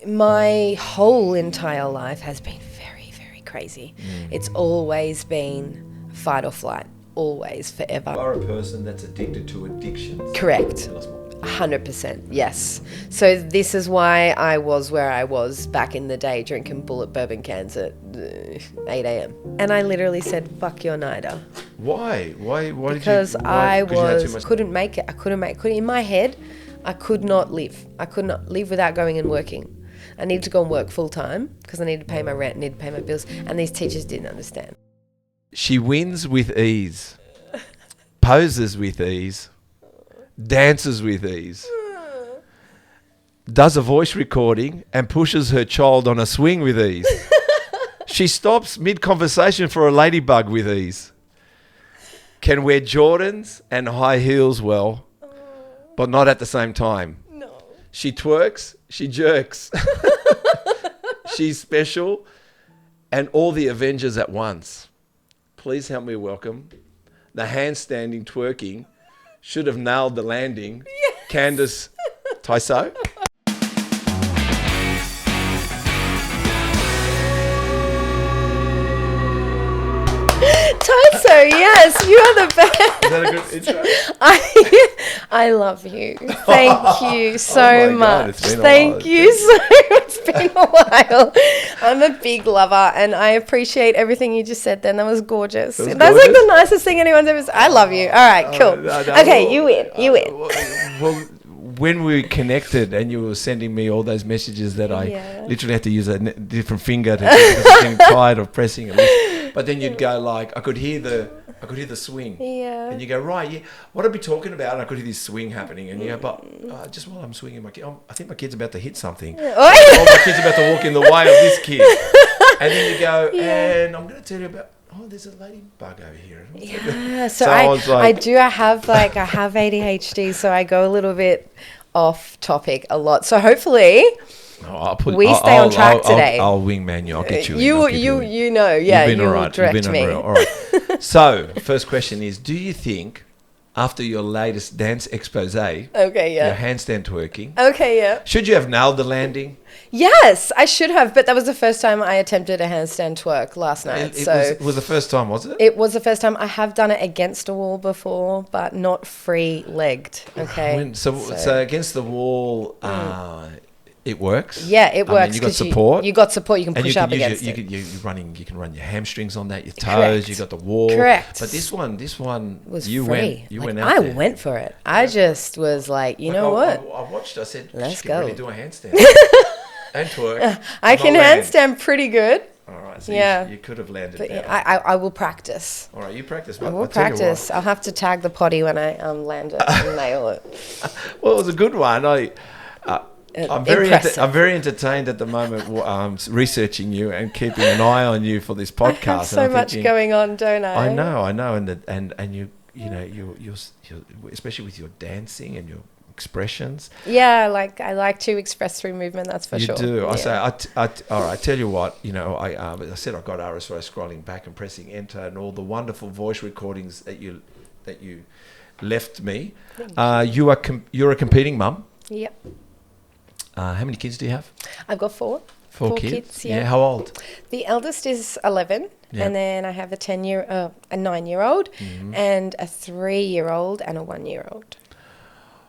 My whole entire life has been very, very crazy. It's always been fight or flight. Always, forever. You are a person that's addicted to addictions. Correct. Tell us more. 100%, yes. So this is why I was where I was back in the day, drinking bullet bourbon cans at 8 a.m. And I literally said, fuck your NIDA. Why? Because Because you had too much- couldn't make it. In my head, I could not live. I could not live without going and working. I needed to go and work full time because I needed to pay my rent, needed to pay my bills. And these teachers didn't understand. She wins with ease, poses with ease, dances with ease, does a voice recording and pushes her child on a swing with ease. She stops mid-conversation for a ladybug with ease. Can wear Jordans and high heels well, but not at the same time. No. She twerks, she jerks. She's special and all the Avengers at once. Please help me welcome the handstanding twerking, should have nailed the landing, yes. Candice Tysoe. Tysoe, yes, you are the best. Is that a good intro? I love you. Thank you so my much. God, it's been a Thank while. you so much. It's been a while. I'm a big lover and I appreciate everything you just said then. That was gorgeous. That was That's like gorgeous? the nicest thing anyone's ever said. I love you. All right, cool. No, Okay, you win. You win. Well, when we connected and you were sending me all those messages that I literally had to use a different finger to because I was getting tired of pressing it. But then you'd go like, I could hear the swing. Yeah. And you go, right, yeah, what I'd be talking about, and I could hear this swing happening. And you go, but just while I'm swinging my kid, I think my kid's about to hit something. Or my kid's about to walk in the way of this kid. And then you go, and I'm going to tell you about, there's a ladybug over here. Yeah, so I have ADHD, so I go a little bit off topic a lot. So hopefully we stay on track today. I'll wingman you. I'll get you. You know, yeah, you will direct me. All right. So, first question is: do you think, after your latest dance expose, your handstand twerking, should you have nailed the landing? Yes, I should have, but that was the first time I attempted a handstand twerk last night. It was the first time, was it? It was the first time. I have done it against a wall before, but not free-legged. Okay. So against the wall, it works. Yeah, it works. I mean, you got support. You got support. You can push up against it. You can run your hamstrings on that, your toes. You got the wall. Correct. But this one was you free. Went out I there. went for it. I just was like, you know what? I watched. I said, let's she go. can really do a handstand and twerk. I can handstand pretty good. All right. So you could have landed. But better. I will practice. All right, you practice. I will practice. I'll have to tag the potty when I land it and nail it. Well, it was a good one. I'm very entertained at the moment researching you and keeping an eye on you for this podcast. I have so much going on, don't I? I know, and you you're especially with your dancing and your expressions. Yeah, I like to express through movement. That's for sure. You do. Yeah. All right. Tell you what, I said I got RSO scrolling back and pressing enter and all the wonderful voice recordings that you left me. You're a competing mum. Yep. How many kids do you have? I've got four. Four kids. Yeah. How old? The eldest is 11, and then I have a 9-year-old, and a 3-year-old, and a 1-year-old.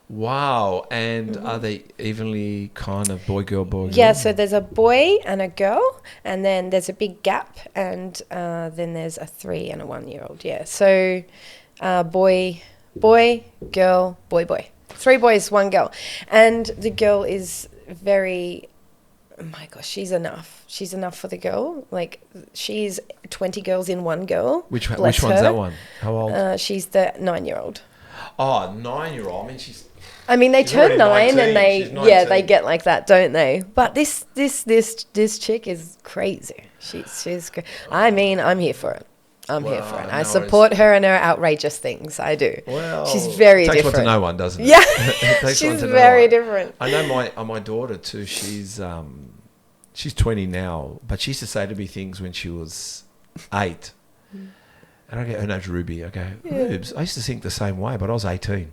Wow. And are they evenly kind of boy, girl? Yeah, so there's a boy and a girl, and then there's a big gap, and then there's a 3 and a 1-year-old. Yeah, so boy, girl, boy. 3 boys, 1 girl. And the girl is very, oh my gosh, she's enough. She's enough for the girl. Like, she's 20 girls in 1 girl. Which one's that one? How old? She's the 9-year-old. Oh, 9-year-old. I mean, they turn 9 and they get like that, don't they? But this chick is crazy. She's great. I mean, I'm here for it. I'm here for it. I support her and her outrageous things. I do. Well, she's very different. Takes one to know one, doesn't it? Yeah, she's very different. I know my daughter too. She's 20 now, but she used to say to me things when she was 8. And I go, her name's Ruby. I go, Rubes, I used to think the same way, but I was 18.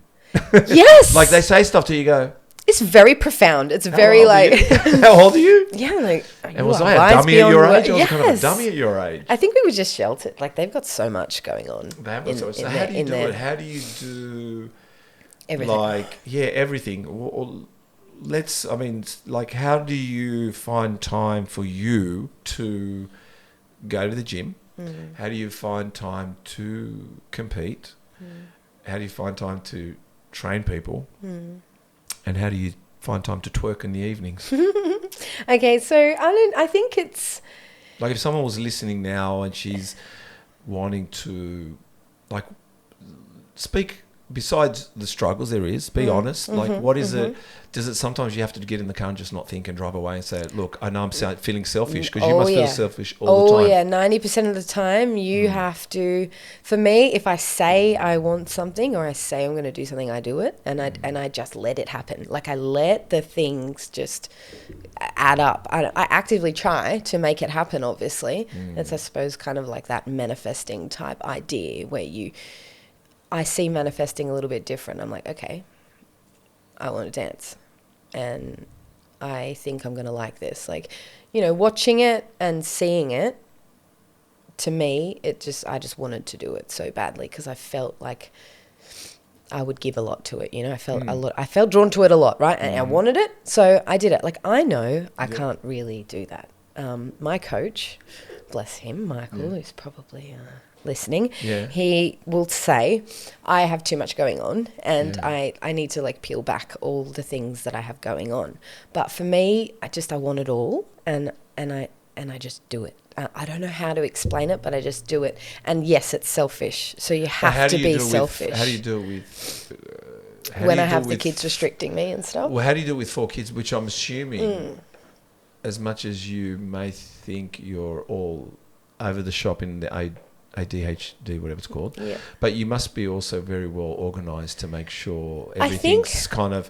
Yes. Like they say stuff to you, go, It's very profound. It's How very old are like you? How old are you? yeah, like And was I a dummy at your age? I was kind of a dummy at your age. I think we were just sheltered. Like they've got so much going on. They have got so much. So how do you do it? How do you do everything? like everything? I mean, like, how do you find time for you to go to the gym? How do you find time to compete? How do you find time to train people? And how do you find time to twerk in the evenings? Okay, so I think it's like if someone was listening now and she's wanting to like speak besides the struggles there is, be honest. Like what is it? Does it sometimes you have to get in the car and just not think and drive away and say, look, I know I'm feeling selfish, because you must feel selfish all the time. Oh yeah, 90% of the time you have to. For me, if I say I want something or I say I'm going to do something, I do it, and I just let it happen. Like I let the things just add up. I actively try to make it happen. Obviously, it's I suppose kind of like that manifesting type idea where I see manifesting a little bit different. I'm like, okay, I want to dance, and I think I'm going to like this. Like, watching it and seeing it, to me, I just wanted to do it so badly because I felt like I would give a lot to it. I felt I felt drawn to it a lot, right? And I wanted it, so I did it. Like, I know I can't really do that. My coach, bless him, Michael, who's probably listening, he will say I have too much going on and I need to like peel back all the things that I have going on. But for me, I want it all, and I just do it. I don't know how to explain it, but I just do it. And yes, it's selfish, so you have to be selfish. How do you do it with when I have the kids restricting me and stuff? Well, how do you do it with 4 kids, which I'm assuming, as much as you may think you're all over the shop in the ADHD, whatever it's called, but you must be also very well organised to make sure everything's kind of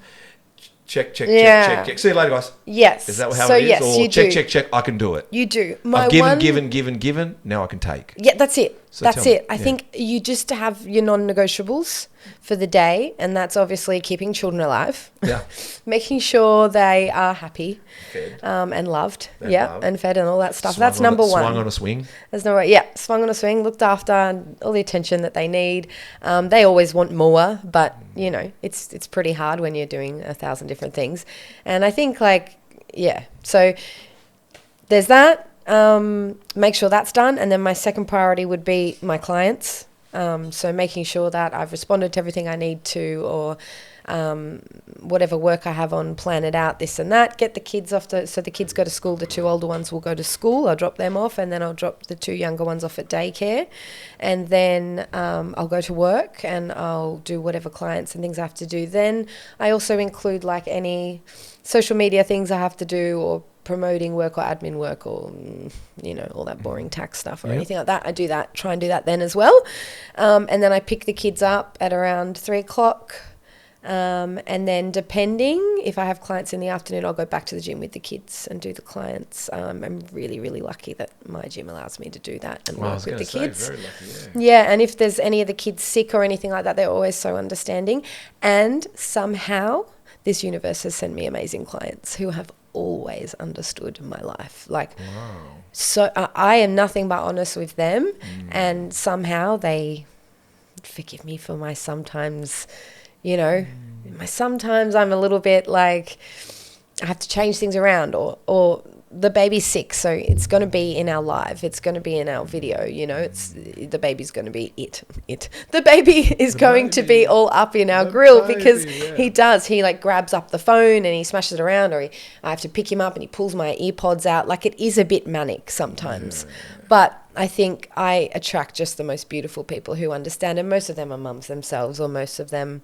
check. See you later, guys. Yes. Is that how it is? Yes, or you check. I can do it. You do. I've given. Now I can take. Yeah, that's it. So that's it. I think you just have your non-negotiables for the day, and that's obviously keeping children alive. Yeah. Making sure they are happy, fed. And loved. Loved. And fed and all that stuff. That's number one. Swung on a swing. There's no way. Yeah, swung on a swing, looked after, and all the attention that they need. They always want more, but it's pretty hard when you're doing 1,000 different things. And I think so there's that. Make sure that's done, and then my second priority would be my clients. So making sure that I've responded to everything I need to, or whatever work I have on, plan it out, this and that. Get the kids off so the kids go to school. The 2 older ones will go to school. I'll drop them off, and then I'll drop the 2 younger ones off at daycare, and then I'll go to work and I'll do whatever clients and things I have to do. Then I also include like any social media things I have to do, or promoting work or admin work, or all that boring tax stuff or anything like that. I do that, try and do that then as well, and then I pick the kids up at around 3:00, and then depending if I have clients in the afternoon, I'll go back to the gym with the kids and do the clients. I'm really, really lucky that my gym allows me to do that and work with the kids. Very lucky, and if there's any of the kids sick or anything like that, they're always so understanding, and somehow this universe has sent me amazing clients who have always understood my life. So I am nothing but honest with them, and somehow they forgive me for my sometimes, sometimes I'm a little bit like I have to change things around, or the baby's sick, so it's going to be in our live, it's going to be in our video, it's the baby's going to be the baby is going to be all up in our grill because he like grabs up the phone and he smashes it around, or I have to pick him up and he pulls my earpods out. Like, it is a bit manic sometimes, but I think I attract just the most beautiful people who understand, and most of them are mums themselves, or most of them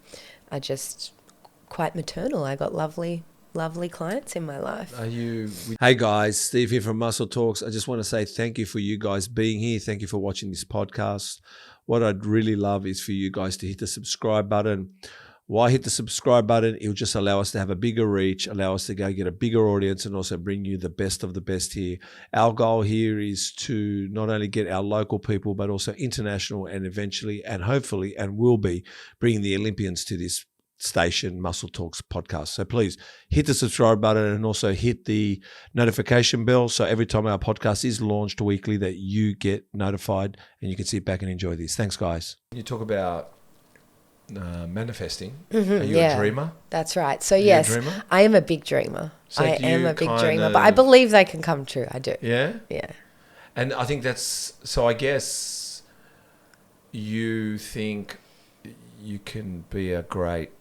are just quite maternal. I got lovely clients in my life. Hey guys, Steve here from Muscle Talks. I just want to say thank you for you guys being here. Thank you for watching this podcast. What I'd really love is for you guys to hit the subscribe button. Why hit the subscribe button? It will just allow us to have a bigger reach, allow us to go get a bigger audience, and also bring you the best of the best here. Our goal here is to not only get our local people, but also international, and eventually, and hopefully, and will be bringing the Olympians to this station, Muscle Talks podcast. So please hit the subscribe button and also hit the notification bell. So every time our podcast is launched weekly that you get notified and you can sit back and enjoy this. Thanks, guys. You talk about manifesting. Are you a dreamer? That's right. So yes, I am a big dreamer. So I am a big dreamer, but I believe they can come true. I do. Yeah? Yeah. And I think that's, so I guess you think you can be a great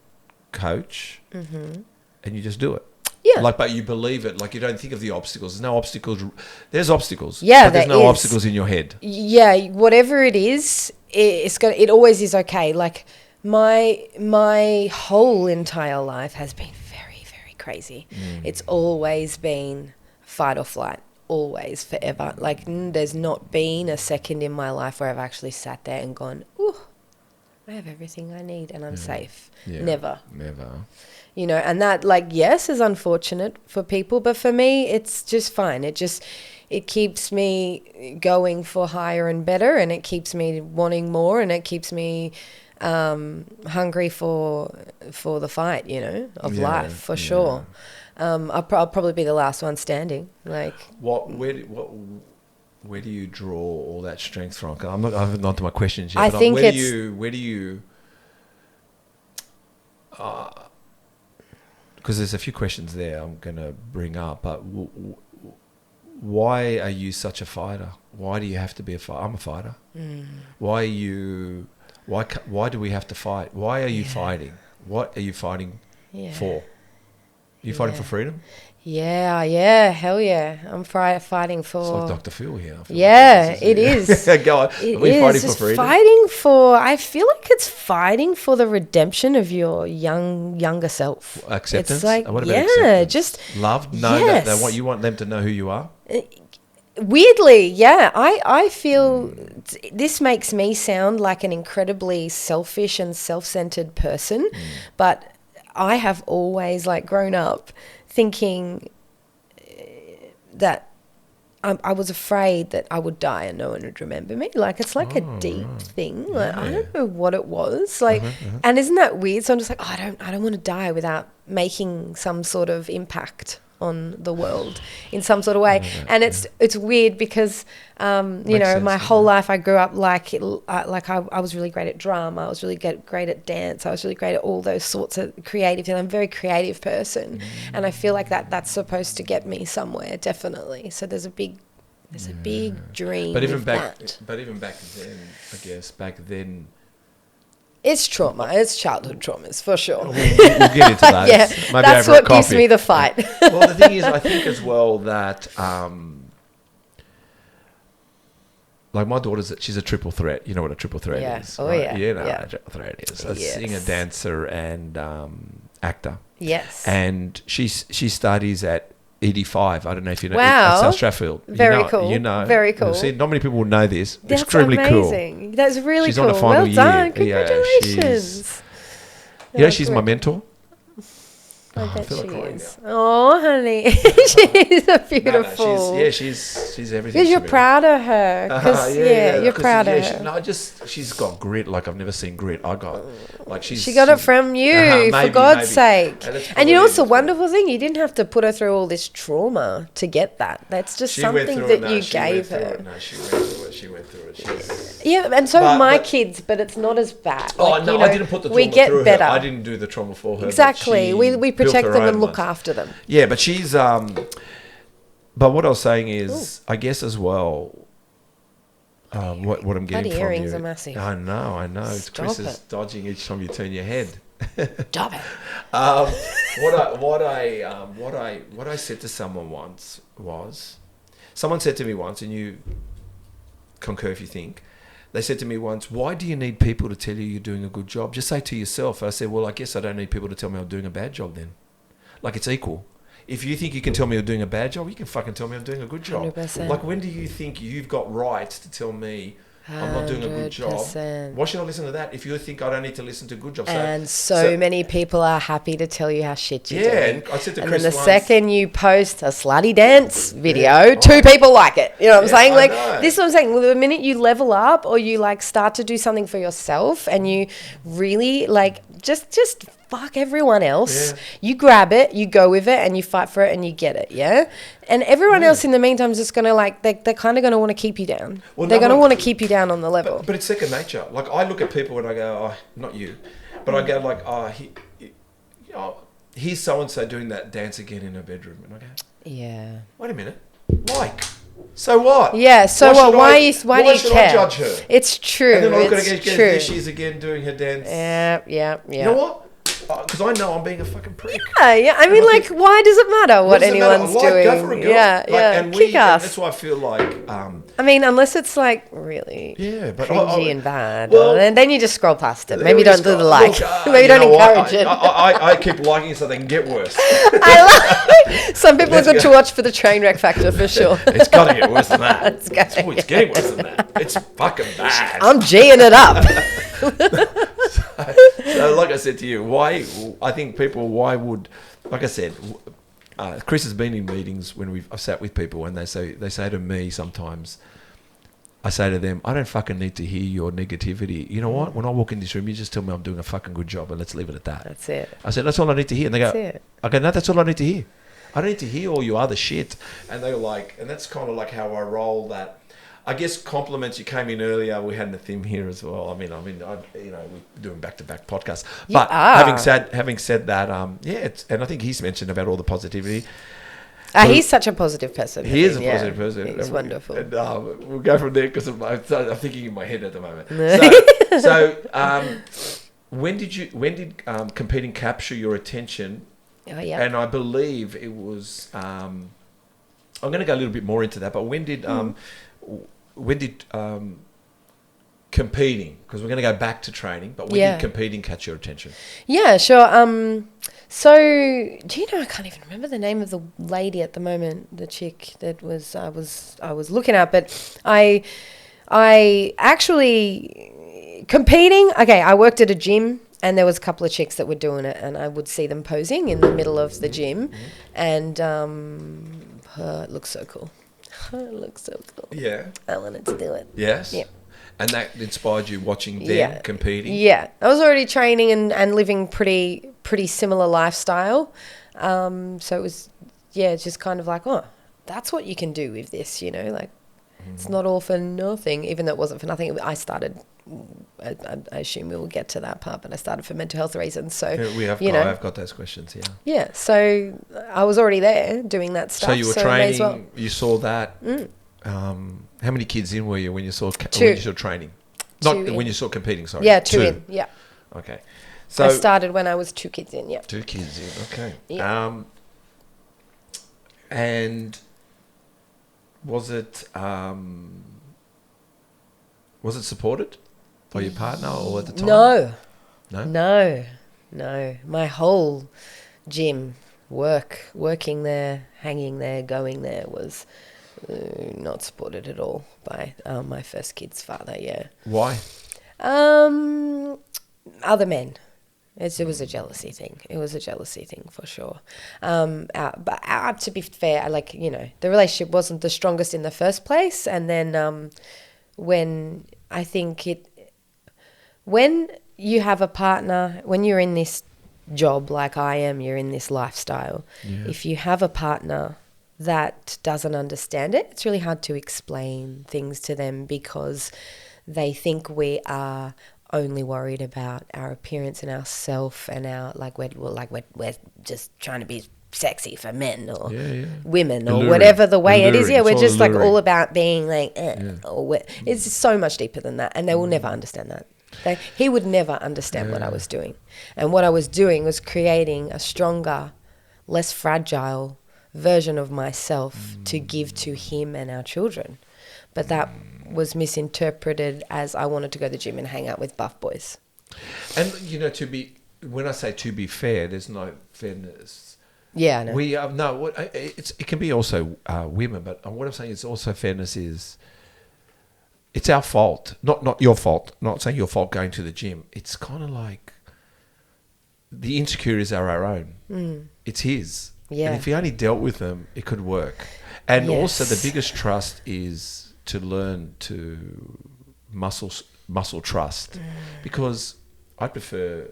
coach and you just do it. Yeah. Like, but you believe it. Like, you don't think of the obstacles. There's no obstacles. There's obstacles. Yeah, but there's no obstacles in your head. Yeah, whatever it is, it always is okay. Like, my whole entire life has been very, very crazy. It's always been fight or flight. Always, forever. Like, there's not been a second in my life where I've actually sat there and gone, ooh, I have everything I need and I'm safe. Yeah. Never. You know, and that, like, yes, is unfortunate for people, but for me, it's just fine. It keeps me going for higher and better, and it keeps me wanting more, and it keeps me hungry for the fight, you know, of life, for sure. I'll probably be the last one standing. Like, where do you draw all that strength from? I haven't gone to my questions yet. I think where do you? Because there's a few questions there I'm going to bring up. But why are you such a fighter? Why do you have to be a fighter? I'm a fighter. Why are you? Why do we have to fight? Why are you fighting? What are you fighting for? Are you fighting for freedom? Yeah, hell yeah. I'm fighting for... It's like Dr. Phil here. It is. Go on. Are we fighting for freedom? I feel like it's fighting for the redemption of your younger self. Acceptance? It's like, what about acceptance? Just... Love? No, you want them to know who you are? Weirdly, yeah. I feel this makes me sound like an incredibly selfish and self-centered person, but I have always, like, grown up thinking that I was afraid that I would die and no one would remember me. Like, it's like a deep thing. Like, I don't know what it was. Like, and isn't that weird? So I'm just like, I don't want to die without making some sort of impact on the world in some sort of way. And it's weird because you know, my whole life I grew up like I was really great at drama, I was really great at dance, I was really great at all those sorts of creative things. I'm a very creative person, and I feel like that's supposed to get me somewhere, definitely. So there's a big dream. But even back then, I guess it's trauma. It's childhood traumas, for sure. We'll get into that. Yeah, maybe that's what gives me the fight. Well, the thing is, I think as well that, like, my daughter's, she's a triple threat. You know what a triple threat is? Oh, right? yeah. You know what a triple threat is. A singer, dancer, and actor. Yes. And she studies at ED5. I don't know if you know. Wow. At South Stratfield. Very cool. You know. Very cool. See, not many people know this. That's extremely amazing. Cool. That's really she's cool. On a final well done. year. Congratulations. Yeah, she's my mentor. I bet feel she like crying is. now. Oh, honey. She's a beautiful. No, she's everything. Because you're proud of her. You're proud of her. She's got grit like I've never seen grit. She got it from you, for God's sake. And you know what's the wonderful thing? You didn't have to put her through all this trauma to get that. That's just something that you gave her. No, she went through it. Yeah, and so my kids, but it's not as bad. I didn't put the trauma through better. her. I didn't do the trauma for her. Exactly. We protect them and look after them. Yeah, but she's but what I was saying is, I guess as well, what I'm getting from earrings you. Are massive. I know. Chris is dodging each time you turn your head. Stop it. What I said to someone once was, someone said to me once, and you concur if you think. They said to me once, why do you need people to tell you you're doing a good job? Just say to yourself. I said, well, I guess I don't need people to tell me I'm doing a bad job then. Like, it's equal. If you think you can tell me I'm doing a bad job, you can fucking tell me I'm doing a good job. 100%. Like, when do you think you've got rights to tell me I'm not doing a good job? 100%. Why should I listen to that? If you think I don't need to listen to good jobs. And so many people are happy to tell you how shit you're doing. I said to and Chris then the once, second you post a slutty dance video, two people like it. You know what I'm saying? Like, this is what I'm saying. Well, the minute you level up or you, like, start to do something for yourself and you really, like, just fuck everyone else. Yeah. You grab it, you go with it, and you fight for it, and you get it, yeah? And everyone else in the meantime is just going to, like, they're kind of going to want to keep you down. Well, they're no going to one- want to keep you down on the level. But it's second nature. Like, I look at people and I go, oh, not you, but I go like, here's so-and-so doing that dance again in her bedroom. And I go, Yeah. wait a minute, like, so what? Yeah, so what? Why do you should care? I judge her? It's true. And then I look at her It's again, true. there she is again doing her dance. Yeah. You know what? Because I know I'm being a fucking prick. Yeah. I mean, like, why does it matter what does it matter? anyone's Like, doing? go for a girl. Yeah. And Kick ass. that's why I feel like... I mean, unless it's like really but cringy and bad, well, and then you just scroll past it. There Maybe we don't just do go, the like. look, Maybe you don't know what? encourage it. I keep liking it so they can get worse. I like some people are good to watch for the train wreck factor for sure. It's got to get worse than that. It's It's getting worse than that. It's fucking bad. I'm G'ing it up. So, like I said to you, why would, like I said, Chris has been in meetings when I've sat with people and they say to me sometimes, I say to them, I don't fucking need to hear your negativity. You know what? When I walk in this room, you just tell me I'm doing a fucking good job and let's leave it at that. That's it. I said, that's all I need to hear. And they go, That's it. I go, no, that's all I need to hear. I don't need to hear all your other shit. And they were like, and that's kind of like how I roll that. I guess compliments. You came in earlier. We had a theme here as well. I mean, we're doing back-to-back podcasts. But having said that, and I think he's mentioned about all the positivity. He's such a positive person. He is a positive person. He's wonderful. And we'll go from there because I'm thinking in my head at the moment. When did competing capture your attention? Oh yeah. And I believe it was. I'm going to go a little bit more into that. But when did competing? Because we're going to go back to training. But when did competing catch your attention? Yeah, sure. So, do you know, I can't even remember the name of the lady at the moment, the chick that I was looking at, but I actually competing. Okay, I worked at a gym and there was a couple of chicks that were doing it, and I would see them posing in the middle of the gym, and it looks so cool. It looks so cool. Yeah. I wanted to do it. Yes. Yeah. And that inspired you watching them competing? Yeah. I was already training and living pretty similar lifestyle. So it was, it's just kind of like, oh, that's what you can do with this, you know, like it's not all for nothing, even though it wasn't for nothing. I started, I assume we will get to that part, but I started for mental health reasons. So I've got those questions, yeah. Yeah. So I was already there doing that stuff. So you were training, you saw that. How many kids in were you when you saw training? When you saw competing, sorry. Yeah, two in, yeah. Okay. So I started when I was 2 kids in, yeah. 2 kids in, okay. Yeah. And was it supported by your partner or at the time? No. My whole gym working there, hanging there, going there was not supported at all by my first kid's father. Yeah. Why? Other men. It was a jealousy thing. It was a jealousy thing for sure. But to be fair, the relationship wasn't the strongest in the first place, and then when you have a partner, when you're in this job like I am, you're in this lifestyle. Yeah. If you have a partner that doesn't understand it, it's really hard to explain things to them because they think we are only worried about our appearance and our self and our we're just trying to be sexy for men or women or whatever the way it is. Yeah, we're just all about being it's so much deeper than that, and they will never understand that. He would never understand what I was doing, and what I was doing was creating a stronger, less fragile version of myself to give to him and our children. But that was misinterpreted as I wanted to go to the gym and hang out with buff boys. And, when I say to be fair, there's no fairness. Yeah, I know. It can be also women, but what I'm saying is also fairness is, it's our fault, not your fault. Not saying your fault going to the gym. It's kind of like the insecurities are our own. It's his. Yeah. And if he only dealt with them, it could work. And also the biggest trust is to learn to muscle trust, because I prefer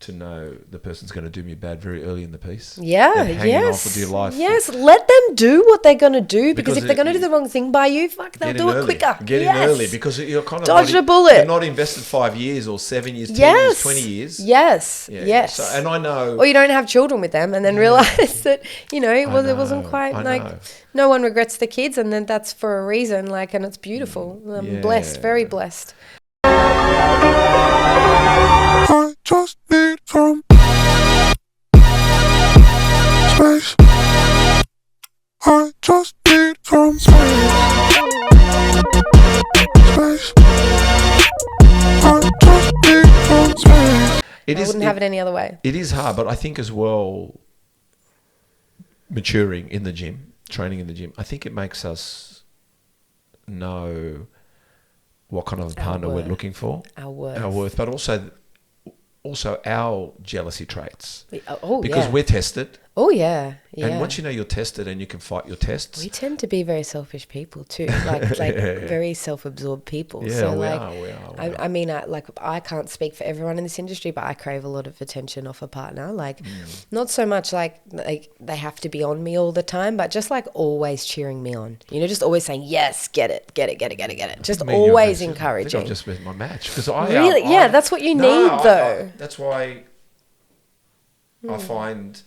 to know the person's going to do me bad very early in the piece. Yeah, and hanging on yes. for dear life. Yes, let them do what they're going to do because if they're going to do the wrong thing by you, they'll do it quicker. Get in early because you're kind of dodge a bullet. You're not invested 5 years or 7 years, 10 years, 20 years. Yes, Yeah. yes. So, and I know... Or you don't have children with them and then realise that, it wasn't quite no one regrets the kids and then that's for a reason, and it's beautiful. I'm blessed, very blessed. I just need some space. I just need some space. Space. I just need some space. I wouldn't have it any other way. It is hard, but I think as well, maturing in the gym, training in the gym, I think it makes us know what kind of a partner we're looking for. Our worth. But also our jealousy traits. Because we're tested. Oh, yeah. And once you know you're tested and you can fight your tests. We tend to be very selfish people too, very self-absorbed people. Yeah, so we are. I mean, I can't speak for everyone in this industry, but I crave a lot of attention off a partner. Not so much like they have to be on me all the time, but just always cheering me on. Just always saying, yes, get it. Just always encouraging. I think I've just missed my match. Really? That's what you need though. That's why I find...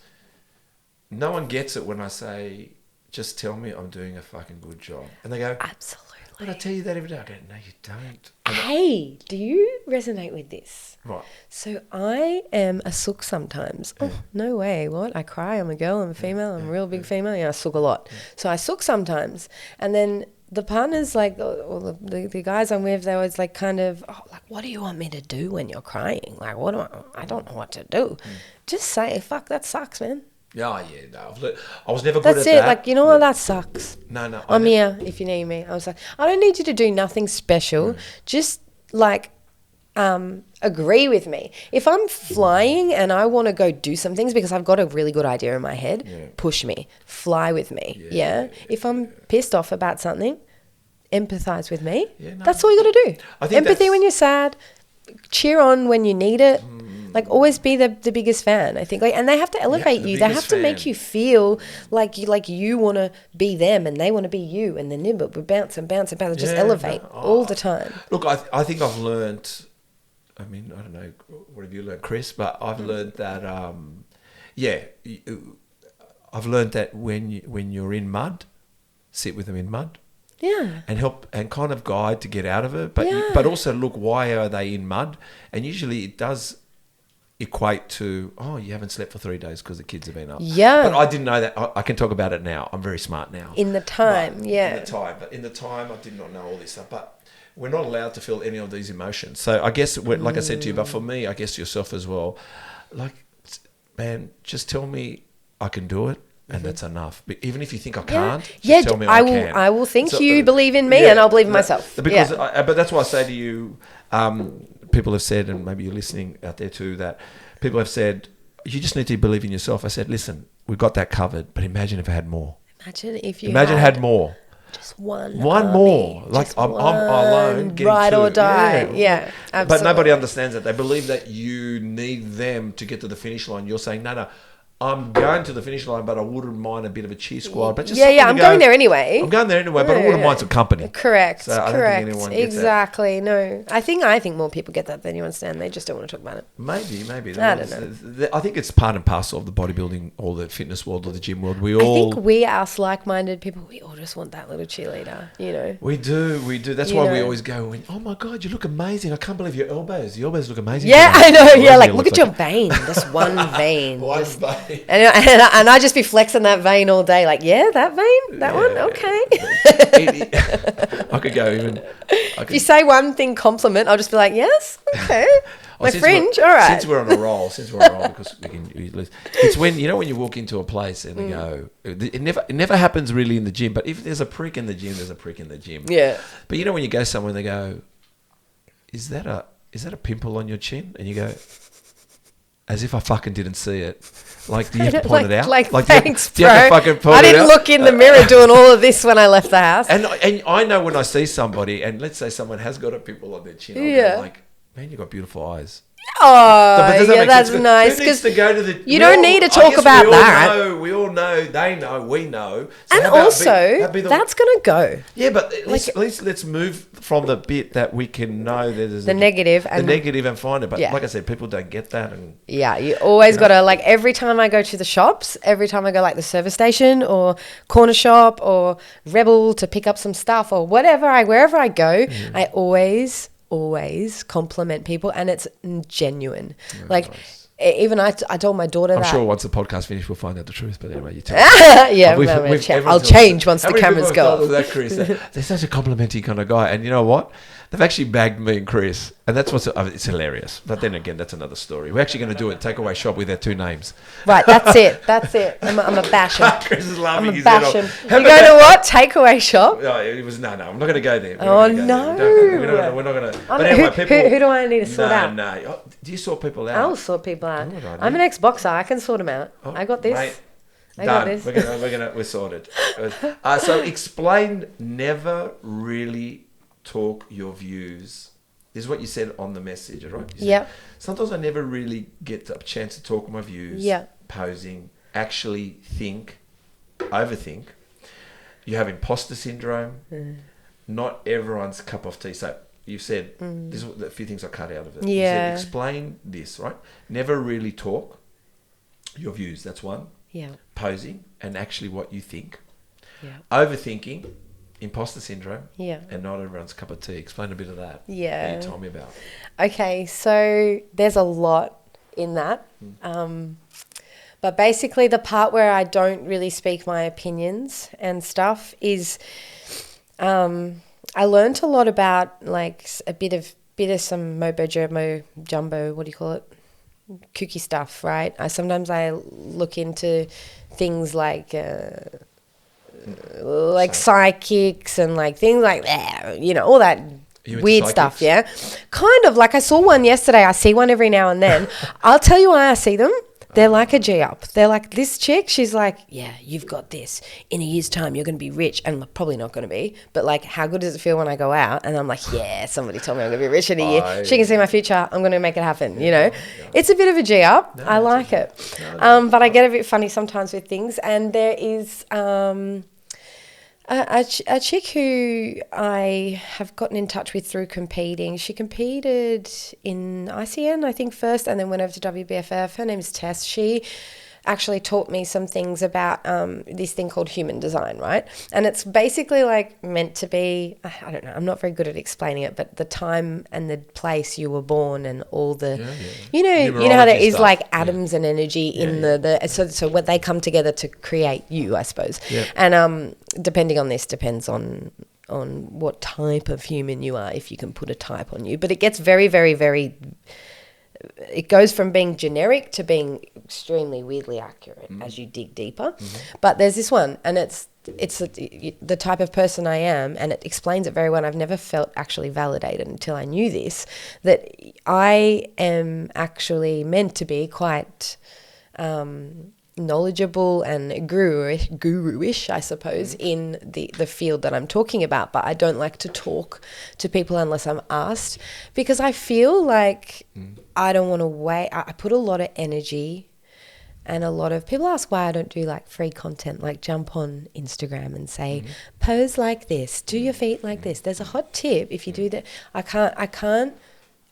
No one gets it when I say, just tell me I'm doing a fucking good job. And they go, absolutely. But I tell you that every day. I go, no, you don't. Hey, do you resonate with this? Right. So I am a sook sometimes. Oh, no way. What? I cry. I'm a girl. I'm a female. I'm a real big female. Yeah, I sook a lot. So I sook sometimes. And then the partners, or the guys I'm with, they're always what do you want me to do when you're crying? I don't know what to do. Just say, fuck, that sucks, man. No, I was never good at that. That's it. What? That sucks. No. I'm here if you need me. I was like, I don't need you to do nothing special. Just agree with me. If I'm flying and I want to go do some things because I've got a really good idea in my head, push me, fly with me. If I'm pissed off about something, empathize with me. That's all you got to do. Empathy when you're sad, cheer on when you need it. Always be the biggest fan, I think. And they have to elevate you. They have to make you feel like you want to be them and they want to be you. And then we bounce and just elevate all the time. Look, I think I've learnt, I don't know, what have you learnt, Chris? But I've learnt that, I've learnt that when you're in mud, sit with them in mud. Yeah. And help and kind of guide to get out of it. But also look, why are they in mud? And usually it does equate to, you haven't slept for 3 days because the kids have been up. Yeah. But I didn't know that. I can talk about it now. I'm very smart now. In the time, But in the time, I did not know all this stuff. But we're not allowed to feel any of these emotions. So I guess, like I said to you, but for me, I guess yourself as well, man, just tell me I can do it. And that's enough. But even if you think I can't, just tell me I can. I will think you believe in me and I'll believe in myself. Because, but that's why I say to you, people have said, and maybe you're listening out there too, that people have said, you just need to believe in yourself. I said, listen, we've got that covered, but imagine if I had more. Imagine if you had more. Just one more. I'm alone. Ride or die. Yeah, absolutely. But nobody understands that. They believe that you need them to get to the finish line. You're saying, no, I'm going to the finish line, but I wouldn't mind a bit of a cheer squad. But just I'm going there anyway. But I wouldn't mind some company. Correct. So I don't think anyone gets exactly. No, I think more people get that than you understand. They just don't want to talk about it. Maybe. I don't know. I think it's part and parcel of the bodybuilding or the fitness world or the gym world. I think we, us like-minded people, we all just want that little cheerleader. We do. That's why we always go, oh my God, you look amazing. I can't believe your elbows. Your elbows look amazing. Yeah, I know. Yeah, look at your vein. Just one vein. Vein. And I just be flexing that vein all day, that vein, that one, okay. I could go even. If you say one thing compliment, I'll just be like, yes, okay. My fringe, all right. Since we're on a roll, because we can. It's when when you walk into a place and they go, it never happens really in the gym, but if there's a prick in the gym, there's a prick in the gym. Yeah. But when you go somewhere and they go, is that a pimple on your chin? And you go, as if I fucking didn't see it. Do you have to point it out? Thanks, do you have to fucking point I it didn't out? look in the mirror doing all of this when I left the house. And I know when I see somebody, and let's say someone has got a pimple on their chin, I'll go man, you got beautiful eyes. Oh, But does that yeah, make that's sense? nice. Who needs to go to the? You don't need to I talk guess about we all that. Know, we all know. They know. We know. So And how about also, be the- that's going to go. Yeah, but at least let's move from the bit that we can know there's The negative and find it. But Yeah. like I said, people don't get that. And Yeah, you always got to, like, every time I go to the shops, every time I go, like, the service station or corner shop or Rebel to pick up some stuff or wherever I go, I always compliment people, and it's genuine. Like, even I told my daughter I'm that. sure once the podcast finished, we'll find out the truth. But anyway, you tell Yeah, I'll change once the cameras go off. That Chris, they're such a complimentary kind of guy, and you know what? They've actually bagged me and Chris, and that's it's hilarious. But then again, that's another story. We're actually going to do a takeaway shop with their two names. Right, that's it. I'm a bash him. Chris is laughing I'm a his head bash off. him. How You about go that? to what? Takeaway shop? No, it was no. I'm not going to go there. Oh, no. We're not going to. But anyway, people. Who do I need to sort out? No. Oh, do you sort people out? I'll sort people out. Good idea. I'm an ex-boxer. I can sort them out. Oh, I got this. Mate, I got done. this. We're sorted. So explain. Never really talk your views. This is what you said on the message, right? Yeah. Sometimes I never really get a chance to talk my views. Yeah. Posing, actually think, overthink. You have imposter syndrome. Not everyone's cup of tea. So you said this is a few things I cut out of it. You Yeah. said, explain this, right? Never really talk your views. That's one. Yeah. Posing and actually what you think. Yeah. Overthinking, imposter syndrome, Yeah. and not everyone's cup of tea. Explain a bit of that. Yeah. That you told me about. Okay, so there's a lot in that. But basically the part where I don't really speak my opinions and stuff is I learned a lot about, like, a bit of some jumbo, what do you call it? Kooky stuff, right? Sometimes I look into things like psychics and like things like that, you know, all that weird stuff, yeah. Kind of like I saw one yesterday. I see one every now and then. I'll tell you why I see them. They're like a G-up. They're like, this chick, she's like, yeah, you've got this. In a year's time, you're going to be rich. And I'm probably not going to be. But, like, how good does it feel when I go out? And I'm like, yeah, somebody told me I'm going to be rich in a year. She can see my future. I'm going to make it happen, you know. Yeah. It's a bit of a G-up. I like it. But I get a bit funny sometimes with things. And there is a chick who I have gotten in touch with through competing. She competed in ICN, I think, first, and then went over to WBFF. Her name's Tess. She actually taught me some things about this thing called human design, right? And it's basically like meant to be, I don't know, I'm not very good at explaining it, but the time and the place you were born and all the, you know how there is stuff. Like atoms and energy in so what they come together to create you, I suppose. Yeah. And depending on this depends on what type of human you are, if you can put a type on you. But it gets very, very, very, it goes from being generic to being extremely weirdly accurate as you dig deeper. But there's this one, and it's the type of person I am, and it explains it very well. I've never felt actually validated until I knew this, that I am actually meant to be quite knowledgeable and guru-ish, I suppose, in the field that I'm talking about. But I don't like to talk to people unless I'm asked, because I feel like I don't want to wait. I put a lot of energy, and a lot of people ask why I don't do like free content, like jump on Instagram and say, pose like this, do your feet like this. There's a hot tip if you do that.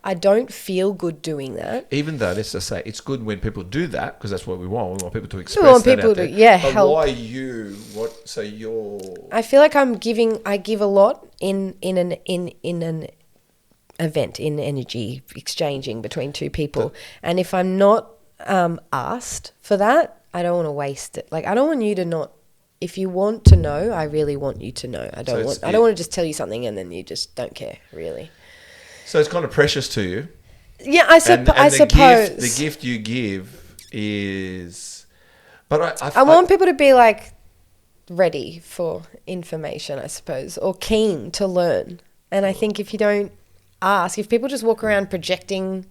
I don't feel good doing that. Even though, let's just say, it's good when people do that, because that's what we want. We want people to express that out there. Yeah, but help. why you? What? So you're. I feel like I give a lot in an event, in energy exchanging between two people, and if I'm not asked for that, I don't want to waste it. Like, I don't want you to not. If you want to know, I really want you to know. I don't want to just tell you something and then you just don't care, really. So it's kind of precious to you. Yeah, I suppose. The gift you give is... But I want people to be, like, ready for information, I suppose, or keen to learn. And I think if you don't ask, if people just walk around projecting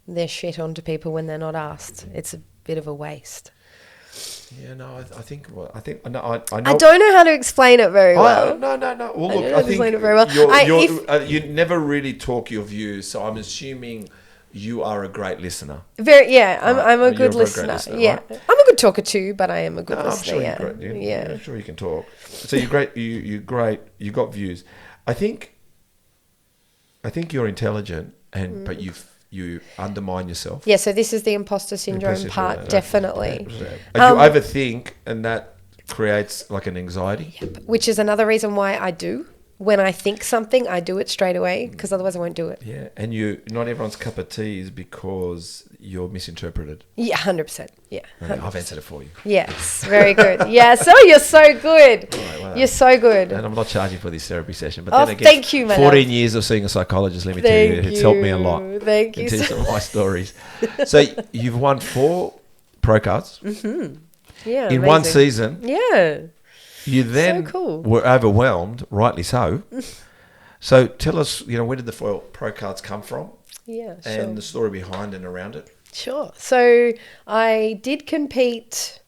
their shit onto people when they're not asked, it's a bit of a waste. Yeah, no, I think I know. I don't know how to explain it very well. No. Well, look, I think explain it very well. You never really talk your views, so I'm assuming you are a great listener. Very, yeah. I'm Right. a You're good a great listener. listener, Yeah, right? I'm a good talker too, but I am a good I'm listener. sure Yeah, you're great. yeah. I'm sure you can talk. So you're great. You're great. You got views. I think you're intelligent, but you undermine yourself. Yeah, so this is the imposter syndrome Impressive, part, yeah, definitely. And you overthink, and that creates like an anxiety. Which is another reason why I do. When I think something, I do it straight away because otherwise I won't do it. Yeah, and not everyone's cup of tea is because you're misinterpreted. Yeah, 100%. Yeah. Okay, I've answered it for you. Yes, very good. Yes, oh, you're so good. Right, well, You're so good. And I'm not charging for this therapy session, but Oh, then again, thank you, my 14 love. years of seeing a psychologist, let me tell you, it's helped me a lot. Thank you. And tell some of my stories. So you've won 4 pro cards Yeah, in one amazing. season. Yeah. You then cool. were overwhelmed, rightly so. So tell us, where did the pro cards come from, Yeah, sure. and the story behind and around it? Sure. So I did compete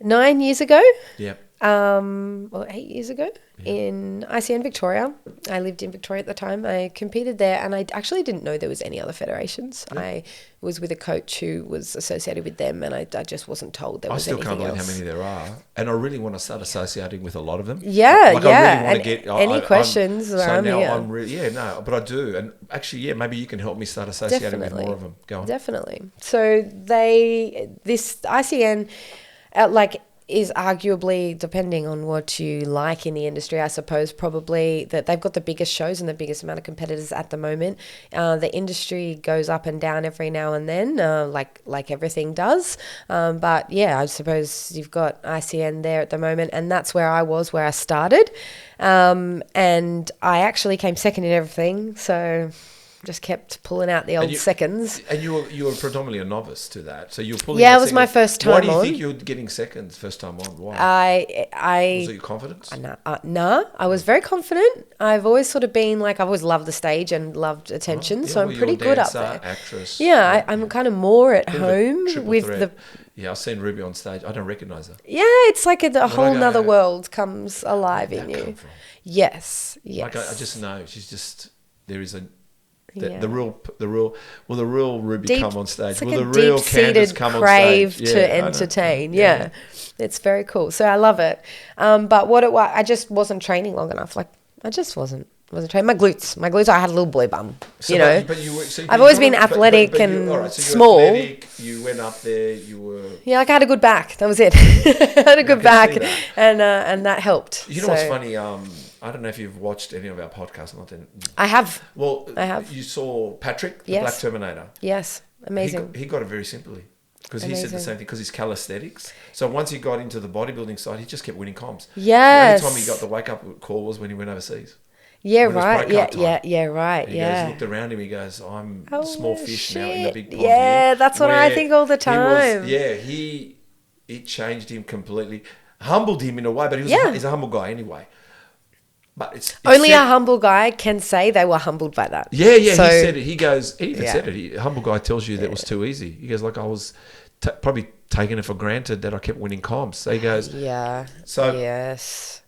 9 years ago. Yep. Or 8 years ago in ICN Victoria. I lived in Victoria at the time. I competed there and I actually didn't know there was any other federations. Yeah. I was with a coach who was associated with them and I just wasn't told there was anything I still can't believe else. how many there are. And I really want to start associating with a lot of them. Yeah, Like, yeah. I really want to And get... any questions, so I'm now here. I'm really... but I do. And actually, maybe you can help me start associating with more of them. Go on. Definitely. So this ICN, is arguably, depending on what you like in the industry, I suppose, probably that they've got the biggest shows and the biggest amount of competitors at the moment. The industry goes up and down every now and then, like everything does. But yeah, I suppose you've got ICN there at the moment, and that's where I was, where I started. And I actually came second in everything, so... just kept pulling out the old seconds. And you were predominantly a novice to that. So you were pulling Yeah, out it was my seconds. first time Why do you on. think you were getting seconds first time on? Why? Was it your confidence? No, I was very confident. I've always sort of been I've always loved the stage and loved attention, so I'm pretty good up there. Actress. Yeah, I'm kind of more at Bit of a home triple with threat. the... Yeah, I've seen Ruby on stage. I don't recognise her. Yeah, it's like a whole nother world comes alive in Where'd that you. come from? Yes. Like I just know she's just there is a Yeah. the real Ruby Deep, come on stage. it's like Will a the real deep-seated Candice come on crave stage? to Yeah, I know. entertain. Yeah. It's very cool. So I love it. But what it was, I just wasn't training long enough. I just wasn't training. My glutes, I had a little boy bum. So, but you were, so I've always been athletic and all right, so you were small. athletic, you went up there. You were. Yeah, I had a good back. That was it. I had a good can back, see that. and that helped. You know what's funny? I don't know if you've watched any of our podcasts. Not then. I have. Well, I have. You saw Patrick, the Yes. Black Terminator. Yes, amazing. He got it very simply because he said the Amazing. same thing because he's calisthenics. So once he got into the bodybuilding side, he just kept winning comps. Yes. The only time he got the wake up call was when he went overseas. Yeah, when it was right. break Yeah, up time. yeah, right. He yeah. goes, looked around him. He goes, "I'm Oh, small fish now in the big pond." Yeah, here," that's what I where think all the he time. was- it changed him completely, humbled him in a way. But he's a humble guy anyway. But it's Only a humble guy can say they were humbled by that. Yeah, So- he said it. He goes, he even Yeah. said it. A humble guy tells you that it was too easy. He goes, I was probably taking it for granted that I kept winning comps. So he goes, Yeah. So- yes.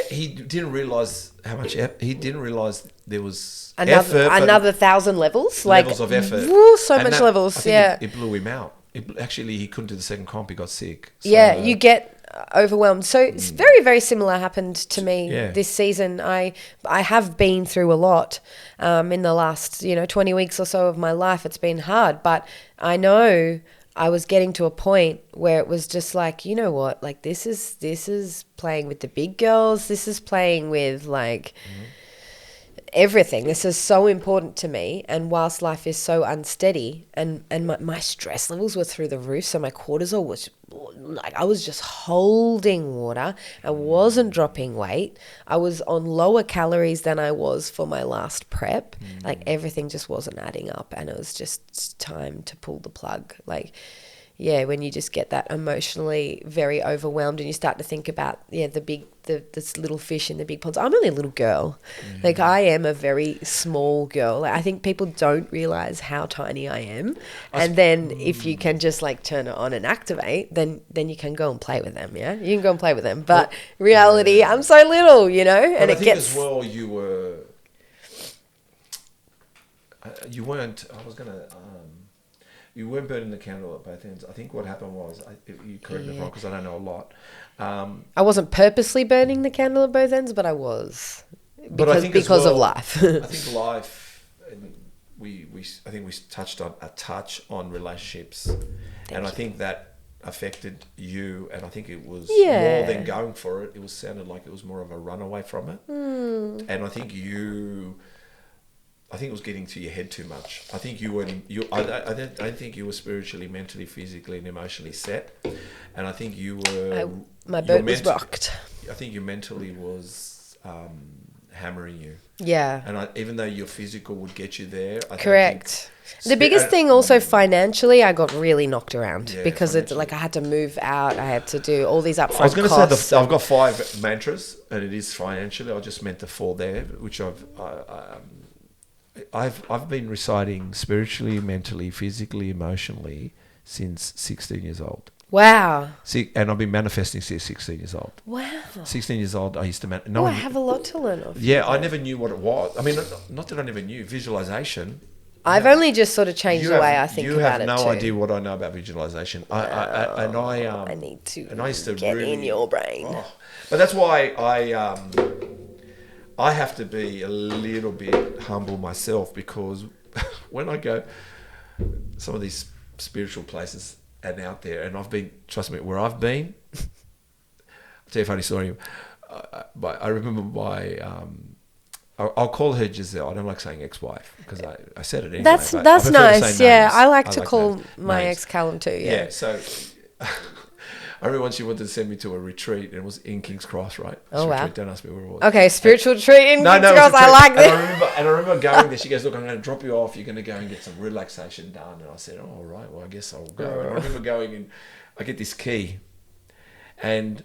he didn't realise how much, he didn't realise there was Another 1,000 levels. levels of effort. Woo, so And much that- levels. I think Yeah. It blew him out. Actually, he couldn't do the second comp. He got sick. So, Yeah, you get overwhelmed. So it's very, very similar happened to me Yeah. this season. I have been through a lot in the last 20 weeks or so of my life. It's been hard, but I know I was getting to a point where it was just like, you know what, like this is playing with the big girls. This is playing with everything. This is so important to me, and whilst life is so unsteady and my stress levels were through the roof, so my cortisol was I was just holding water. I wasn't dropping weight. I was on lower calories than I was for my last prep. Everything just wasn't adding up, and it was just time to pull the plug. When you just get that emotionally very overwhelmed and you start to think about, this little fish in the big ponds. I'm only a little girl. I am a very small girl. I think people don't realize how tiny I am. And then if you can just turn it on and activate, then you can go and play with them. Yeah, you can go and play with them. But reality, I'm so little, and But it I think gets... as well, you were... you weren't. I was gonna. You weren't burning the candle at both ends. I think what happened was, if you correct me if I'm wrong, because I don't know a lot. I wasn't purposely burning the candle at both ends, but I was. Because of life. I think life, and I think we touched on a touch on relationships, and I think that affected you, and I think it was more than going for it. It was sounded like it was more of a runaway from it, and I think it was getting to your head too much. I think you weren't. I don't think you were spiritually, mentally, physically, and emotionally set, and I think you were. My boat was rocked. I think you mentally was hammering you. Yeah. And even though your physical would get you there, correct. The biggest thing also financially, I got really knocked around because it's like I had to move out. I had to do all these upfront costs. I was going to say I've got 5 mantras, and it is financially. I just meant the 4 there, which I've been reciting spiritually, mentally, physically, emotionally since 16 years old. Wow. See, and I've been manifesting since 16 years old. Wow. 16 years old, I used to... I have a lot to learn off. Yeah, I never knew what it was. I mean, not that I never knew. Visualization... I've only just sort of changed the way I think about it. You have no idea what I know about visualization. I need to used to get in your brain. But that's why I have to be a little bit humble myself, because when I go some of these spiritual places and out there, and I've been, trust me, where I've been, I'll tell you a funny story. I remember I'll call her Giselle. I don't like saying ex-wife because I said it anyway. That's nice. Yeah, I like to call my ex Callum too. Yeah. So I remember once she wanted to send me to a retreat, and it was in King's Cross, right? Oh, wow. Don't ask me where it was. Okay, spiritual retreat in King's Cross. I like that. And I remember going there. She goes, "Look, I'm going to drop you off. You're going to go and get some relaxation done." And I said, "Oh, all right. Well, I guess I'll go." And I remember going, and I get this key, and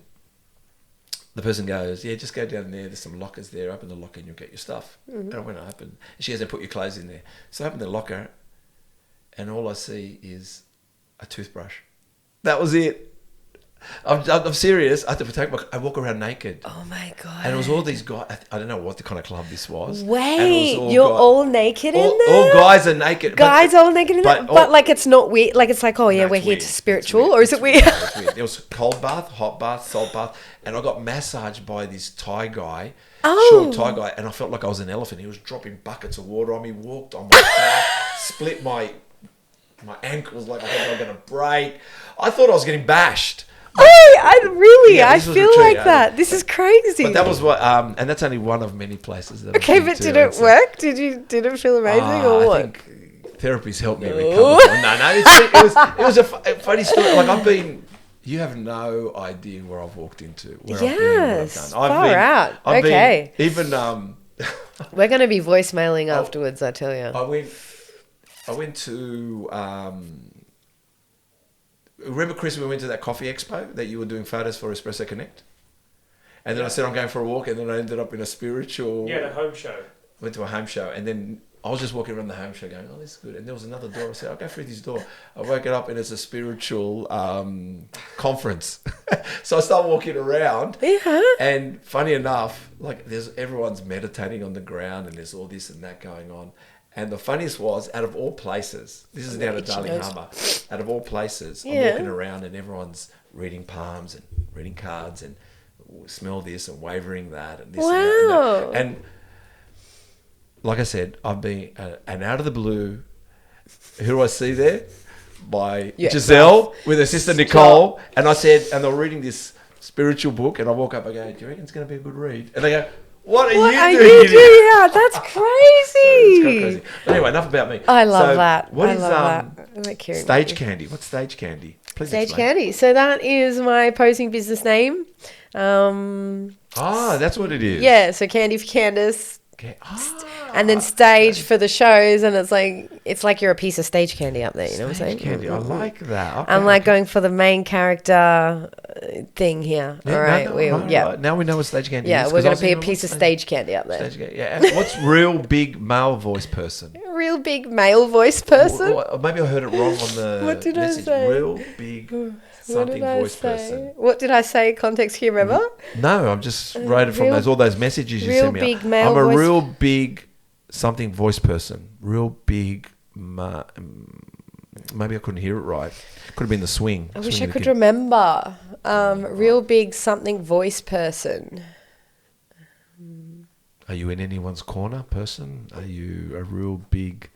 the person goes, "Yeah, just go down there. There's some lockers there. Open the locker and you'll get your stuff." And I went up, and she goes, "Then put your clothes in there." So I open the locker, and all I see is a toothbrush. That was it. I'm serious. I had to I walk around naked. Oh my God. And it was all these guys. I don't know what the kind of club this was. Wait, you're all naked in there? All guys are naked. Guys all naked in there? But like it's not weird. Like it's like, oh yeah, we're here to spiritual. Or is it weird? It's weird. There was cold bath, hot bath, salt bath. And I got massaged by this Thai guy. Short Thai guy. And I felt like I was an elephant. He was dropping buckets of water on me, walked on my back, split my ankles like I thought they were going to break. I thought I was getting bashed. I feel like that. This is crazy. But that was what, and that's only one of many places that. Okay, but did it work? Did it feel amazing or what? I think therapy's helped me recover. No, it was a funny story. Like you have no idea where I've walked into. Where yes, I've far out. Okay, even we're going to be voicemailing afterwards. I tell you. I went to. Remember, Chris, we went to that coffee expo that you were doing photos for Espresso Connect? And then I said, I'm going for a walk, and then I ended up in a spiritual... Yeah, the home show. Went to a home show, and then I was just walking around the home show going, oh, this is good. And there was another door. I said, I'll go through this door. I woke it up, and it's a spiritual conference. So I start walking around. Yeah. And funny enough, like everyone's meditating on the ground, and there's all this and that going on. And the funniest was, out of all places, this is down at Darling Harbour, out of all places, I'm walking around and everyone's reading palms and reading cards and smell this and wavering that and this and that. And like I said, I've been, and out of the blue, who do I see there? Giselle with her sister Nicole. And I said, and they're reading this spiritual book, and I walk up and go, do you reckon it's going to be a good read? And they go, What are you doing? Yeah, that's crazy. It's crazy. But anyway, enough about me. I love that. What is like Stage Candy? What's Stage Candy? Please Stage explain. Candy. So that is my posing business name. That's what it is. Yeah, so Candy for Candice. Okay. And then stage for the shows, and it's like you're a piece of stage candy up there. You know what I'm saying? Candy, I like that. Okay, I'm like going for the main character thing here. Yeah, all right, right. Now we know what Stage Candy is. Yeah, we're going to be a piece of stage candy up there. Stage candy. Yeah. And what's real big male voice person? Real big male voice person. Maybe I heard it wrong on the what did message. I say? Real big something voice person. What did I say? Context here, remember? No, I'm just wrote it from all those messages you sent me. Real big male I'm a voice. real big something voice person, real big. Maybe I couldn't hear it right. Could have been the swing. I wish Swing I of the could kid. remember. Real big something voice person. Are you in anyone's corner person? Are you a real big...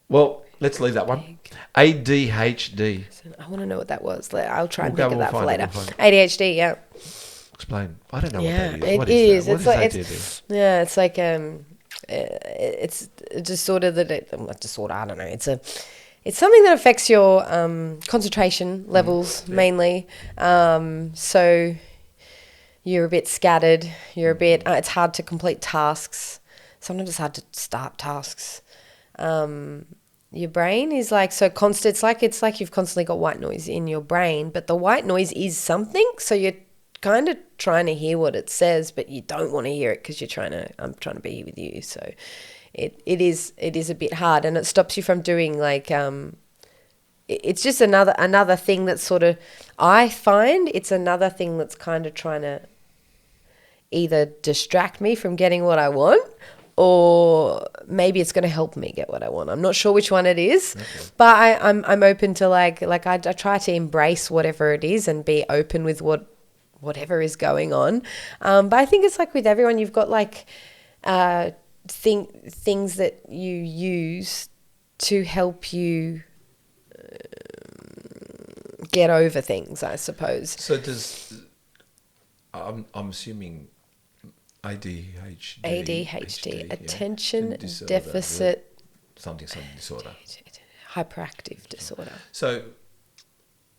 Well, let's leave that one. ADHD. I want to know what that was. I'll try and We'll think of that for find it, later. we'll find it. ADHD, yeah. Explain. I don't know Yeah, what that is. it What is. That? It's What like is ADD? it's like it's a disorder not disorder. I don't know. It's something that affects your concentration levels mainly. So you're a bit scattered. You're a bit. It's hard to complete tasks. Sometimes it's hard to start tasks. Your brain is like so constant. It's like you've constantly got white noise in your brain, but the white noise is something. So you're kind of trying to hear what it says, but you don't want to hear it because I'm trying to be with you. So it is a bit hard, and it stops you from doing like it's just another thing that's sort of, I find it's another thing that's kind of trying to either distract me from getting what I want, or maybe it's going to help me get what I want. I'm not sure which one it is, but I'm open to like I try to embrace whatever it is and be open with whatever is going on. But I think it's like with everyone, you've got like things that you use to help you get over things, I suppose. So I'm assuming ADHD, attention disorder, deficit something disorder, hyperactive disorder. So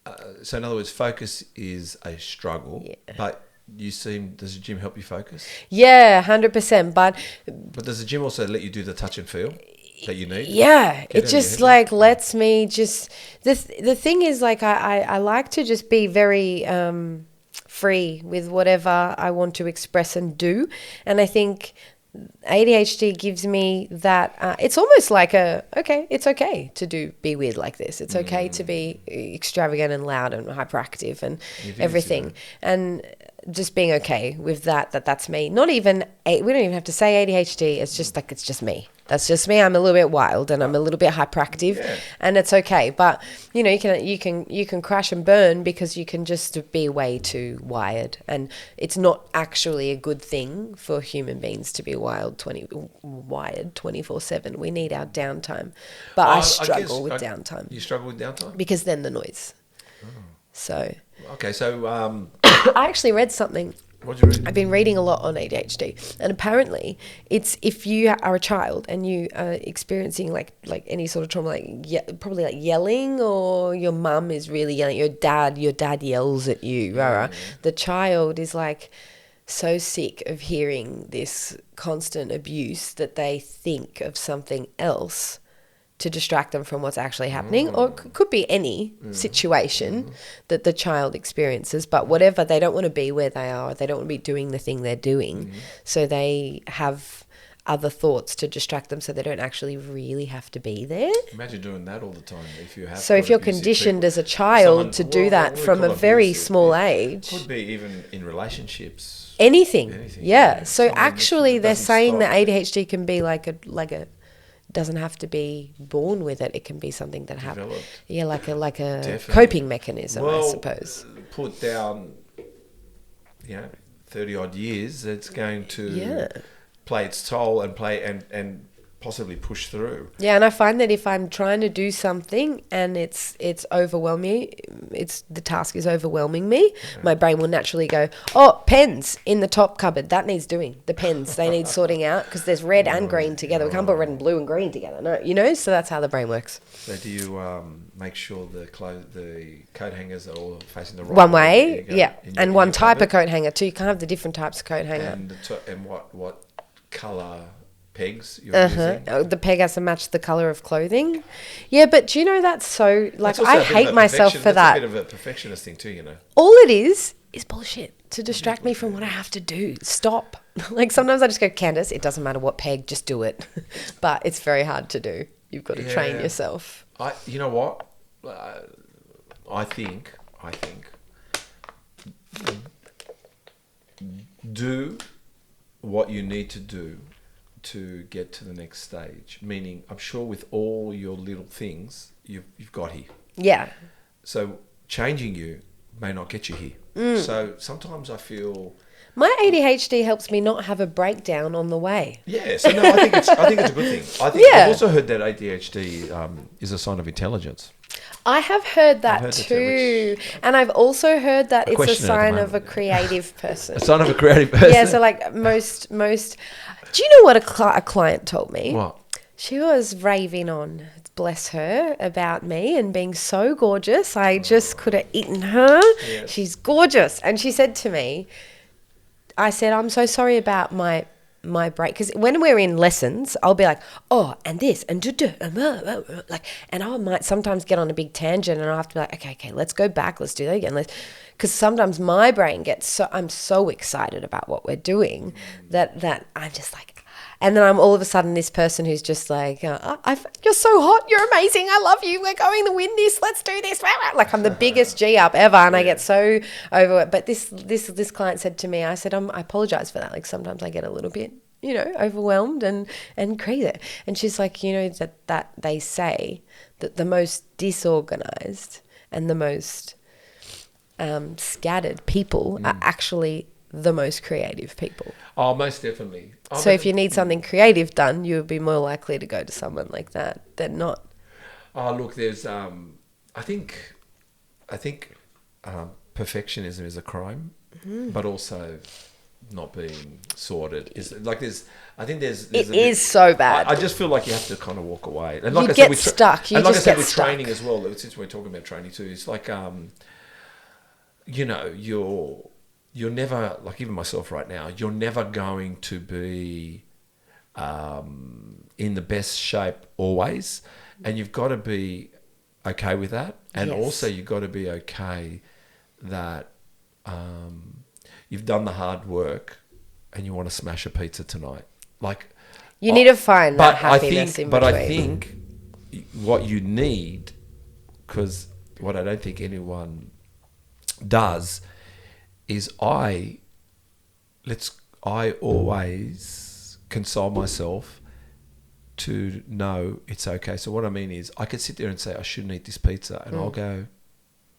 in other words, focus is a struggle. Yeah. But does the gym help you focus? Yeah, 100%. But does the gym also let you do the touch and feel that you need? yeah, Get it just like lets me just the thing is like I like to just be very free with whatever I want to express and do, and I think ADHD gives me that. It's almost like it's okay to be weird like this. It's okay to be extravagant and loud and hyperactive and everything, and just being okay with that's me. Not even we don't even have to say ADHD. It's just like it's just me. That's just me. I'm a little bit wild and I'm a little bit hyperactive, and it's okay. But you can crash and burn because you can just be way too wired, and it's not actually a good thing for human beings to be wired 24/7. We need our downtime. But I struggle with downtime. You struggle with downtime because then the noise. So okay, so I actually read something. what did you read? I've been reading a lot on ADHD, and apparently it's if you are a child and you are experiencing like any sort of trauma, probably like yelling, or your mum is really yelling, your dad yells at you, the child is like so sick of hearing this constant abuse that they think of something else to distract them from what's actually happening, or it could be any situation that the child experiences, but whatever, they don't want to be where they are, they don't want to be doing the thing they're doing, so they have other thoughts to distract them so they don't actually really have to be there. Imagine doing that all the time if you have. So if you're conditioned as a child to do that from a very small age. Could be even in relationships. Anything. Yeah. So Someone actually they're doesn't saying that stop. ADHD can be like a doesn't have to be born with it. It can be something that happens. Yeah, like a Definitely. coping mechanism, I suppose. Put down, 30 odd years, it's going to play its toll and possibly push through. Yeah, and I find that if I'm trying to do something and it's overwhelming, the task is overwhelming me, my brain will naturally go, oh, pens in the top cupboard, that needs doing. The pens, they need sorting out because there's red and green together. We can't put red and blue and green together, no, so that's how the brain works. So do you make sure the coat hangers are all facing the right One way, in and your one type of cupboard? coat hanger too. You can't have the different types of coat hanger. And what colour pegs you're using? The peg has to match the colour of clothing. Yeah, but do you know that's so... Like, That's also I a bit of hate a myself perfection- for that. That's a bit of a perfectionist thing too, All it is bullshit to distract me from what I have to do. Stop. Like, sometimes I just go, Candice, it doesn't matter what peg, just do it. But it's very hard to do. You've got to train yourself. You know what? I think do what you need to do to get to the next stage? Meaning, I'm sure with all your little things, you've got here. Yeah. So changing you may not get you here. So sometimes I feel... My ADHD helps me not have a breakdown on the way. Yeah, so no, I think it's a good thing. I think I've also heard that ADHD is a sign of intelligence. I have heard that too. And I've also heard that it's a sign of a creative person. A sign of a creative person? Yeah, so like most... Do you know what a client told me? What? She was raving on, bless her, about me and being so gorgeous. I just could have eaten her. Yes. She's gorgeous. And she said to me... I said, I'm so sorry about my break. Because when we're in lessons, I'll be like, oh, and this, and like, and I might sometimes get on a big tangent and I'll have to be like, okay, let's go back. Let's do that again. Because sometimes my brain gets I'm so excited about what we're doing that I'm just like, and then I'm all of a sudden this person who's just like, you're so hot, you're amazing, I love you, we're going to win this, let's do this. Like I'm the biggest G up ever, and I get so over it. But this client said to me, I said, I apologize for that. Like sometimes I get a little bit, overwhelmed and crazy. And she's like, that they say that the most disorganized and the most scattered people are actually the most creative people. Oh, most definitely. So if you need something creative done, you would be more likely to go to someone like that than not. Oh, look, there's, I think perfectionism is a crime, but also not being sorted is like it is so bad. I just feel like you have to kind of walk away. And like you get stuck. You just get stuck. Training as well, since we're talking about training too, it's like, you're never, like even myself right now, you're never going to be in the best shape always. And you've got to be okay with that. And also you've got to be okay that you've done the hard work and you want to smash a pizza tonight. Like you need to find that happiness in between. But I think what you need, because what I don't think anyone does, is I always console myself to know it's okay. So what I mean is I could sit there and say I shouldn't eat this pizza, and I'll go,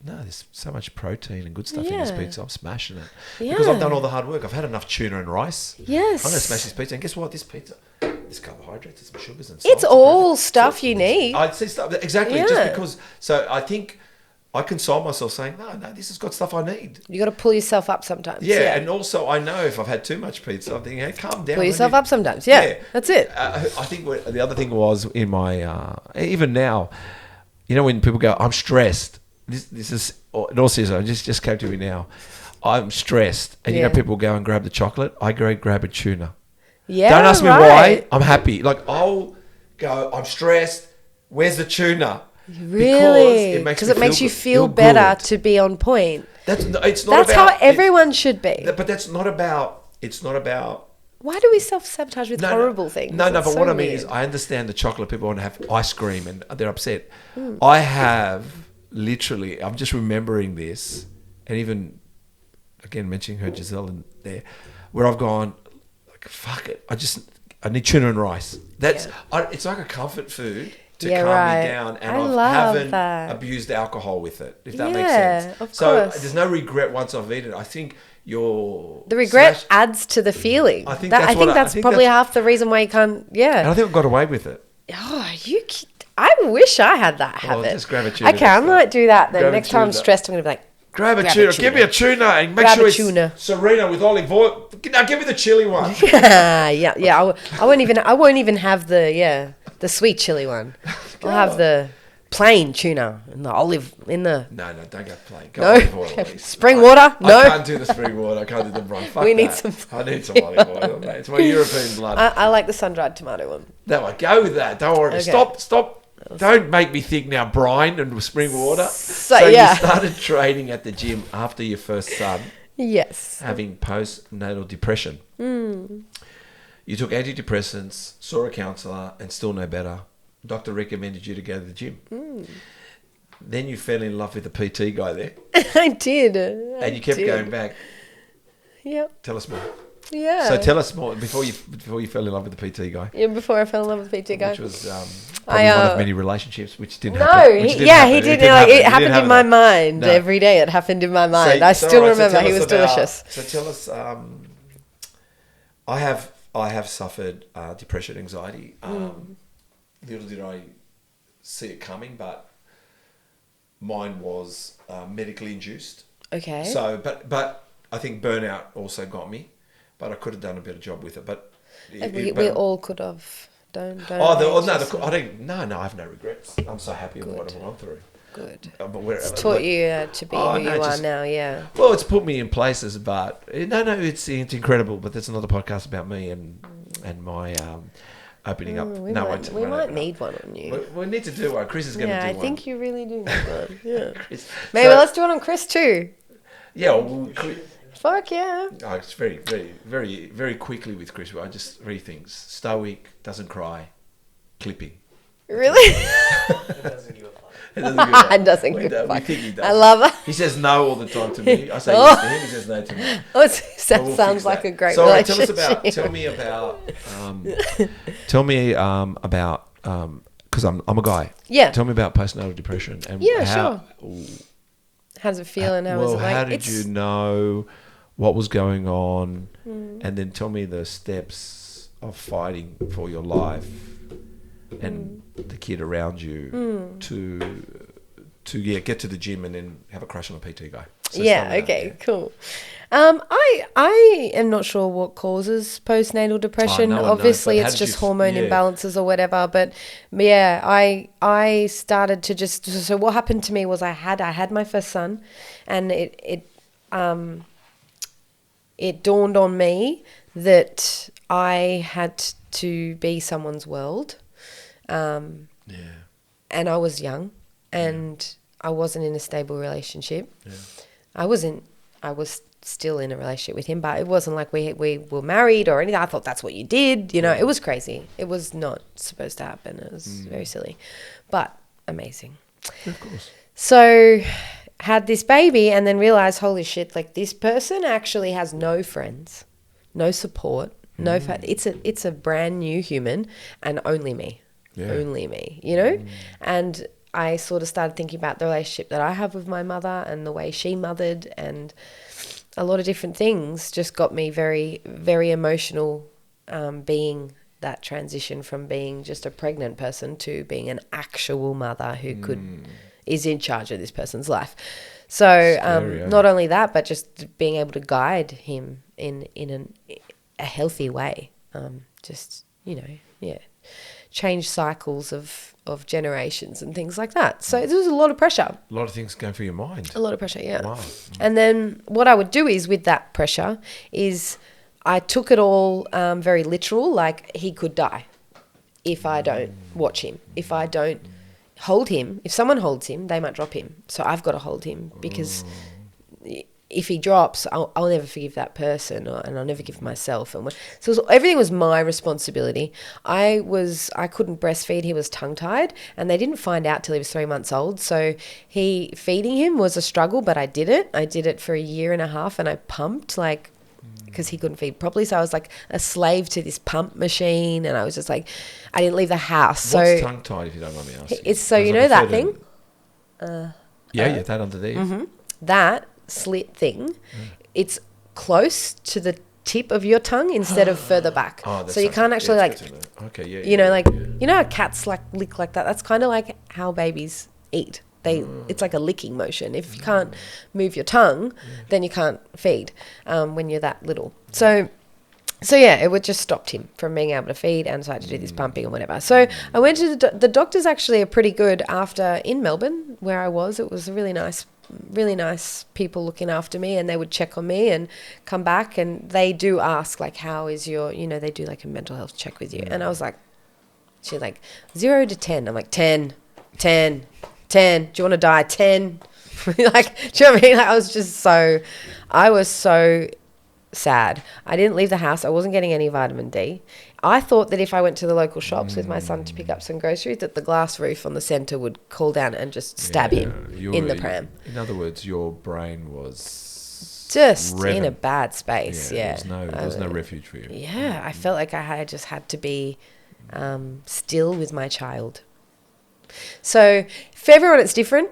no, there's so much protein and good stuff in this pizza. I'm smashing it because I've done all the hard work. I've had enough tuna and rice. Yes, I'm going to smash this pizza, and guess what? This pizza, there's carbohydrates, there's some sugars and salt. It's all stuff you need. I'd say stuff exactly just because. So I think I console myself saying, no, this has got stuff I need. You got to pull yourself up sometimes. Yeah, and also I know if I've had too much pizza, I'm thinking, hey, calm down. Pull yourself up sometimes. Yeah, that's it. I think the other thing was in my, even now, when people go, I'm stressed. This is, in all seriousness, just came to me now. I'm stressed. And people go and grab the chocolate. I go grab a tuna. Yeah, don't ask me why. I'm happy. Like, I'll go, I'm stressed. Where's the tuna? Really? Because it makes you feel better to be on point. That's how everyone should be. But that's not about. It's not about. Why do we self-sabotage with horrible things? No, but what I mean is, I understand the chocolate people want to have ice cream and they're upset. I have literally. I'm just remembering this, and even again mentioning her Giselle in there, where I've gone like, fuck it. I need tuna and rice. It's like a comfort food. To calm me down, and I haven't abused alcohol with it, if that makes sense. Of course. There's no regret once I've eaten it. I think the regret adds to the feeling. I think that's probably half the reason why you can't. Yeah, and I think I've got away with it. Oh, I wish I had that habit. Just grab a tuna. Okay, I might do that then. Next time I'm stressed, I'm gonna be like, grab a tuna. Give me a tuna and make sure it's Serena with olive oil. Now give me the chili one. yeah. I won't even have the sweet chili one. I'll have the plain tuna and the olive in the... No, don't go plain. Go olive oil, please. Spring water? No. I can't do the spring water. I can't do the brine. Fuck we need that. some... I need some olive oil, mate. It's my European blood. I like the sun-dried tomato one. No, I go with that. Don't worry. Okay. Stop. Don't make me think now brine and spring water. So you started training at the gym after your first son. Yes. Having postnatal depression. You took antidepressants, saw a counsellor, and still no better. Doctor recommended you to go to the gym. Then you fell in love with the PT guy there. I did. And you kept going back. Yep. Tell us more. Yeah. So tell us more before you fell in love with the PT guy. Yeah, before I fell in love with the PT guy. Which was probably one of many relationships which didn't No, happen. Which he didn't happen. didn't. Like, it happened in my mind every day. It happened in my mind. I still remember. He was delicious. So tell us. I have suffered depression, anxiety. Little did I see it coming, but mine was medically induced. Okay. So, but I think burnout also got me, but I could have done a better job with it. But we all could have. Don't. I don't. No, I have no regrets. I'm so happy with what I've gone through. Good. It's taught you to be who you are now. Yeah. Well, it's put me in places, but it's incredible. But that's another podcast about me and my opening up. We might need one on you. We need to do one. Chris is going to do one. Yeah, I think you really do need one. Yeah. Maybe let's do it on Chris too. Yeah. Well, fuck yeah. Oh, it's very, very, very, very quickly with Chris. I just read things. Stoic, doesn't cry, clipping. Really? It doesn't give a fuck. It doesn't give a fuck. We think he does. I love it. He says no all the time to me. I say yes to him. He says no to me. That sounds like a great relationship. Tell me about because I'm a guy. Yeah. Tell me about postnatal depression and sure. How does it feel and how is it like? How did you know what was going on? And then tell me the steps of fighting for your life and the kid around you to get to the gym and then have a crush on a PT guy. So cool. I am not sure what causes postnatal depression. Obviously, it's just hormone imbalances or whatever. But yeah, I started to just. So what happened to me was I had my first son, and it dawned on me that I had to be someone's world. And I was young, and I wasn't in a stable relationship. Yeah. I was still in a relationship with him, but it wasn't like we were married or anything. I thought that's what you did. It was crazy. It was not supposed to happen. It was very silly, but amazing. Of course. So had this baby and then realized, holy shit, like this person actually has no friends, no support, it's a brand new human and only me. Yeah. Only me, and I sort of started thinking about the relationship that I have with my mother and the way she mothered, and a lot of different things just got me very, very emotional, being that transition from being just a pregnant person to being an actual mother who is in charge of this person's life. So not only that, but just being able to guide him in a healthy way, change cycles of generations and things like that. So there was a lot of pressure. A lot of things going through your mind. A lot of pressure, yeah. Wow. And then what I would do is with that pressure is I took it all very literal, like he could die if I don't watch him, if I don't hold him. If someone holds him, they might drop him. So I've got to hold him because if he drops, I'll never forgive that person, and I'll never forgive myself. So everything was my responsibility. I couldn't breastfeed. He was tongue-tied, and they didn't find out till he was 3 months old. So feeding him was a struggle, but I did it. I did it for a year and a half, and I pumped because he couldn't feed properly. So I was like a slave to this pump machine, and I was just like, I didn't leave the house. What's tongue-tied, if you don't mind me asking? It's that thing? That under there. Mm-hmm. That slit thing, it's close to the tip of your tongue instead of further back. So you can't actually how cats lick like that. That's kind of like how babies eat. It's like a licking motion. If you can't move your tongue, then you can't feed when you're that little. So it would just stopped him from being able to feed, and so I had to do this pumping or whatever. So I went to the doctors. Actually are pretty good after in Melbourne where I was. It was a really nice people looking after me, and they would check on me and come back, and they do ask like, how is your, they do like a mental health check with you. And I was like, she's like 0 to 10. I'm like 10. Do you want to die? 10. Like, do you know what I mean? Like, I was so sad. I didn't leave the house. I wasn't getting any vitamin D. I thought that if I went to the local shops with my son to pick up some groceries, that the glass roof on the centre would cool down and just stab him in the pram. In other words, your brain was just in revving. a bad space. Yeah. There was no refuge for you. Yeah, I felt like I just had to be still with my child. So for everyone, it's different.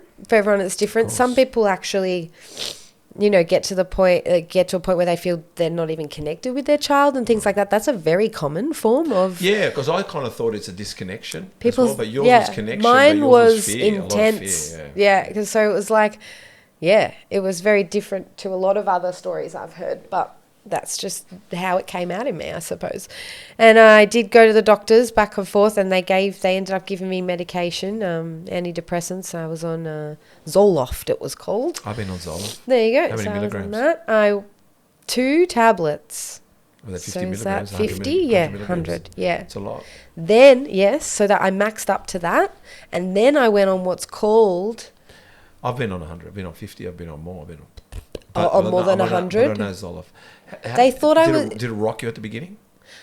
Some people actually, get to a point where they feel they're not even connected with their child and things like that. That's a very common form of. Yeah, because I kind of thought it's a disconnection. People's, but yours was connection. Mine but yours was fear, intense. A lot of fear, Yeah, because so it was like, it was very different to a lot of other stories I've heard, but that's just how it came out in me, I suppose. And I did go to the doctors back and forth, and they ended up giving me medication, antidepressants. I was on Zoloft, it was called. I've been on Zoloft. There you go. How many milligrams? That. 2 tablets. Was that 50 So is milligrams? that 100 50? milligrams? Yeah, 100 100. Yeah. It's a lot. Then, yes, so that I maxed up to that. And then I went on what's called... I've been on 100. I've been on 50. I've been on more. I've been on... on more than 100? I don't know Zoloft. They thought I was... Did it rock you at the beginning?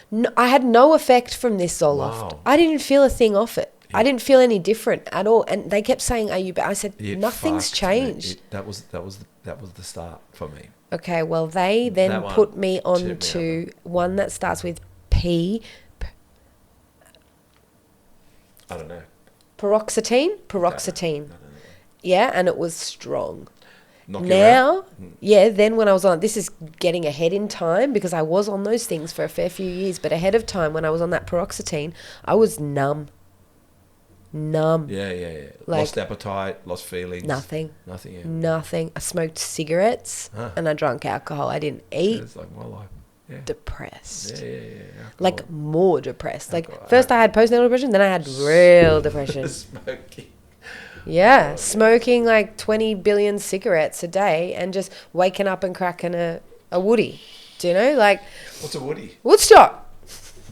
No, I had no effect from this Zoloft. Wow. I didn't feel a thing off it. Yeah. I didn't feel any different at all. And they kept saying, "Are you?" I said, "Nothing's changed." That was the start for me. Okay, well they then put me on to one that starts with P. I don't know. Paroxetine. Okay. Yeah, and it was strong. Now, then when I was on, this is getting ahead in time because I was on those things for a fair few years, but ahead of time when I was on that paroxetine, I was numb. Yeah. Lost appetite, lost feelings. Nothing. Nothing, yeah. Nothing. I smoked cigarettes and I drank alcohol. I didn't eat. It's like my life. Yeah. Depressed. Yeah. Like more depressed. Like first I had postnatal depression, then I had real depression. Smoking. Yeah, smoking like 20 billion cigarettes a day and just waking up and cracking a woody. Do you know? Like, what's a woody? Woodstock.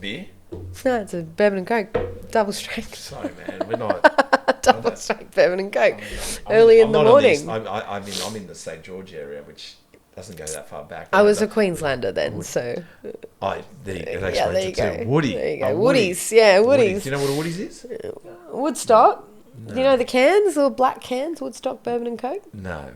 Beer? No, it's a bourbon and coke. Double strength. Sorry, man. We're not. Double strength bourbon and coke. Early in the morning. I'm in the St. George area, which doesn't go that far back. I was a Queenslander then, so. There you go. Woody. There you go. Woodies. Yeah, woodies. Do you know what a woodies is? Woodstock. No. You know the cans, little black cans, Woodstock bourbon and coke? No.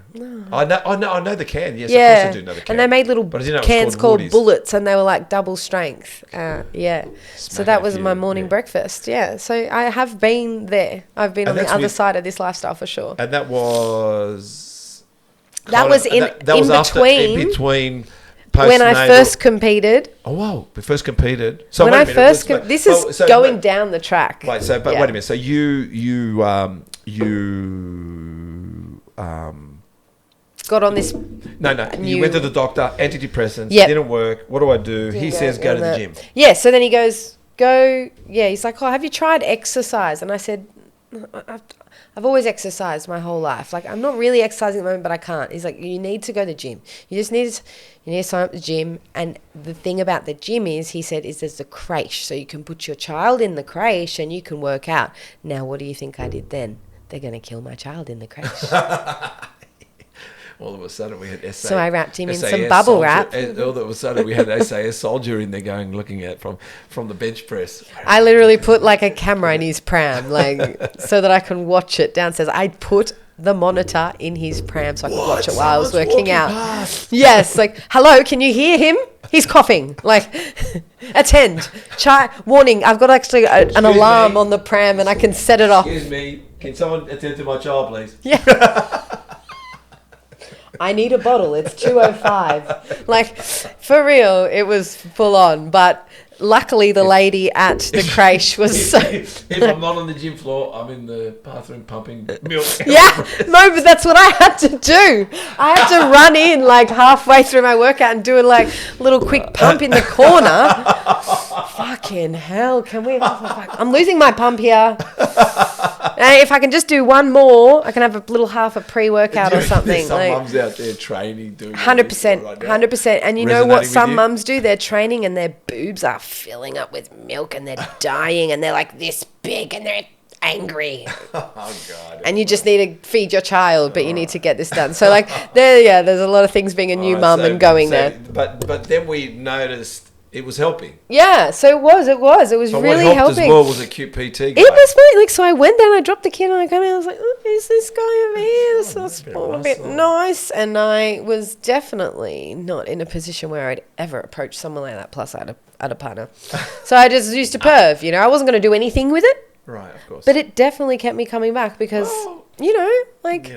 I know the can. Yes, yeah. Of course I do know the can. And they made little cans called bullets, and they were like double strength. So that was my morning breakfast. Yeah. So I have been there. I've been on the other side of this lifestyle for sure. And that was. In between. When I first competed. Oh wow! We first competed. So when I first, this is going down the track. Wait, wait a minute. So you got on this. No. You went to the doctor. Antidepressants. Didn't work. What do I do? He says go to the gym. Yeah. So then he goes, go. Yeah. He's like, oh, have you tried exercise? And I said, I've always exercised my whole life. Like, I'm not really exercising at the moment, but I can't. He's like, you need to go to the gym. You need to sign up to the gym. And the thing about the gym is, he said, is there's the creche. So you can put your child in the creche and you can work out. Now, what do you think I did then? They're going to kill my child in the creche. All of a sudden we had SAS. So I wrapped him in some bubble wrap. All of a sudden we had SAS soldier in there looking at from the bench press. I literally put like a camera in his pram, like so that I can watch it downstairs. I put the monitor in his pram so I could watch it while I was working out. Past. Yes, like, hello, can you hear him? He's coughing. Like, attend. Warning, I've got actually an alarm on the pram and I can set it off. Excuse me, can someone attend to my child, please? Yeah. I need a bottle. It's 2:05. Like, for real, it was full on. But luckily, the lady at the creche was so... If I'm not on the gym floor, I'm in the bathroom pumping milk. Yeah, no, but that's what I had to do. I had to run in like halfway through my workout and do a like little quick pump in the corner. Fucking hell, can we... I'm losing my pump here. If I can just do one more, I can have a little half a pre-workout or something. Some mums out there training, doing 100%, 100%. And you know what some mums do? They're training and their boobs are filling up with milk and they're dying and they're like this big and they're angry. Oh God! And you just need to feed your child, but you need to get this done. So like, there's a lot of things being a new mum and going there. But then we noticed it was helping. Yeah, so it was But really what helped helping. as well was a cute PT guy. It was very, like, so I went there and I dropped the kid and I came in and I was like, oh, who's this guy over here? So a bit nice. And I was definitely not in a position where I'd ever approach someone like that. Plus, I had a partner. So I just used to perv, you know. I wasn't going to do anything with it. Right, of course. But it definitely kept me coming back because, you know, like,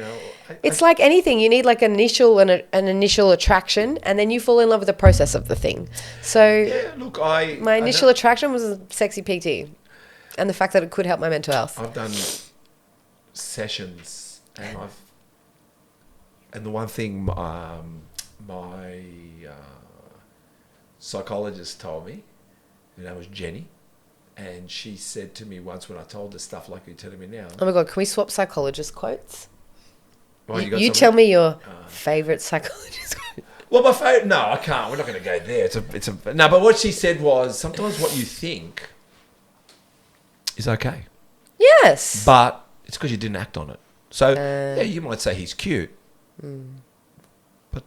it's like anything. You need, like, an initial attraction, and then you fall in love with the process of the thing. So yeah, look, my initial attraction was a sexy PT and the fact that it could help my mental health. I've done sessions, and the one thing my psychologist told me, her name was Jenny, and she said to me once when I told her stuff like you're telling me now. Oh my God, can we swap psychologist quotes? Well, you tell me your favourite psychologist quote. Well, my favourite... No, I can't. We're not going to go there. No, but what she said was, sometimes what you think is okay. Yes. But it's because you didn't act on it. So, yeah, you might say he's cute. But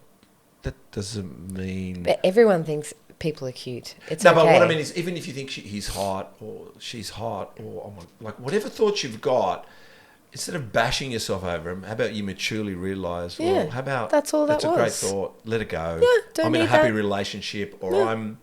that doesn't mean... But everyone thinks people are cute. It's no, okay. but what I mean is, even if you think he's hot or she's hot or like whatever thoughts you've got, instead of bashing yourself over him, how about you maturely realise, well, how about that's all that's that a great was. thought, let it go. Don't I'm in a need happy that. relationship, or I'm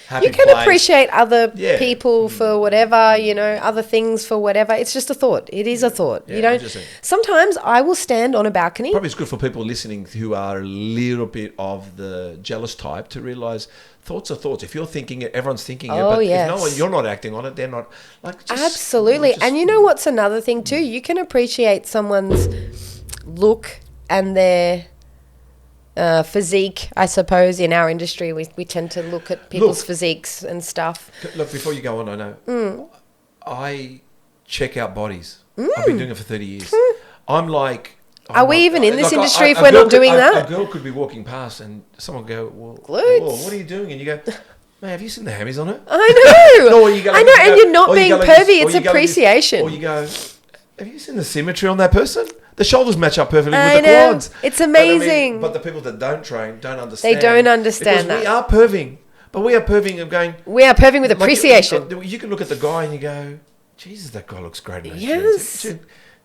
happy. You can place. appreciate other people for whatever, you know, other things for whatever. It's just a thought. It is a thought. Yeah, you don't. Sometimes I will stand on a balcony. Probably it's good for people listening who are a little bit of the jealous type to realise thoughts are thoughts. If you're thinking it, everyone's thinking it. But if you're not acting on it, they're not. Like, Absolutely. And you know what's another thing too? You can appreciate someone's look and their physique, I suppose. In our industry, we tend to look at people's physiques and stuff. Look, before you go on, I know. I check out bodies. I've been doing it for 30 years. I'm like... Are we even in this industry if we're not doing that? A girl could be walking past and someone go, well, glutes. Whoa, what are you doing? And you go, man, have you seen the hammies on it? I know. Or you go, I know, and you're not being pervy. It's appreciation. Or you go, have you seen the symmetry on that person? The shoulders match up perfectly with the know. quads. It's amazing. But the people that don't train don't understand. They don't understand because we are perving. But we are perving of going... We are perving with appreciation. You can look at the guy and you go, Jesus, that guy looks great in those Yes. jeans.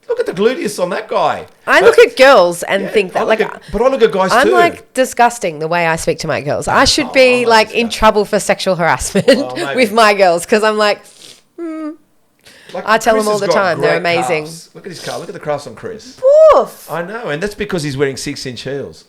Look at the gluteus on that guy. I look at girls and think that, but I look at guys too. I'm like disgusting the way I speak to my girls. I should be like in trouble for sexual harassment with my girls because I'm like, I tell them all the time they're amazing. Calves. Look at his calf. Look at the calves on Chris. Woof. I know, and that's because he's wearing 6-inch heels.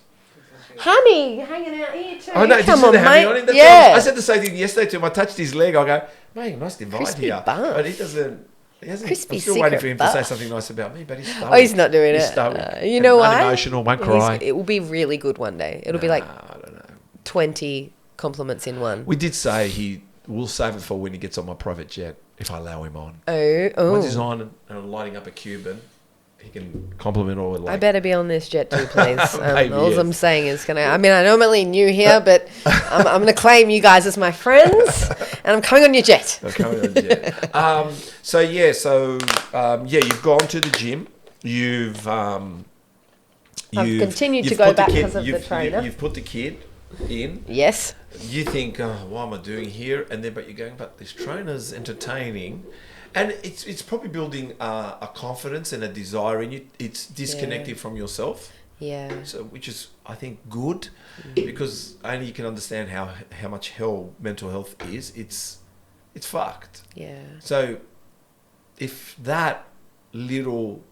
Hammy hanging out here too. I know. Did you see the hammy on him? I said the same thing yesterday to him. I touched his leg. I go, mate, nice divide Crispy here. butt. But he doesn't. I'm Crispy still waiting for him to say butt. something nice about me, but he's stubborn. Oh, he's not doing He's it. stubborn. You know why? Unemotional, won't cry. It will be really good one day. It'll be like I don't know. 20 compliments in one. We did say he will save it for when he gets on my private jet, if I allow him on. Oh. Once he's on and I'm lighting up a Cuban, he can compliment all with like... I better be on this jet too, please. Maybe, all yes. I'm saying is I mean, I'm normally new here, but I'm going to claim you guys as my friends, and I'm coming on your jet. I'm coming on your jet. You've gone to the gym. I've continued to go back because of the trainer. You've put the kid in. Yes. You think, what am I doing here? And then, but you're going, but this trainer's entertaining. And it's probably building a confidence and a desire in you. It's disconnected from yourself. Yeah. So, which is, I think, good because only you can understand how much hell mental health is. It's fucked. Yeah. So, if that little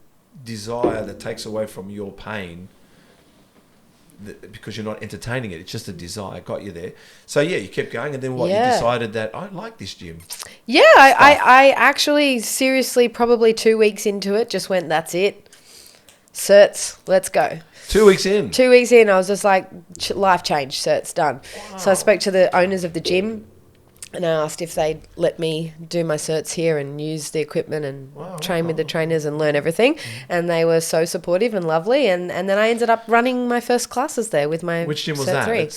desire that takes away from your pain, because you're not entertaining it, it's just a desire got you there. So yeah, you kept going, and then what? Yeah. You decided that I like this gym. Yeah, I actually seriously probably 2 weeks into it just went, that's it. Certs, let's go. 2 weeks in. 2 weeks in, I was just like, life change, certs done. Wow. So I spoke to the owners of the gym and I asked if they'd let me do my certs here and use the equipment and train with the trainers and learn everything. And they were so supportive and lovely. And then I ended up running my first classes there with my Which gym was Cert that?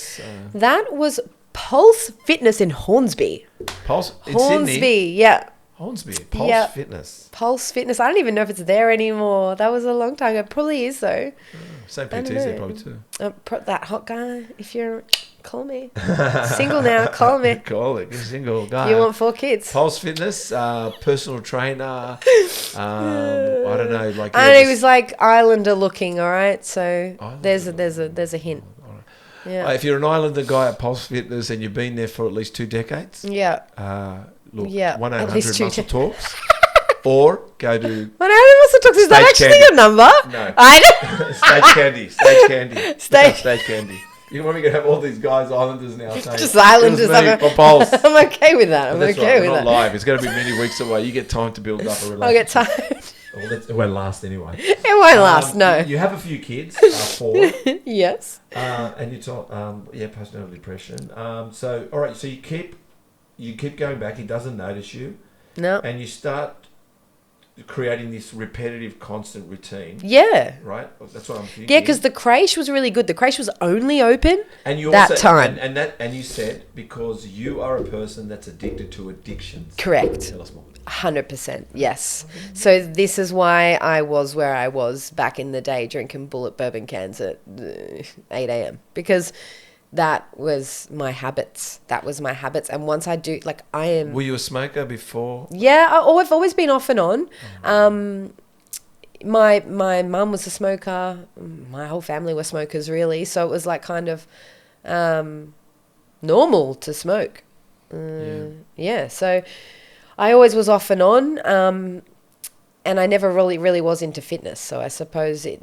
3. That was Pulse Fitness in Hornsby. Pulse in Hornsby, Sydney? yeah. Hornsby, Pulse Fitness. Pulse Fitness. I don't even know if it's there anymore. That was a long time ago. It probably is though. Same I don't PTs there know. probably too. That hot guy, if you're, call me. Single now, call me. Call it. You're single guy. You want 4 kids? Pulse Fitness, personal trainer. I don't know. Like And he was like Islander looking, all right? So Islander. there's a hint. Yeah. If you're an Islander guy at Pulse Fitness and you've been there for at least 2 decades, Yeah. look, Yeah, at least 1-800 2 Muscle Talks, or go to What Muscle Talks? Is that Stage actually Candy. your number? No. I know. Stage Candy. Stage Candy. Stage- Stage Candy. You want me to have all these guys, Islanders now saying, Just Islanders. "It was me, for Pulse." I'm okay with that. I'm That's okay right, with we're that. not live. It's going to be many weeks away. You get time to build up a relationship. I'll get tired. Well, it won't last anyway. It won't last, no. You have a few kids, 4, Yes. and you talk, postnatal depression. So, all right, so you keep going back. He doesn't notice you, No. and you start creating this repetitive, constant routine. Yeah. Right, that's what I'm thinking. Yeah, because the creche was really good. The creche was only open and you that also, time. and you said because you are a person that's addicted to addictions. Correct. Tell us more. 100%. Yes. So this is why I was where I was back in the day, drinking bullet bourbon cans at 8 a.m. because that was my habits. And once I do, like, I am. Were you a smoker before? Yeah, I've always been off and on. My mum was a smoker. My whole family were smokers, really. So it was like kind of normal to smoke. Yeah. So I always was off and on, and I never really was into fitness. So I suppose I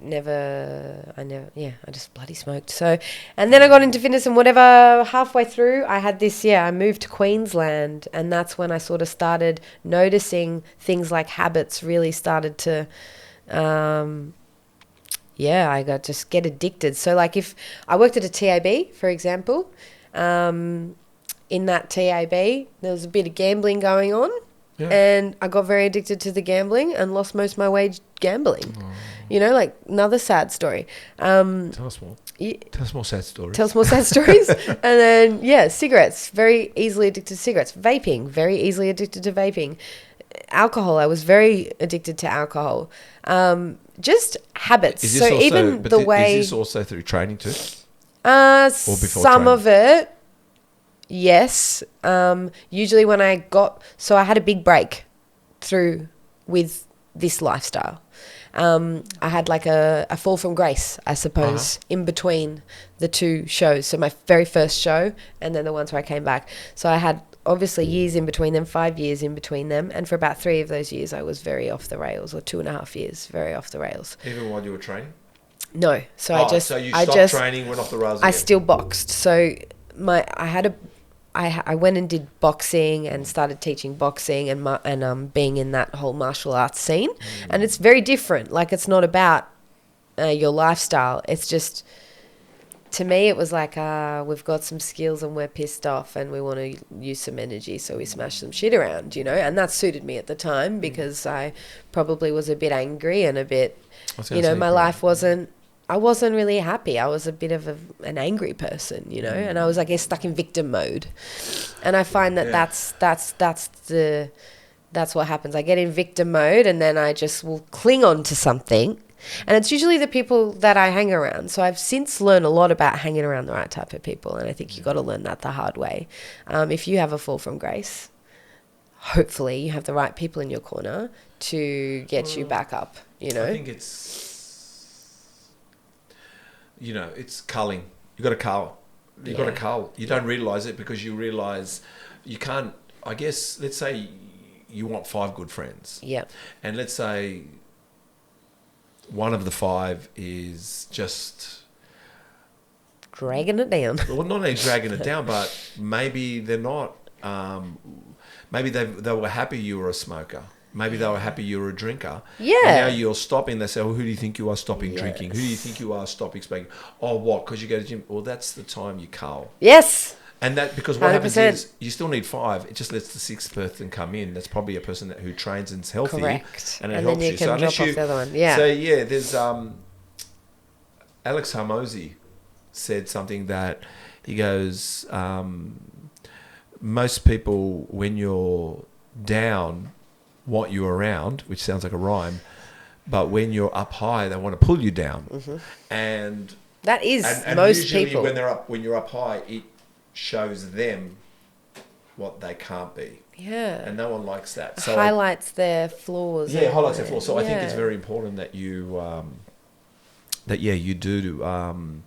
just bloody smoked. So, and then I got into fitness, and whatever, halfway through, I had this, I moved to Queensland, and that's when I sort of started noticing things like habits really started to, I got just get addicted. So like if I worked at a TAB, for example, in that TAB, there was a bit of gambling going on, and I got very addicted to the gambling and lost most of my wage gambling. You know, like another sad story. Tell us more. Tell us more sad stories. Tell us more sad stories. And then, cigarettes, very easily addicted to cigarettes. Vaping, very easily addicted to vaping. Alcohol, I was very addicted to alcohol. Just habits. Is this so also, even the way... Is this also through training too? Some training? of it, yes. Usually when I had a big break through with this lifestyle. I had like a fall from grace, I suppose, in between the 2 shows. So my very first show and then the ones where I came back. So I had obviously years in between them, 5 years in between them. And for about 3 of those years, I was very off the rails, or 2.5 years, very off the rails. Even while you were training? No. So I stopped training, went off the rails again. I still boxed. So I went and did boxing and started teaching boxing and being in that whole martial arts scene. And it's very different. Like, it's not about your lifestyle. It's just, to me, it was like, we've got some skills and we're pissed off and we want to use some energy, so we smash some shit around, and that suited me at the time because I probably was a bit angry and a bit, my life I wasn't really happy. I was a bit of an angry person, and I was, I guess, stuck in victim mode. And I find that that's what happens. I get in victim mode and then I just will cling on to something. And it's usually the people that I hang around. So I've since learned a lot about hanging around the right type of people. And I think you've got to learn that the hard way. If you have a fall from grace, hopefully you have the right people in your corner to get you back up, I think it's... it's culling. You got to cull. You got to cull. You don't realise it because you realise you can't. I guess, let's say you want 5 good friends. Yeah. And let's say one of the 5 is just dragging it down. Well, not only dragging it down, but maybe they're not. Maybe they were happy you were a smoker. Maybe they were happy you were a drinker. Yeah. And now you're stopping. They say, well, who do you think you are stopping drinking? Who do you think you are stopping smoking? Oh, what? Because you go to the gym? Well, that's the time you cull. Yes. And that, because what 100%. happens is you still need 5. It just lets the 6th person come in. That's probably a person who trains and is healthy. Correct. And it and helps then you can drop off the other one. Yeah. So, there's Alex Hormozi said something that he goes, most people, when you're down, want you around, which sounds like a rhyme, but when you're up high, they want to pull you down. And That is and most usually people. when you're up high, it shows them what they can't be. Yeah. And no one likes that. So highlights their flaws. yeah, highlights their flaws. So I think Yeah. it's very important that you you do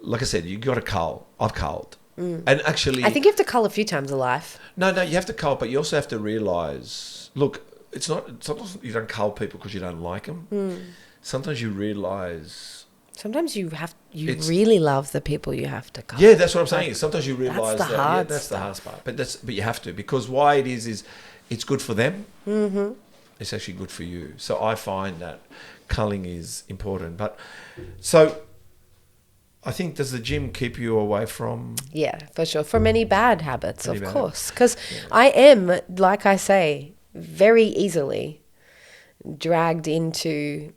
like I said, you got to cull. I've culled. And actually I think you have to cull a few times a life. no, you have to cull, but you also have to realise, look, it's not, sometimes you don't cull people because you don't like them. Sometimes you realise, Sometimes you It's- really love the people you have to cull. yeah, that's what I'm saying. Sometimes you realise the that hard that's the hardest part. But you have to, because why it is it's good for them. Mm-hmm. It's actually good for you. So I find that culling is important. But so I think, does the gym keep you away from? Yeah, for sure. From any bad habits, Any of bad course. Because I am, like I say, very easily dragged into,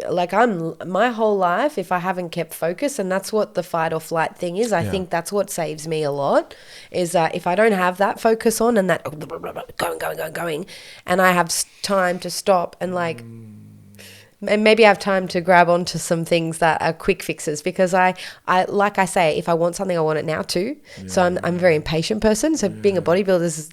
like, I'm my whole life, if I haven't kept focus, and that's what the fight or flight thing is. I Yeah. think that's what saves me a lot, is that if I don't have that focus on and that going, and I have time to stop and like, and maybe I have time to grab onto some things that are quick fixes, because I like I say, if I want something, I want it now too. So I'm a very impatient person. So being a bodybuilder is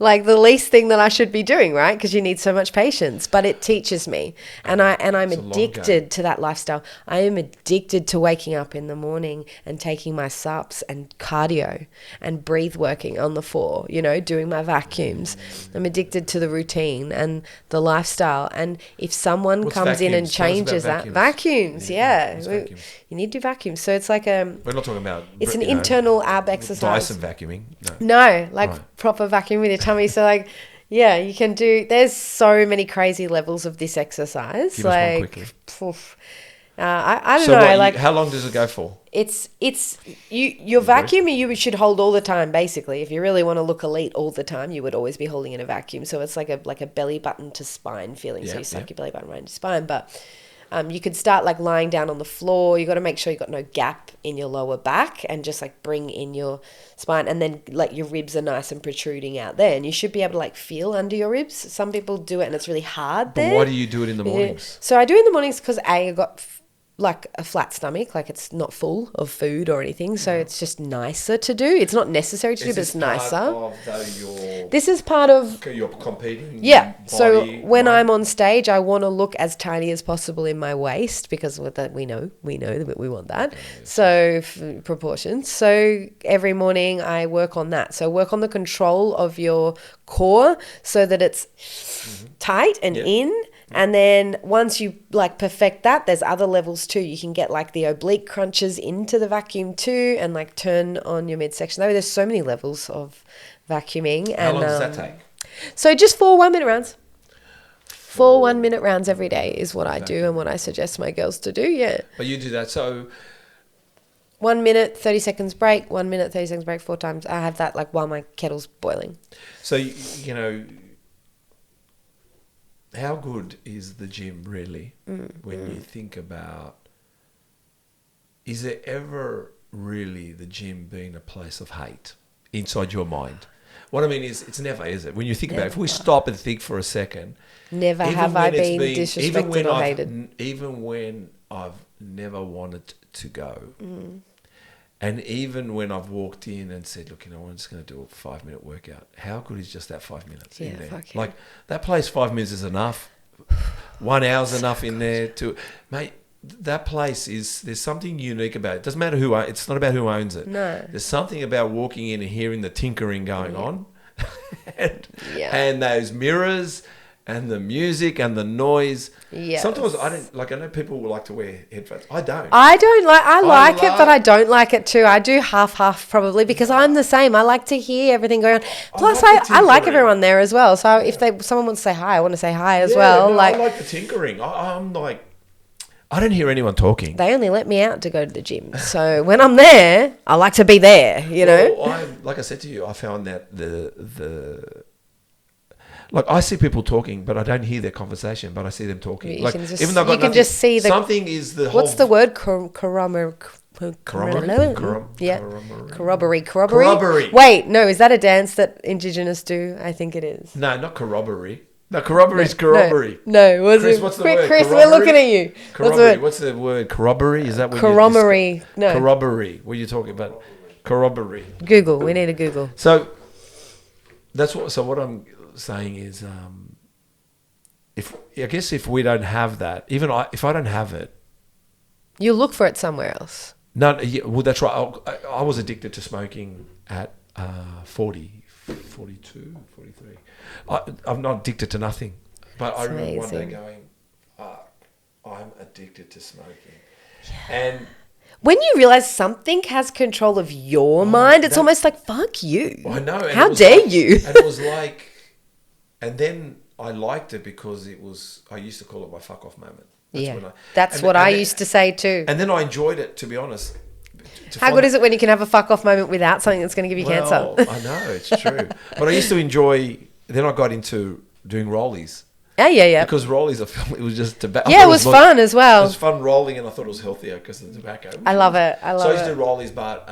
like the least thing that I should be doing, right? Because you need so much patience, but it teaches me, and I'm It's a long addicted to that lifestyle. I am addicted to waking up in the morning and taking my sups and cardio and breathe working on the floor, doing my vacuums. I'm addicted to the routine and the lifestyle. And if someone What's comes in and vacuums? Tell us about changes that, vacuums. yeah, What's vacuums? you need to do vacuums. So it's like We're not talking about. it's an internal ab exercise. Dyson vacuuming. No. No, like Right. proper vacuum with your tummy. So like, yeah, you can do. There's so many crazy levels of this exercise. Give us one like, quickly. poof. I don't So know. what, like how long does it go for? your vacuum you should hold all the time. Basically, if you really want to look elite all the time, you would always be holding in a vacuum. So it's like a belly button to spine feeling. So Yeah, you suck yeah. your belly button right into your spine, but. You could start like lying down on the floor. You got to make sure you got no gap in your lower back, and just like bring in your spine, and then like your ribs are nice and protruding out there, and you should be able to like feel under your ribs. Some people do it and it's really hard there. But why do you do it in the mornings? So I do in the mornings because I got like a flat stomach, like it's not full of food or anything, so it's just nicer to do. It's not necessary to do, but it's nicer. This is part of you're competing. yeah. So body, when mind. I'm on stage, I want to look as tiny as possible in my waist, because with that we know that we want that. So proportions. So every morning I work on that. So work on the control of your core so that it's tight and in. And then once you like perfect that, there's other levels too. You can get like the oblique crunches into the vacuum too, and like turn on your midsection. There's so many levels of vacuuming. How and long does that take? So just 4 1-minute rounds. 4 1-minute rounds every day is what I do and what I suggest my girls to do. Yeah. But you do that, so 1 minute, 30 seconds break, 1 minute, 30 seconds break, 4 times. I have that like while my kettle's boiling. so you know, how good is the gym really when you think about? Is there ever really the gym being a place of hate inside your mind? What I mean is, it's never, is it? When you think about it, if we stop and think for a second, Never even have I when it's been disrespected or hated. Even when I've never wanted to go, and even when I've walked in and said, look, I'm just going to do a 5-minute workout. How good is just that 5 minutes in Yeah, there? fuck yeah. Like, that place, 5 minutes is enough. 1 hour's enough in there to, mate. That place there's something unique about it. Doesn't matter it's not about who owns it. No. There's something about walking in and hearing the tinkering going on, and Yeah. those mirrors and the music and the noise. Yes. Sometimes I don't like. I know people will like to wear headphones. I don't. I like it, but like- I don't like it too. I do half probably, because I'm the same. I like to hear everything going on. Plus, like the I like tinkering. everyone there as well. So if someone wants to say hi, I want to say hi as Yeah, well. no, like I like the tinkering. I'm like, I don't hear anyone talking. they only let me out to go to the gym. So when I'm there, I like to be there, you know? Well, like I said to you, I found that the like, I see people talking, but I don't hear their conversation, but I see them talking. You like, can just- even though I've you got can nothing, just see something is the What's whole the word? Corroboree. Corroboree. Wait, no, is that a dance that Indigenous do? I think it is. No, not corroboree. No, corroboree is corroboree. No, what's Chris, it? what's the Quick, word? Chris, we're Corroboree? looking at you. Corroboree. What's the word? Corroboree? Is that what Corroboree. No. Corroboree. What are you talking about? Corroboree. Google. We need a Google. So that's what. So what I'm saying is, if we don't have that, if I don't have it, You look for it somewhere else. no. Yeah, well, that's right. I was addicted to smoking at 40, 42, 43. I'm not addicted to nothing, but I remember one day going, I'm addicted to smoking, and. When you realize something has control of your mind, it's almost like, fuck you. I know. And how dare you? And it was like, and then I liked it because I used to call it my fuck off moment. That's what I used to say too. And then I enjoyed it, to be honest. How good is it when you can have a fuck off moment without something that's going to give you cancer? I know, it's true. But I used to enjoy, then I got into doing rollies. Yeah. Because rollies, it was just tobacco. Yeah, it was fun as well. It was fun rolling, and I thought it was healthier because of the tobacco. I love it. So I used to do rollies, but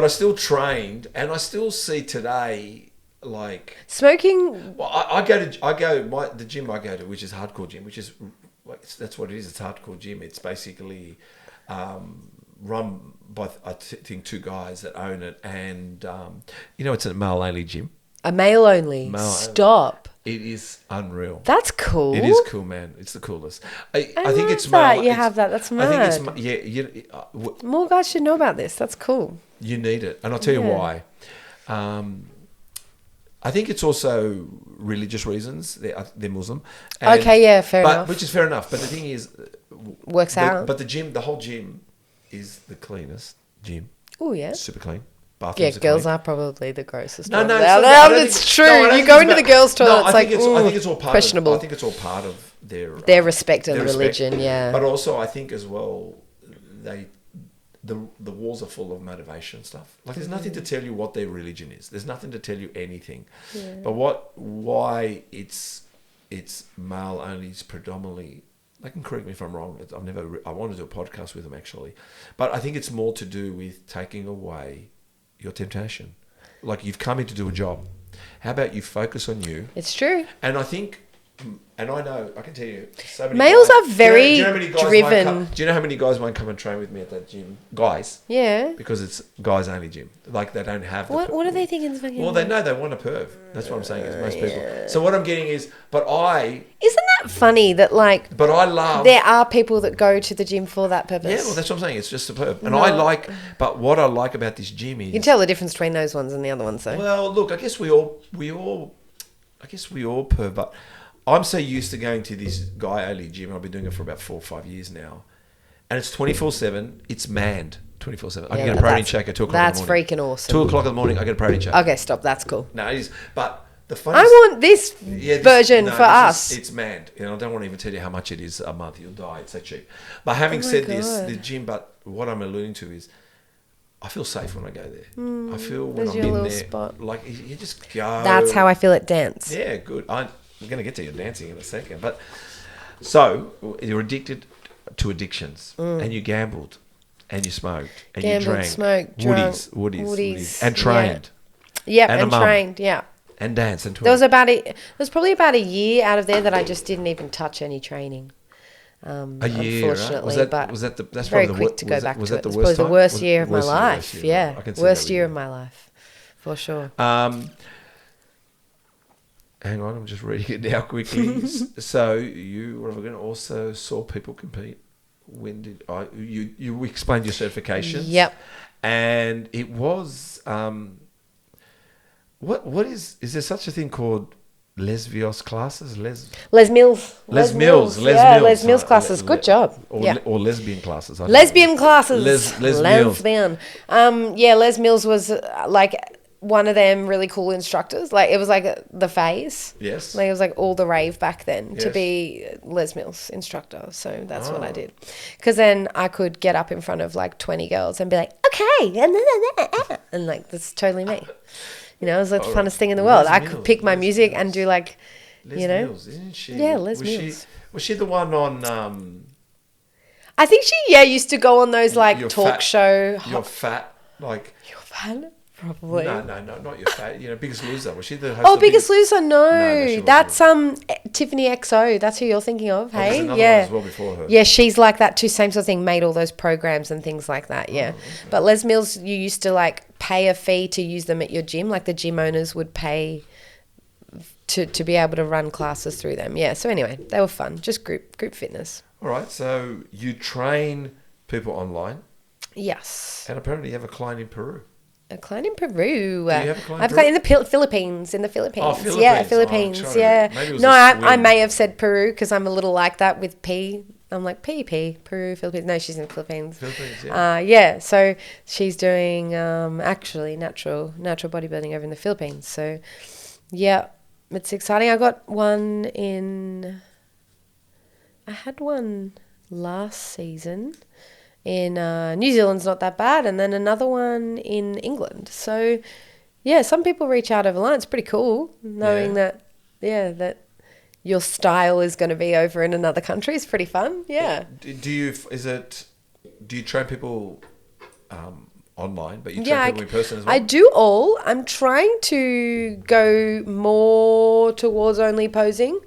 I still trained, and I still see today, like smoking. Well, the gym I go to, which is hardcore gym, which is that's what it is. It's hardcore gym. It's basically run by I think two guys that own it, and it's a male only gym. A male only. Stop. It is unreal. That's cool. It is cool, man. It's the coolest. I think it's that male. you have that. That's mad. I think it's more guys should know about this. That's cool. You need it, and I'll tell you why. I think it's also religious reasons. They're Muslim. Fair enough. Which is fair enough. But the thing is, works out. But the whole gym is the cleanest gym. Oh yeah, super clean. Bathrooms girls are probably the grossest. No, it's true. You go into the girls' toilet, it's like, I think it's all part questionable. I think it's all part of their respect and religion. Yeah, but also I think as well, the walls are full of motivation stuff. Like there's nothing to tell you what their religion is. There's nothing to tell you anything. Yeah. But why it's male only is predominantly. They can correct me if I'm wrong. I want to do a podcast with them actually, but I think it's more to do with taking away your temptation. Like you've come in to do a job. How about you focus on you? It's true. And I think, and I know, I can tell you, so many males guys, are very driven. Do you know how many guys won't come and train with me at that gym? Guys. Yeah. Because it's guys only gym. Like they don't have. What are they thinking? Well, they know they want a perv. That's what I'm saying. Is most people. So what I'm getting is, Isn't that funny that like? But I love. There are people that go to the gym for that purpose. Yeah, well, that's what I'm saying. It's just superb, and I like. But what I like about this gym is you can tell the difference between those ones and the other ones, though. Well, look, I guess we all perv, but I'm so used to going to this guy only gym. I've been doing it for about 4 or 5 years now, and it's 24/7. It's manned 24/7. I can get a protein shake at 2 o'clock. That's in the morning. freaking awesome. 2 o'clock in the morning, I get a protein shake. Okay, stop. That's cool. No, it is. But the I funniest, want this version for us. It's manned. I don't want to even tell you how much it is a month. You'll die. It's so cheap. But having said this, the gym. But what I'm alluding to is, I feel safe when I go there. I feel when I'm in there, spot. like you just go. That's how I feel at dance. Yeah, good. I'm going to get to your dancing in a second. But so you're addicted to addictions, and you gambled, and you smoked, and you drank, smoked, woodies, and trained. Yeah, and trained. Yeah. And danced and there was probably about a year out of there that I just didn't even touch any training. A year, unfortunately, right? That's very probably quick to go back to it. Was that the it's worst probably time? the worst year of my life. Yeah, worst year of my life, for sure. Hang on, I'm just reading it now quickly. So you were going to also saw people compete. When did you explained your certifications? Yep. And it was what is there such a thing called lesbios classes? Les Mills. Les Mills classes. Good job. Or lesbian classes. Lesbian classes. Lesbian. Les Mills was like one of them really cool instructors. Like it was like the phase. Yes. Like it was like all the rave back then to be Les Mills instructor. So that's what I did. Because then I could get up in front of like 20 girls and be like, okay, and like that's totally me. It was like the funnest thing in the world. I could pick my music and do like, Mills, isn't she? Yeah, Les Mills. Was she the one on? I think she used to go on those like talk show. You're fat, like. You're fat. Probably. No, not your favourite. Biggest Loser. Was she the host? Oh, of Biggest Loser, No, she no. wasn't. That's Tiffany XO. That's who you're thinking of, There's hey? another one Yeah. as well before her. Yeah, she's like that too. Same sort of thing. Made all those programs and things like that. Yeah. okay. But Les Mills, you used to like pay a fee to use them at your gym. Like the gym owners would pay to be able to run classes through them. Yeah. So anyway, they were fun. Just group fitness. All right. So you train people online, Yes. and apparently you have a client in Peru. A client in Peru. Do you have a client I've in got Peru? in the Philippines. In the Philippines. Oh, Philippines. Yeah, Oh, Philippines. sorry. Yeah. Maybe it was No, a I swing. may have said Peru because I'm a little like that with P. I'm like Peru, Philippines. No, she's in the Philippines. Philippines, yeah. Yeah. So she's doing actually natural bodybuilding over in the Philippines. So yeah, it's exciting. I had one last season. In New Zealand's not that bad, and then another one in England. So, yeah, some people reach out over line. It's pretty cool knowing that your style is going to be over in another country. It's pretty fun. Yeah. Do you train people online, but you train people in person as well? I do all. I'm trying to go more towards only posing.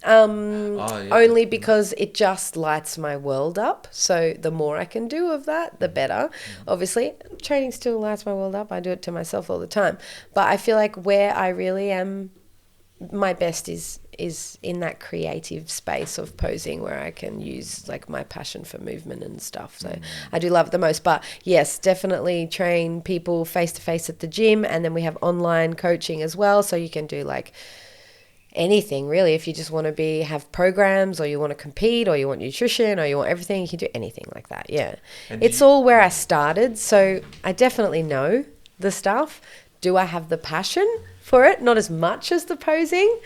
Only because it just lights my world up. So the more I can do of that, the better. Obviously, training still lights my world up. I do it to myself all the time. But I feel like where I really am my best is in that creative space of posing where I can use like my passion for movement and stuff. So I do love it the most. But yes, definitely train people face to face at the gym, and then we have online coaching as well. So you can do like anything really. If you just want to have programs, or you want to compete, or you want nutrition, or you want everything, you can do anything like that. Yeah. And it's all where I started. So I definitely know the stuff. Do I have the passion for it? Not as much as the posing,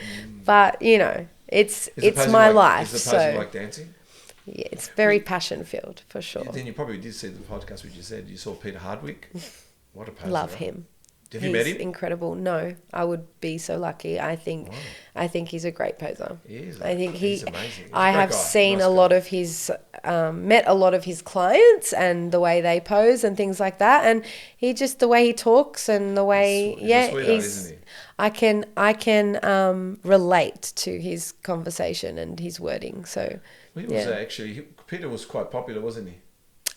but you know, it's my life. Is the posing So like dancing? yeah, it's very passion filled for sure. Then you probably did see the podcast which you said you saw Peter Hardwick. What a poser. Love him. Have you met him? Incredible. No, I would be so lucky. I think he's a great poser. He is. I think he's amazing. He's I a great have guy. seen Nice a guy. lot of his, met a lot of his clients and the way they pose and things like that. And the way he talks and the way, He's a sweetheart, isn't he? I can relate to his conversation and his wording. So He was Peter was quite popular, wasn't he?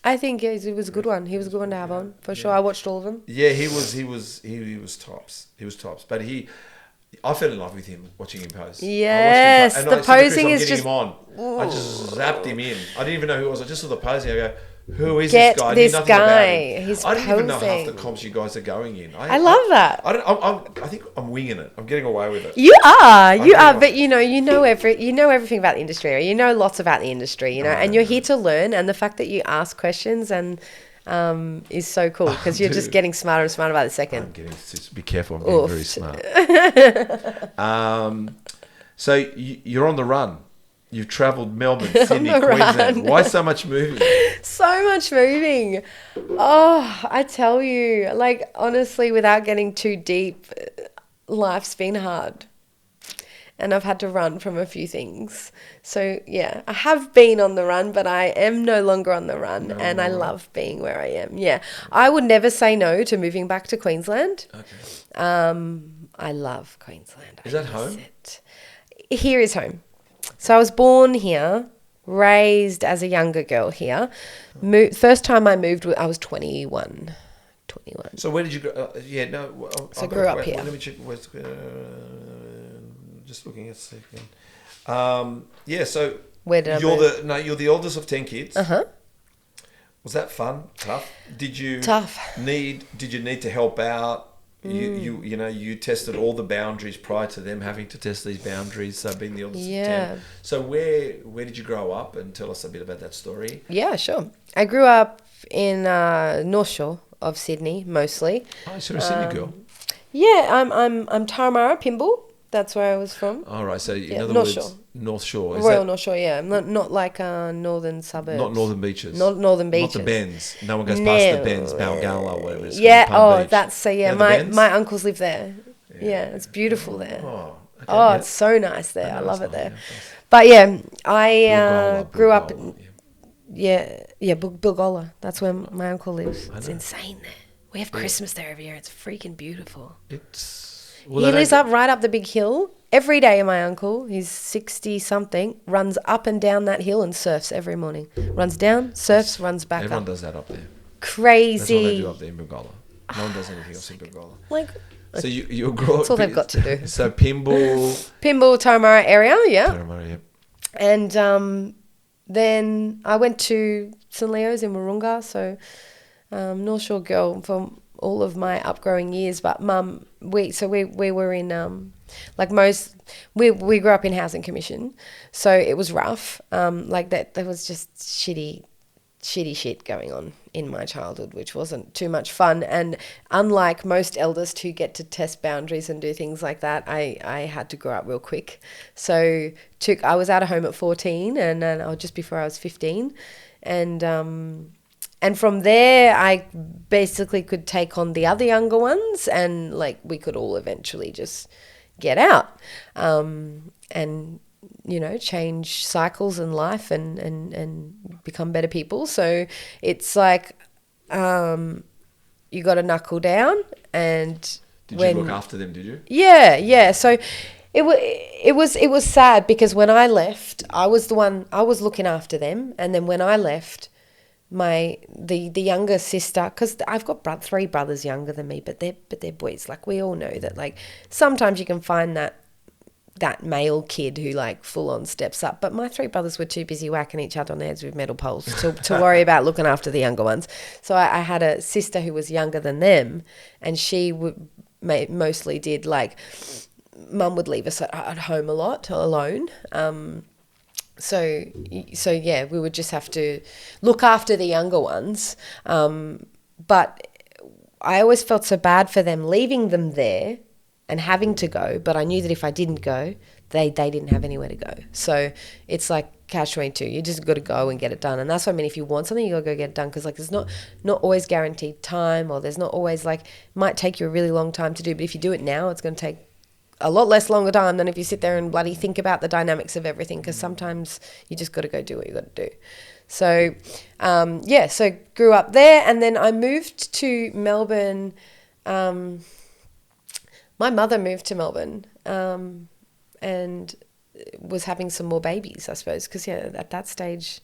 I think it was a good one. He was a good one to have on for sure. I watched all of them. Yeah, he was tops. He was tops. But I fell in love with him watching him pose. Yes, I watched him the and I said to Chris, posing I'm is getting just. him on. I just zapped him in. I didn't even know who it was. I just saw the posing. I go, who is Get this guy? I this knew nothing about guy. him. He's I didn't even know half the posing. comps you guys are going in. I love that. I think I'm winging it. I'm getting away with it. You are, know. but you know everything about the industry, or you know lots about the industry, and you're here to learn. And the fact that you ask questions and is so cool because you're just getting smarter and smarter by the second. Be careful. I'm getting very smart. So you're on the run. You've travelled Melbourne, Sydney, Queensland. Why so much moving? So much moving. Oh, I tell you, like honestly, without getting too deep, life's been hard. And I've had to run from a few things. So yeah, I have been on the run, but I am no longer on the run. I love being where I am. Yeah. I would never say no to moving back to Queensland. Okay. I love Queensland. Is that home? Here is home. So I was born here, raised as a younger girl here. First time I moved, I was 21. So where did you go? So I grew up here. Let me check. Just looking at a second. So Where did I move? You're the oldest of 10 kids. Uh-huh. Was that fun? Tough? Did you Tough. need to help out? You tested all the boundaries prior to them having to test these boundaries, so being the oldest of 10. So where did you grow up, and tell us a bit about that story? Yeah, sure. I grew up in North Shore of Sydney mostly. Oh, so you're a Sydney girl. Yeah, I'm Taramara, Pimble. That's where I was from. All right, so in other North words, Shore. North Shore. Royal North Shore, yeah. Not like northern suburbs. Not Northern Beaches. Not Northern Beaches. Not the Bends. No one goes past the Bends, Balgala, or whatever it's yeah, called. Palm Beach. that's so yeah. You know the Bends? My uncles live there. Yeah, it's beautiful there. Oh, okay, It's so nice there. I love it there. Yeah, But yeah, I grew up. Bilgola, Yeah, Bilgola. That's where my uncle lives. It's insane there. We have Christmas there every year. It's freaking beautiful. It's He lives right up the big hill. Every day, my uncle, he's 60-something, runs up and down that hill and surfs every morning. Runs down, surfs, runs back Everyone up. does that up there. Crazy. That's what they do up there in Bengola. No one does anything else in Bengola. Like, So you grow up. that's all they've got to do. So Pimble, Turramurra area, yeah. Turramurra, yep. And then I went to St. Leo's in Wahroonga, so North Shore girl for all of my upgrowing years. But Mum, we were in we grew up in housing commission, so it was rough. Like that, there was just shitty shit going on in my childhood, which wasn't too much fun. And unlike most eldest who get to test boundaries and do things like that, I had to grow up real quick. So I was out of home at 14 and just before I was 15. And from there, I basically could take on the other younger ones, and like we could all eventually just get out and change cycles in life and become better people. So it's like you got to knuckle down. And did you look after them? Did you? Yeah. So it was sad because when I left, I was looking after them, and then when I left, the younger sister, because I've got 3 brothers younger than me, but they're boys. Like we all know that like sometimes you can find that male kid who like full on steps up, but my 3 brothers were too busy whacking each other on the heads with metal poles to worry about looking after the younger ones. So I had a sister who was younger than them, and she mostly did like Mum would leave us at home a lot alone. So yeah, we would just have to look after the younger ones. But I always felt so bad for them leaving them there and having to go. But I knew that if I didn't go, they didn't have anywhere to go. So it's like catch-22. You just got to go and get it done. And that's what I mean. If you want something, you got to go get it done. Because like there's not always guaranteed time, or there's not always like, it might take you a really long time to do. But if you do it now, it's going to take a lot less longer time than if you sit there and bloody think about the dynamics of everything, because sometimes you just got to go do what you got to do. So, so grew up there, and then I moved to Melbourne. My mother moved to Melbourne and was having some more babies, I suppose, because at that stage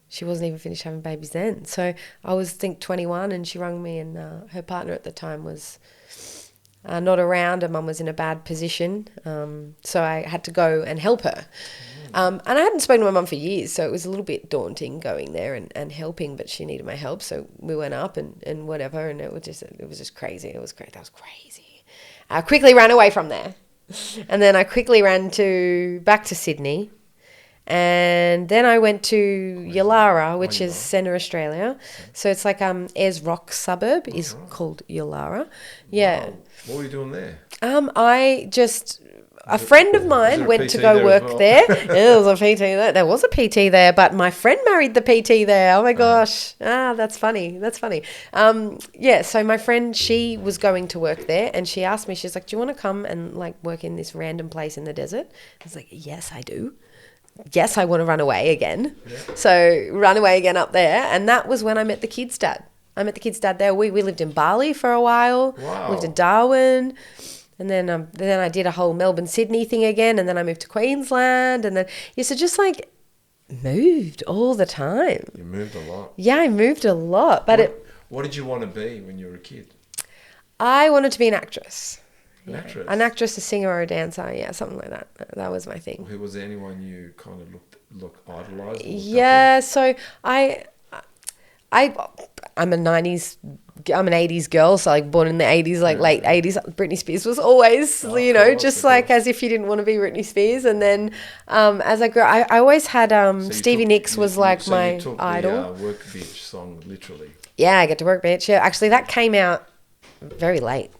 she wasn't even finished having babies then. So I was 21, and she rang me, and her partner at the time was not around, and Mum was in a bad position, so I had to go and help her. And I hadn't spoken to my mum for years, so it was a little bit daunting going there and helping, but she needed my help, so we went up and whatever, and it was just crazy. It was great. That was crazy. I quickly ran away from there, and then I quickly ran back to Sydney, and then I went to Yulara, which is Centre Australia. So it's like Ayers Rock suburb is called Yulara. Yeah. Wow. What were you doing there? A friend of mine went to go work there. There was a PT there. There was a PT there, but my friend married the PT there. Oh my gosh. That's funny. So my friend, she was going to work there, and she asked me, she's like, do you want to come and like work in this random place in the desert? I was like, yes, I do. Yes, I want to run away again. Yeah. So run away again up there. And that was when I met the kid's dad. I met the kid's dad there. We lived in Bali for a while. Wow. Lived in Darwin. And then I did a whole Melbourne-Sydney thing again. And then I moved to Queensland. And then, so just like moved all the time. You moved a lot. Yeah, I moved a lot. But what did you want to be when you were a kid? I wanted to be an actress. Actress? An actress, a singer, or a dancer. Yeah, something like that. That was my thing. Was there anyone you kind of idolised? Yeah, so I'm an 80s girl, so like born in the 80s, like late 80s. Britney Spears was always, just like as if you didn't want to be Britney Spears. And then as I grew, I always had Stevie Nicks was like my idol. The Work Bitch song, literally. Yeah, I get to work, bitch. Yeah, actually that came out very late.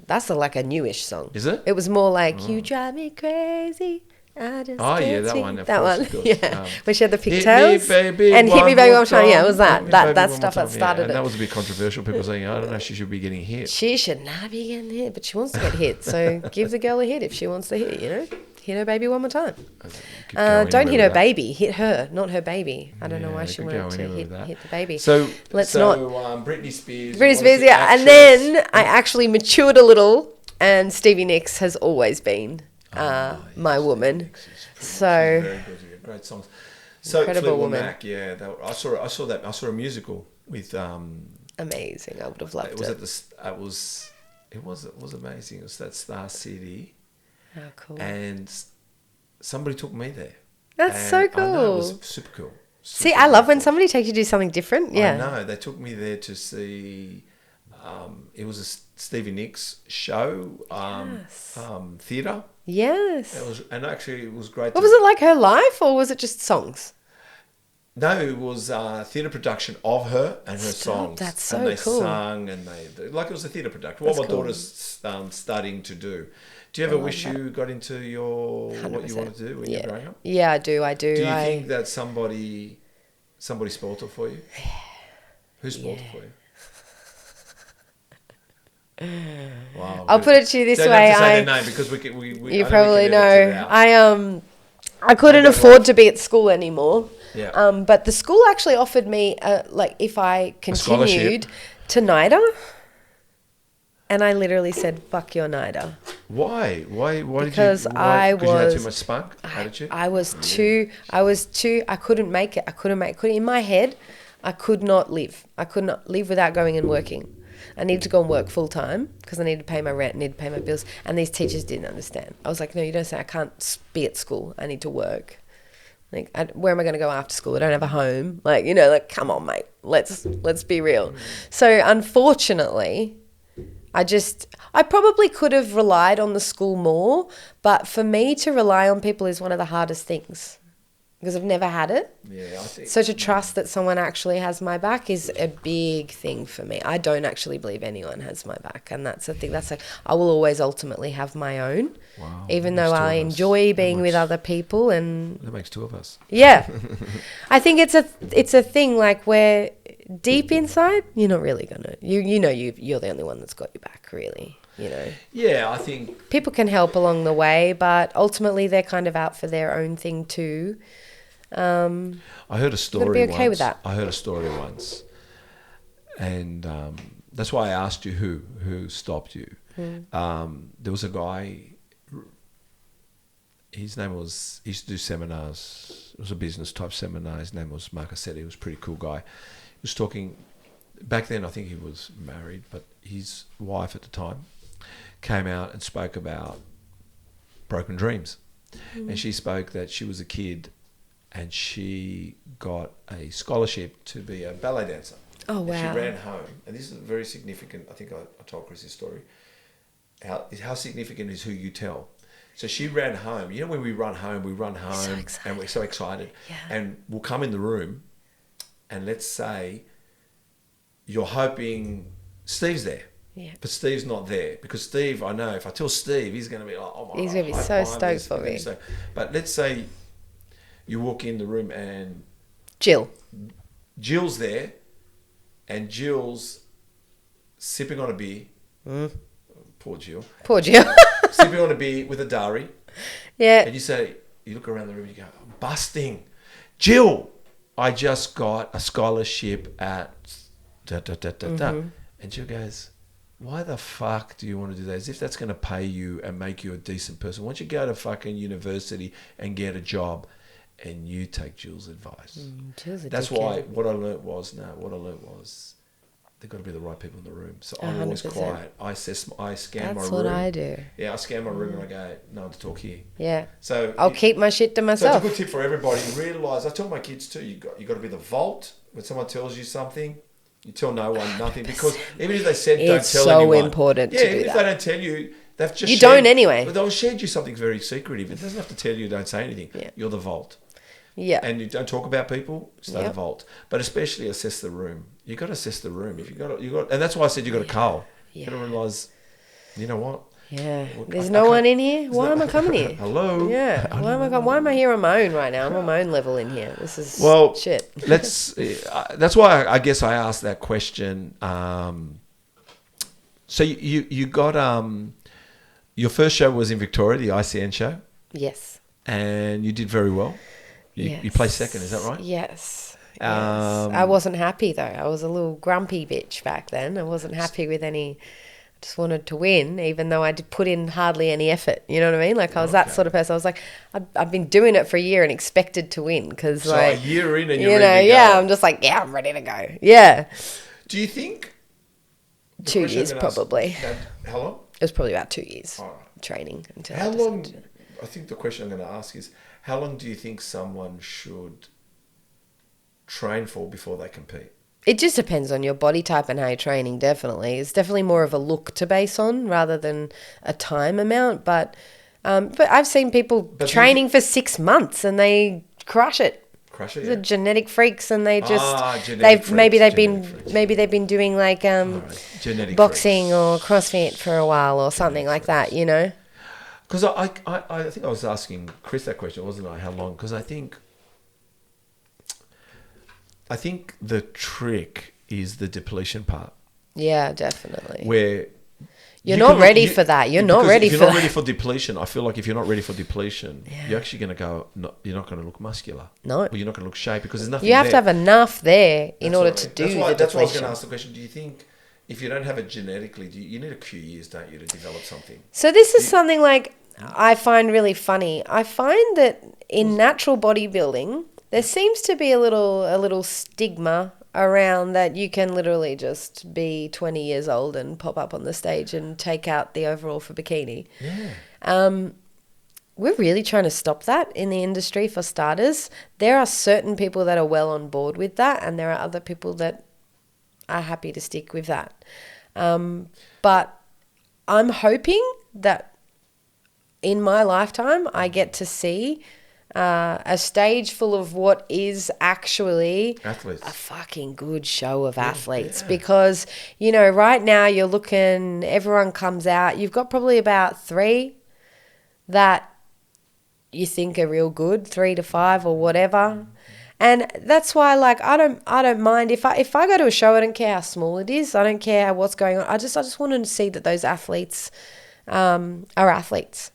That's like a newish song. Is it? It was more like, you drive me crazy. I just that one. That one. Yeah. When she had the Hit pigtails. me, baby, and Hit Me Baby One More Time. Yeah, it was Hit Me, that Baby, stuff One More that started and it. that was a bit controversial. People saying, I don't know, she should be getting hit. She should not be getting hit, but she wants to get hit. So give the girl a hit if she wants to hit, Hit her baby one more time. Keep going Don't hit anywhere her with that. baby. Hit her, not her baby. I don't know why Yeah, she could wanted go to anywhere with that. hit the baby. So Let's not. Britney Spears. Britney you Spears, wanted to yeah. And actress. then I actually matured a little, and Stevie Nicks has always been my woman. So She's very good. She's got great songs. So Incredible Fleetwood woman. Mac, yeah. I saw a musical with. amazing. I would have loved It was it. at the. It was amazing. It was that Star City, Oh, cool. and somebody took me there. That's so And I know, it cool. was super cool. See, Super I love when cool. somebody takes you to do something different. Yeah. I know. They took me there to see. It was a Stevie Nicks show. Yes. Theatre. Yes. It was great. What was it like, her life, or was it just songs? No, it was a theatre production of her and her Stop, songs. that's so and they cool. sang and they like it was a theatre production. What That's my cool. daughter's studying to do. Do you ever love wish that. you got into your what you 100%. wanted to do when you were growing up? Yeah, I do. Do you think that somebody spoiled it for you? Who spoiled it for you? Wow. I'll put it to you this Don't way. have to say their name because we You I know probably we can edit it know. out. I couldn't don't afford to be at school anymore. Yeah. But the school actually offered me, like, if I scholarship. continued to NIDA, and I literally said, "Fuck your NIDA." Why? Why Because did you? I Because you had too was- much spunk, attitude. I was too. I couldn't make it. In my head, I could not live. I could not live without going and working. I needed to go and work full time because I needed to pay my rent, needed to pay my bills, and these teachers didn't understand. I was like, "No, you don't say I can't be at school. I need to work. Like, where am I going to go after school? I don't have a home. Like, come on, mate. Let's be real." So unfortunately, I probably could have relied on the school more, but for me to rely on people is one of the hardest things because I've never had it. Yeah, I think. So to trust that someone actually has my back is a big thing for me. I don't actually believe anyone has my back, and that's the thing. That's like, I will always ultimately have my own, Wow, even that though makes two I of us. enjoy That being with makes- other people. And That makes two of us. yeah, I think it's a thing like where deep inside you're not really gonna you're the only one that's got your back, really. Yeah, I think. People can help along the way, but ultimately they're kind of out for their own thing too. I heard a story be okay once. with that. I heard a story once, and that's why I asked you who stopped you. There was a guy. His name was. He used to do seminars. It was a business type seminar. His name was Mark Assetti. He was a pretty cool guy. He was talking. Back then, I think he was married, but his wife at the time came out and spoke about broken dreams, and she spoke that she was a kid. And she got a scholarship to be a ballet dancer. Oh, wow. And she ran home. And this is very significant. I think I told Chris this story. How significant is who you tell. So she ran home. You know, when we run home and we're so excited. Yeah. And we'll come in the room and let's say you're hoping Steve's there. Yeah. But Steve's not there because Steve, I know if I tell Steve, he's going to be like, oh my He's God. gonna be so stoked for me. But let's say you walk in the room and Jill's there, and Jill's sipping on a beer. Poor Jill. Sipping on a beer with a diary. Yeah. And you look around the room and you go, I'm busting. Jill, I just got a scholarship at da. And Jill goes, why the fuck do you want to do that? As if that's going to pay you and make you a decent person. Why don't you go to fucking university and get a job? And you take Jill's advice. That's why what I learnt was they've got to be the right people in the room. So I'm always 100%. quiet. I scan my room. That's what I do. Yeah, I scan my room and I go, no one to talk here. Yeah. So I'll keep my shit to So myself. it's a good tip for everybody. Realise, I tell my kids too, you got to be the vault. When someone tells you something, you tell no one nothing, because even if they said don't It's tell so anyone. important to Yeah, do even if that. they don't tell you, they've just You shared, don't anyway. But they'll share you something very secretive. It doesn't have to tell you, don't say anything. Yeah. You're the vault. Yeah. And you don't talk about people, stay the Yep. vault. But especially assess the room. You got to assess the room. If you got, and that's why I said you got to cull. You got to realise, you know what? Yeah. Look, There's I no can't- one in here. Why am I coming here? Hello. Yeah. Why am I here on my own right now? I'm on my own level in here. This is Well, shit. let's. That's why I guess I asked that question. So you got your first show was in Victoria, the ICN show. Yes. And you did very well. You placed second, is that right? Yes. I wasn't happy though. I was a little grumpy bitch back then. I wasn't happy with any. I just wanted to win, even though I did put in hardly any effort. You know what I mean? Like I was that sort of person. I was like, I've been doing it for a year and expected to win because, So like, a year in and you're you know, ready to go. I'm just like, I'm ready to go. Yeah. Do you think 2 years probably. How long? It was probably about 2 years All right. training until. How long? I think the question I'm going to ask is, how long do you think someone should train for before they compete? It just depends on your body type and how you're training, definitely. It's definitely more of a look to base on rather than a time amount. But I've seen people training for 6 months and they crush it. Crush it, The yeah. genetic freaks, and they just genetic freaks, maybe they've genetic been doing like Genetic boxing freaks. or CrossFit for a while or something like that, you know. Because I think I was asking Chris that question, wasn't I? How long? Because I think the trick is the depletion part. Yeah, definitely. Where you're not ready for that. You're not ready if for you're not that. ready for depletion, I feel like if you're not ready for depletion, you're actually going to go. You're not going to look muscular. No. Or you're not going to look shape because there's nothing. You have there. to have enough there in order to do the depletion. That's why I was going to ask the question. Do you think if you don't have it genetically, you need a few years, don't you, to develop something? So this is something like I find really funny. I find that in natural bodybuilding, there seems to be a little stigma around that you can literally just be 20 years old and pop up on the stage and take out the overall for bikini. Yeah. We're really trying to stop that in the industry for starters. There are certain people that are well on board with that, and there are other people that are happy to stick with that. But I'm hoping that in my lifetime I get to see a stage full of what is actually Athletes. a fucking good show of athletes. Because, you know, right now you're looking, everyone comes out, you've got probably about 3 that you think are real good, 3 to 5 or whatever. And that's why, like, I don't mind if I go to a show. I don't care how small it is. I don't care what's going on. I just want to see that those athletes are athletes.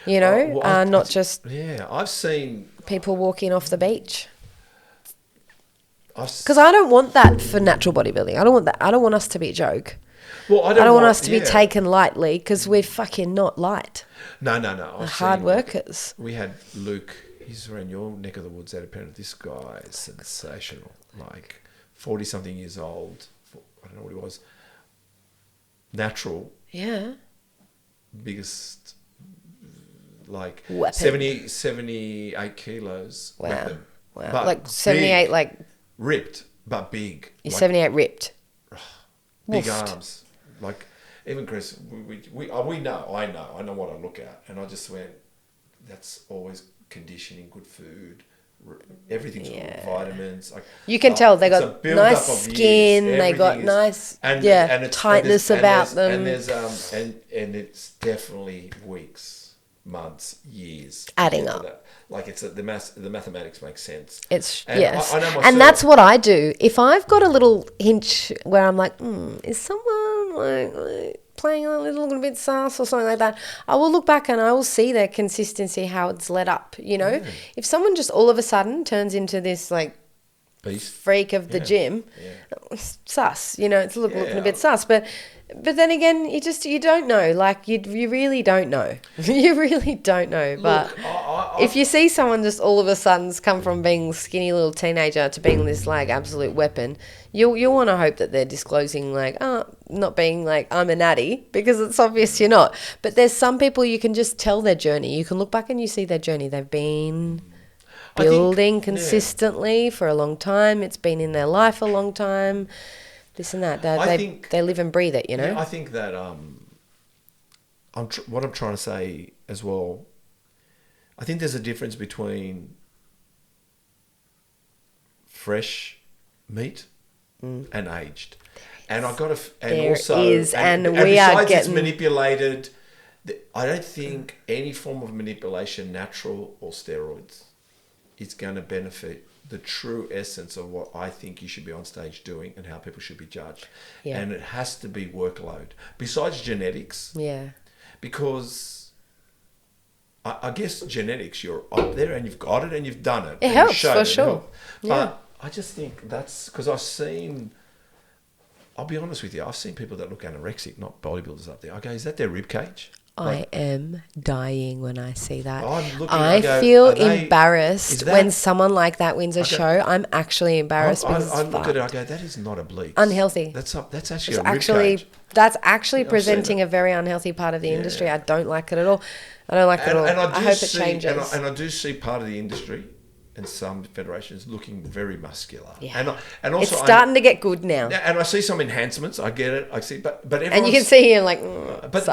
You know, not just I've seen people walking off the beach. Because I don't want that for natural bodybuilding. I don't want that. I don't want us to be a joke. Well, I don't want us to be taken lightly because we're fucking not light. No. We're hard workers. We had Luke. He's around your neck of the woods out of Penrith. This guy is sensational. Like 40-something years old. I don't know what he was. Natural. Yeah. Biggest. Like Weapon. 78 kilos. Wow. Weapon. Wow. But like 78, big, like. ripped, but big. You're like, 78 ripped. Big Woofed. arms. Like, even Chris, we know, I know what I look at. And I just went, that's always conditioning, good food, everything's good, vitamins. Like, you can tell they it's got a build-up nice of skin, years. they got Everything nice, and tightness about them. And there's and it's definitely weeks, months, years adding up. That. Like it's the mathematics makes sense. It's and yes, I know myself, and that's what I do. If I've got a little hinge where I'm like, is someone like playing a little bit sus or something like that, I will look back and I will see their consistency, how it's led up. You know, if someone just all of a sudden turns into this like beast freak of the gym, sus. You know, it's looking a bit sus, but then again, you don't know. Like you really don't know. You really don't know. But Look, if you see someone just all of a sudden come from being skinny little teenager to being this like absolute weapon, you'll want to hope that they're disclosing like, not being like I'm a natty, because it's obvious you're not. But there's some people you can just tell their journey. You can look back and you see their journey. They've been building consistently for a long time. It's been in their life a long time. This and that. They live and breathe it, you know? Yeah, I think that what I'm trying to say as well, I think there's a difference between fresh meat and aged. And I got to, and There also, is, and we besides are it's getting manipulated. I don't think any form of manipulation, natural or steroids, is going to benefit the true essence of what I think you should be on stage doing and how people should be judged. Yeah. And it has to be workload. Besides genetics. Yeah. Because I guess genetics, you're up there and you've got it and you've done it. It and helps, you've shown for it sure. helped. Yeah. But I just think that's because I'll be honest with you, I've seen people that look anorexic, not bodybuilders up there. I go, is that their rib cage? I am dying when I see that. I'm looking, I I go, feel are they- embarrassed is that- when someone like that wins a go- show. I'm actually embarrassed because I it's look at it, I fucked. go, that is not oblique. Unhealthy. That's actually It's a rib actually cage. that's actually I've seen presenting it. a very unhealthy part of the industry. Yeah. I don't like it at all. I don't like it at all. And I do hope it see, changes. And I do see part of the industry and some federations looking very muscular. Yeah. And also It's starting to get good now. and I see some enhancements. I get it. I see, but And you everyone's- can see here like, But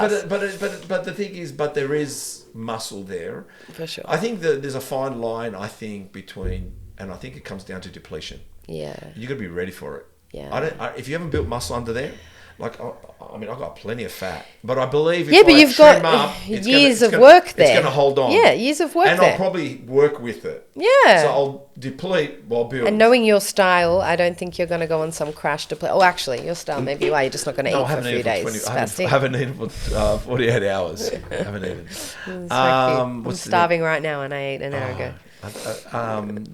the thing is, but there is muscle there. For sure. I think that there's a fine line. I think between, and I think it comes down to depletion. yeah. You got to be ready for it. Yeah. If you haven't built muscle under there, like I mean, I've got plenty of fat, but I believe if Yeah, but I you've trim got up, it's years gonna, of work there. It's going to hold on. Yeah, years of work and there. I'll probably work with it. Yeah. So I'll deplete while building. And knowing your style, I don't think you're going to go on some crash to play. Oh, actually, your style, maybe you are. You're just not going to No, eat I for a haven't few eaten for days. 20. I Spastic. haven't eaten for 48 hours. I haven't eaten. So cute. I'm what's the- starving right now, and I ate an hour ago.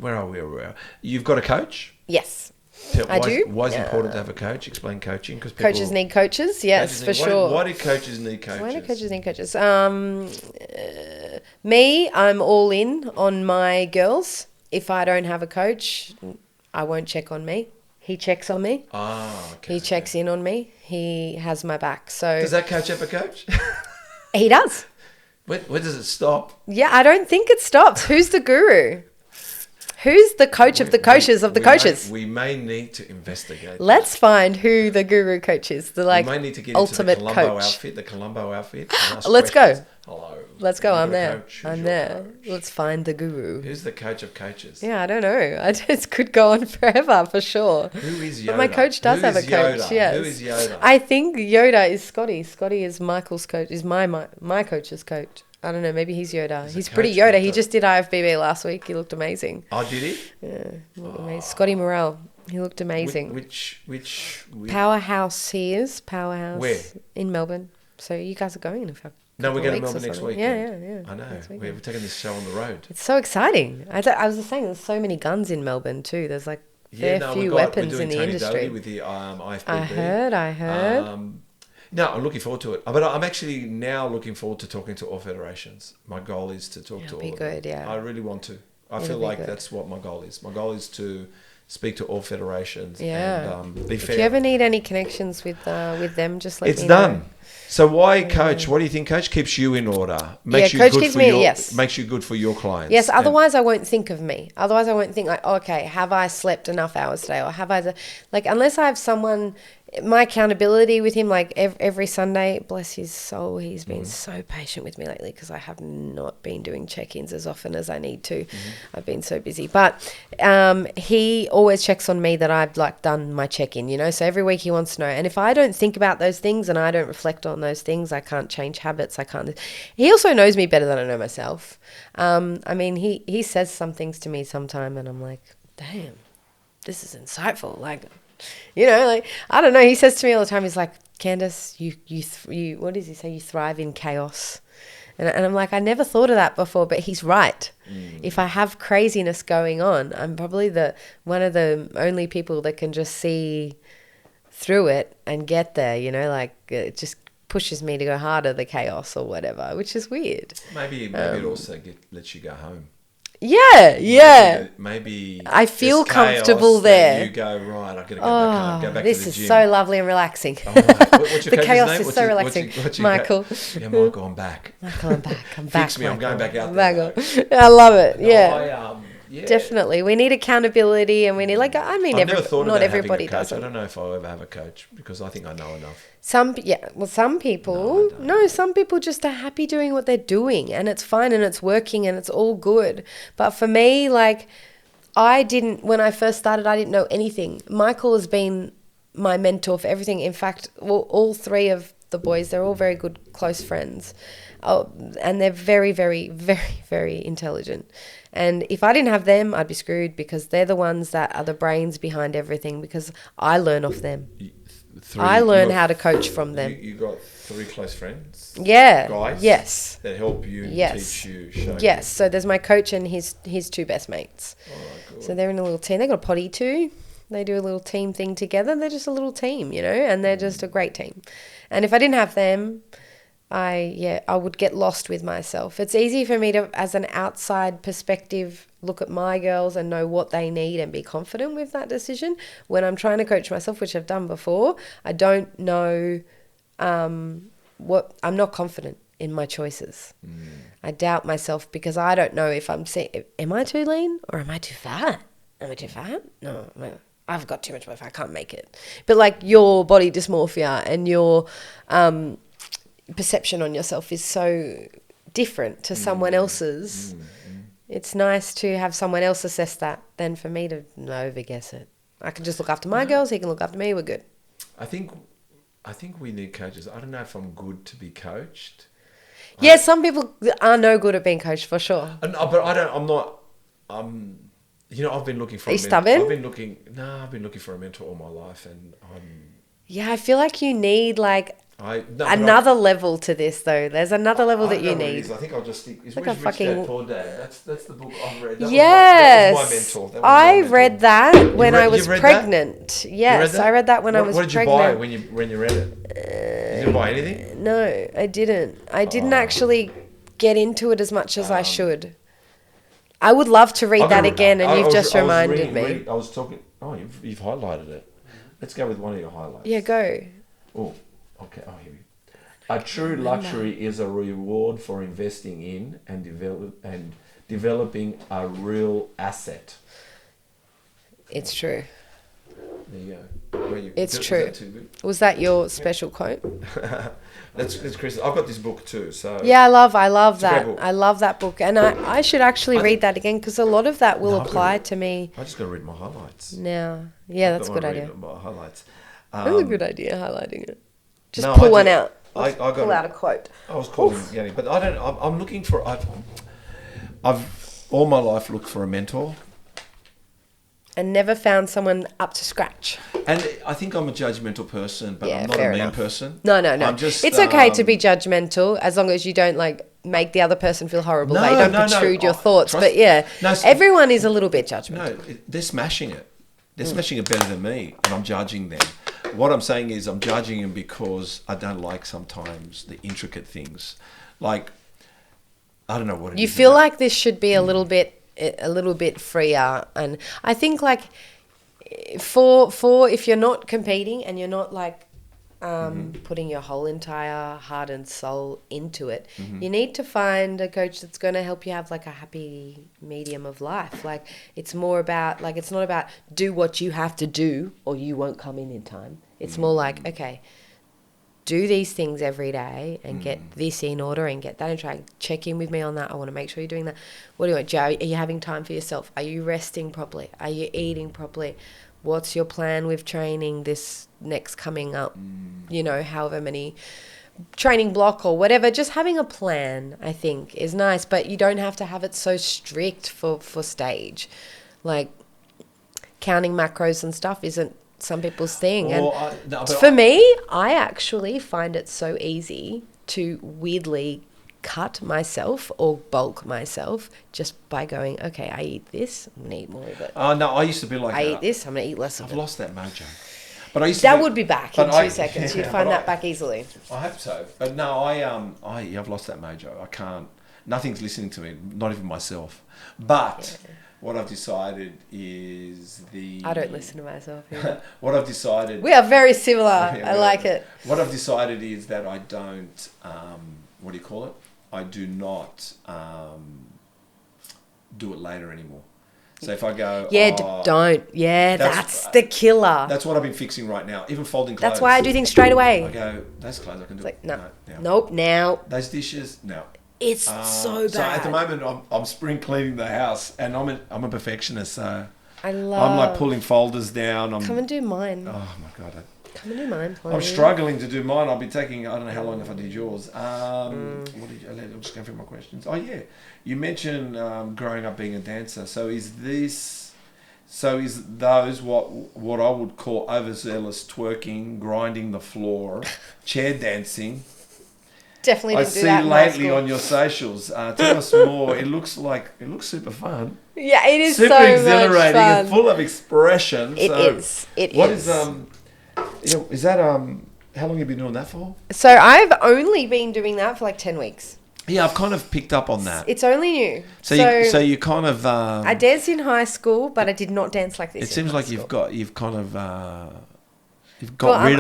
Where are we? You've got a coach? Yes. I Why do. Why is it Yeah. important to have a coach? Explain coaching. Because Coaches need coaches. Yes, for sure. Why do coaches need coaches? Why do coaches need coaches? Me, I'm all in on my girls. If I don't have a coach, I won't check on me. He checks on me. Ah, okay. He checks in on me. He has my back. So Does that coach have a coach? he does. Where does it stop? Yeah, I don't think it stops. Who's the guru? Who's the coach of the coaches of the coaches? We may need to investigate. Let's find who the guru coach is. The we may need to get ultimate into the Columbo coach. outfit. The Columbo outfit. and ask Let's go. questions. Hello. Let's go. Have I'm you got a there. coach? Who's I'm your there. coach? Let's find the guru. Who's the coach of coaches? Yeah, I don't know. I just could go on forever for sure. Who is Yoda? But my coach does Who have a is coach. Yoda? Yes. Who is Yoda? I think Yoda is Scotty. Scotty is Michael's coach. Is my coach's coach. I don't know. Maybe he's Yoda. He's pretty coach Yoda. like He that? just did IFBB last week. He looked amazing. Oh, did he? Yeah, he looked amazing. Scotty Morrell. He looked amazing. Which Powerhouse he is. Powerhouse. Where? In Melbourne. So you guys are going in a couple No, we're going to weeks or Melbourne next something. week. Yeah. I know. Next weekend. We're taking this show on the road. It's so exciting. I was just saying, there's so many guns in Melbourne too. There's like few weapons we're in the doing Tony industry. Doty with the IFBB. I heard. No, I'm looking forward to it. But I'm actually now looking forward to talking to all federations. My goal is to talk to all be of them. good, yeah. I really want to. I It'll feel be like good. that's what my goal is. My goal is to speak to all federations Yeah. and be If fair. you ever need any connections with them, just let It's me know. done. So why coach? What do you think coach keeps you in order? Makes Coach you good keeps for me- your, yes. Makes you good for your clients. Yes, And- otherwise I won't think of me. Otherwise I won't think like, okay, have I slept enough hours today? Or have I, like, unless I have someone, my accountability with him, like every Sunday, bless his soul, he's been so patient with me lately because I have not been doing check-ins as often as I need to. I've been so busy. But he always checks on me that I've like done my check-in, you know? So every week he wants to know. And if I don't think about those things and I don't reflect on those things, I can't change habits. I can't. He also knows me better than I know myself. I mean, he says some things to me sometime and I'm like, damn, this is insightful. Like, you know, like, I don't know. He says to me all the time, he's like, Candice, you what does he say? You thrive in chaos. And I'm like, I never thought of that before, but he's right. If I have craziness going on, I'm probably one of the only people that can just see through it and get there, you know, like it just pushes me to go harder, the chaos or whatever, which is weird. Maybe it also lets you go home. Yeah. Maybe I feel there's chaos comfortable that there. You go, right, I've got to go back home, go back This to the is gym. so lovely and relaxing. Oh, right. What's your The coach's chaos name? is What's so your- relaxing. what's your Michael. Yeah, Michael, I'm back. Michael, I'm back. I'm back. Fix me, I'm going back out Michael. there. I love it. No, Yeah. Yeah. Definitely. We need accountability and we need, like, I mean, I've never thought not about everybody having a coach. does it. I don't know if I'll ever have a coach because I think I know enough. Some people, some people just are happy doing what they're doing and it's fine and it's working and it's all good. But for me, like, when I first started, I didn't know anything. Michael has been my mentor for everything. In fact, all three of the boys, they're all very good, close friends. Oh, and they're very, very, very, very intelligent. And if I didn't have them, I'd be screwed because they're the ones that are the brains behind everything because I learn off them. three. I learn you got- how to coach from them. You got 3 close friends. Yeah. Guys. Yes. That help you, Yes. teach you, show Yes. So there's my coach and his 2 best mates. you. Oh, good. So they're in a little team. They got a potty too. They do a little team thing together. They're just a little team, you know, and they're just a great team. And if I didn't have them, I would get lost with myself. It's easy for me to, as an outside perspective, look at my girls and know what they need and be confident with that decision. When I'm trying to coach myself, which I've done before, I don't know what I'm not confident in my choices. I doubt myself because I don't know if I'm saying, am I too lean or am I too fat? Am I too fat? No, I've got too much body fat. I can't make it. But like your body dysmorphia and your perception on yourself is so different to someone else's. It's nice to have someone else assess that than for me to overguess it. I can just look after my girls. He can look after me. We're good. I think we need coaches. I don't know if I'm good to be coached. Yeah, some people are no good at being coached for sure. But I don't. I'm not. You know, I've been looking for. Are you stubborn? I've been looking for a mentor all my life, and Yeah, I feel like you need like but another level to this though. There's another level I that don't know you what it need. is. I think I'll just stick. Is Like Rich a fucking- Dad Poor Dad? That's the book I've read. Yes, that was my mentor. That was my I mentor. read that when read- I you was read that? pregnant. Yes, that? I read that when I was What did you pregnant. buy when you read it? You didn't buy anything. No, I didn't. I didn't actually get into it as much as I should. I would love to read that again, and you've just reminded me. I was talking. Oh, you've highlighted it. Let's go with one of your highlights. Yeah, go. Oh, okay. Oh, here we go. A true luxury is a reward for investing in and developing a real asset. It's true. There you go. It's is true. that too good? Was that your special quote? That's Chris. I've got this book too. So Yeah, I love It's a great that. book. I love that book, and I should actually read that again because a lot of that will No, I've apply got to me I just got to read my highlights. now. Yeah, that's a Don't good wanna idea. read my highlights. That's a good idea, highlighting it. Just No, pull I one do- out. I got Pull out a quote. I was calling Yanni, but I don't. I'm looking for. I've all my life looked for a mentor, And never found someone up to scratch. and I think I'm a judgmental person, but Yeah, I'm not a fair mean enough. person. No. I'm just, it's okay to be judgmental as long as you don't like make the other person feel horrible. No, Like, you don't no, no. protrude your Oh, thoughts. trust- But yeah, No, everyone is a little bit judgmental. No, they're smashing it. They're smashing it better than me, and I'm judging them. What I'm saying is I'm judging them because I don't like sometimes the intricate things. Like, I don't know what it You is feel about- like this should be a little bit freer, and I think like for if you're not competing and you're not like putting your whole entire heart and soul into it, you need to find a coach that's going to help you have like a happy medium of life. Like it's more about like it's not about do what you have to do or you won't come in time. It's more like, okay, do these things every day and get this in order and get that and try and check in with me on that. I want to make sure you're doing that. What do you want, Joe? Are you having time for yourself? Are you resting properly? Are you eating properly? What's your plan with training this next coming up? You know, however many training block or whatever. Just having a plan, I think, is nice, but you don't have to have it so strict for stage. Like counting macros and stuff isn't some people's thing. And for me, I actually find it so easy to weirdly cut myself or bulk myself just by going, okay, I eat this, I'm going to eat more of it. Oh, no, I used to be like I that. eat this, I'm going to eat less of I've it. lost that mojo. But I used to That be- would be back but in 2 seconds. You'd yeah, find but that back easily. I hope so. But no, I've lost that mojo. I can't. Nothing's listening to me, not even myself. But what I've decided is I don't listen to myself either. what I've decided. We are very similar. Yeah, I like it. What I've decided is that I don't. What do you call it? I do not do it later anymore. So if I go, Yeah, don't. Yeah, that's the killer. That's what I've been fixing right now. Even folding clothes. That's why I do things straight away. I go, those clothes I can do. It's like, no. now. Nope, now. Those dishes, no. It's so bad. So at the moment, I'm spring cleaning the house, and I'm a perfectionist. So I love. I'm like pulling folders down. Come and do mine. Oh my god. Come and do mine, please. I'm struggling to do mine. I'll be taking, I don't know how long if I did yours. What did you, I'm just going through my questions. Oh yeah, you mentioned growing up being a dancer. So is this So is those what I would call overzealous twerking, grinding the floor, chair dancing? Definitely I didn't do see that in high lately school. on your socials. Tell us more. It looks super fun. Yeah, it is Super so exhilarating much fun. and full of expression. It So is. what is is that how long have you been doing that for? So I've only been doing that for like 10 weeks. Yeah, I've kind of picked up on that. It's only new. So you kind of I danced in high school, but I did not dance like this. it seems like you've got rid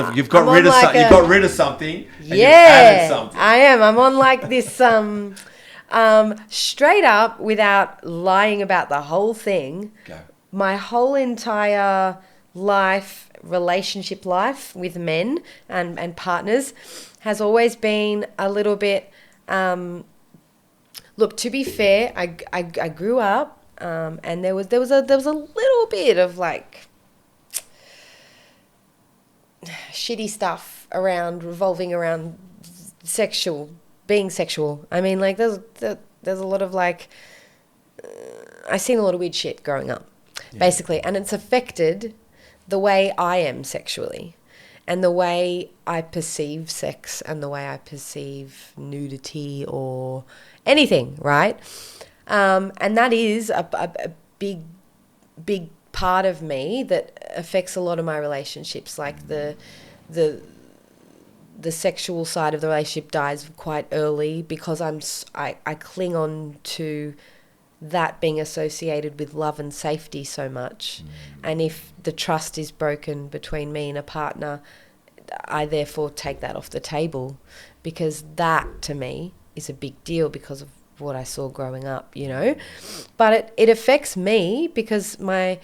of you've got rid of something. And Yeah, you've added something. I am. I'm on like this straight up, without lying about the whole thing. Go. My whole entire relationship life with men and partners has always been a little bit. Look, to be fair, I grew up, and there was a little bit of like shitty stuff revolving around being sexual. I mean, like there's a lot of like I've seen a lot of weird shit growing up, basically, and it's affected the way I am sexually. And the way I perceive sex and the way I perceive nudity or anything, right? And that is a big part of me that affects a lot of my relationships. Like the sexual side of the relationship dies quite early because I cling on to that being associated with love and safety so much. And if the trust is broken between me and a partner, I therefore take that off the table, because that to me is a big deal because of what I saw growing up, you know. But it affects me because the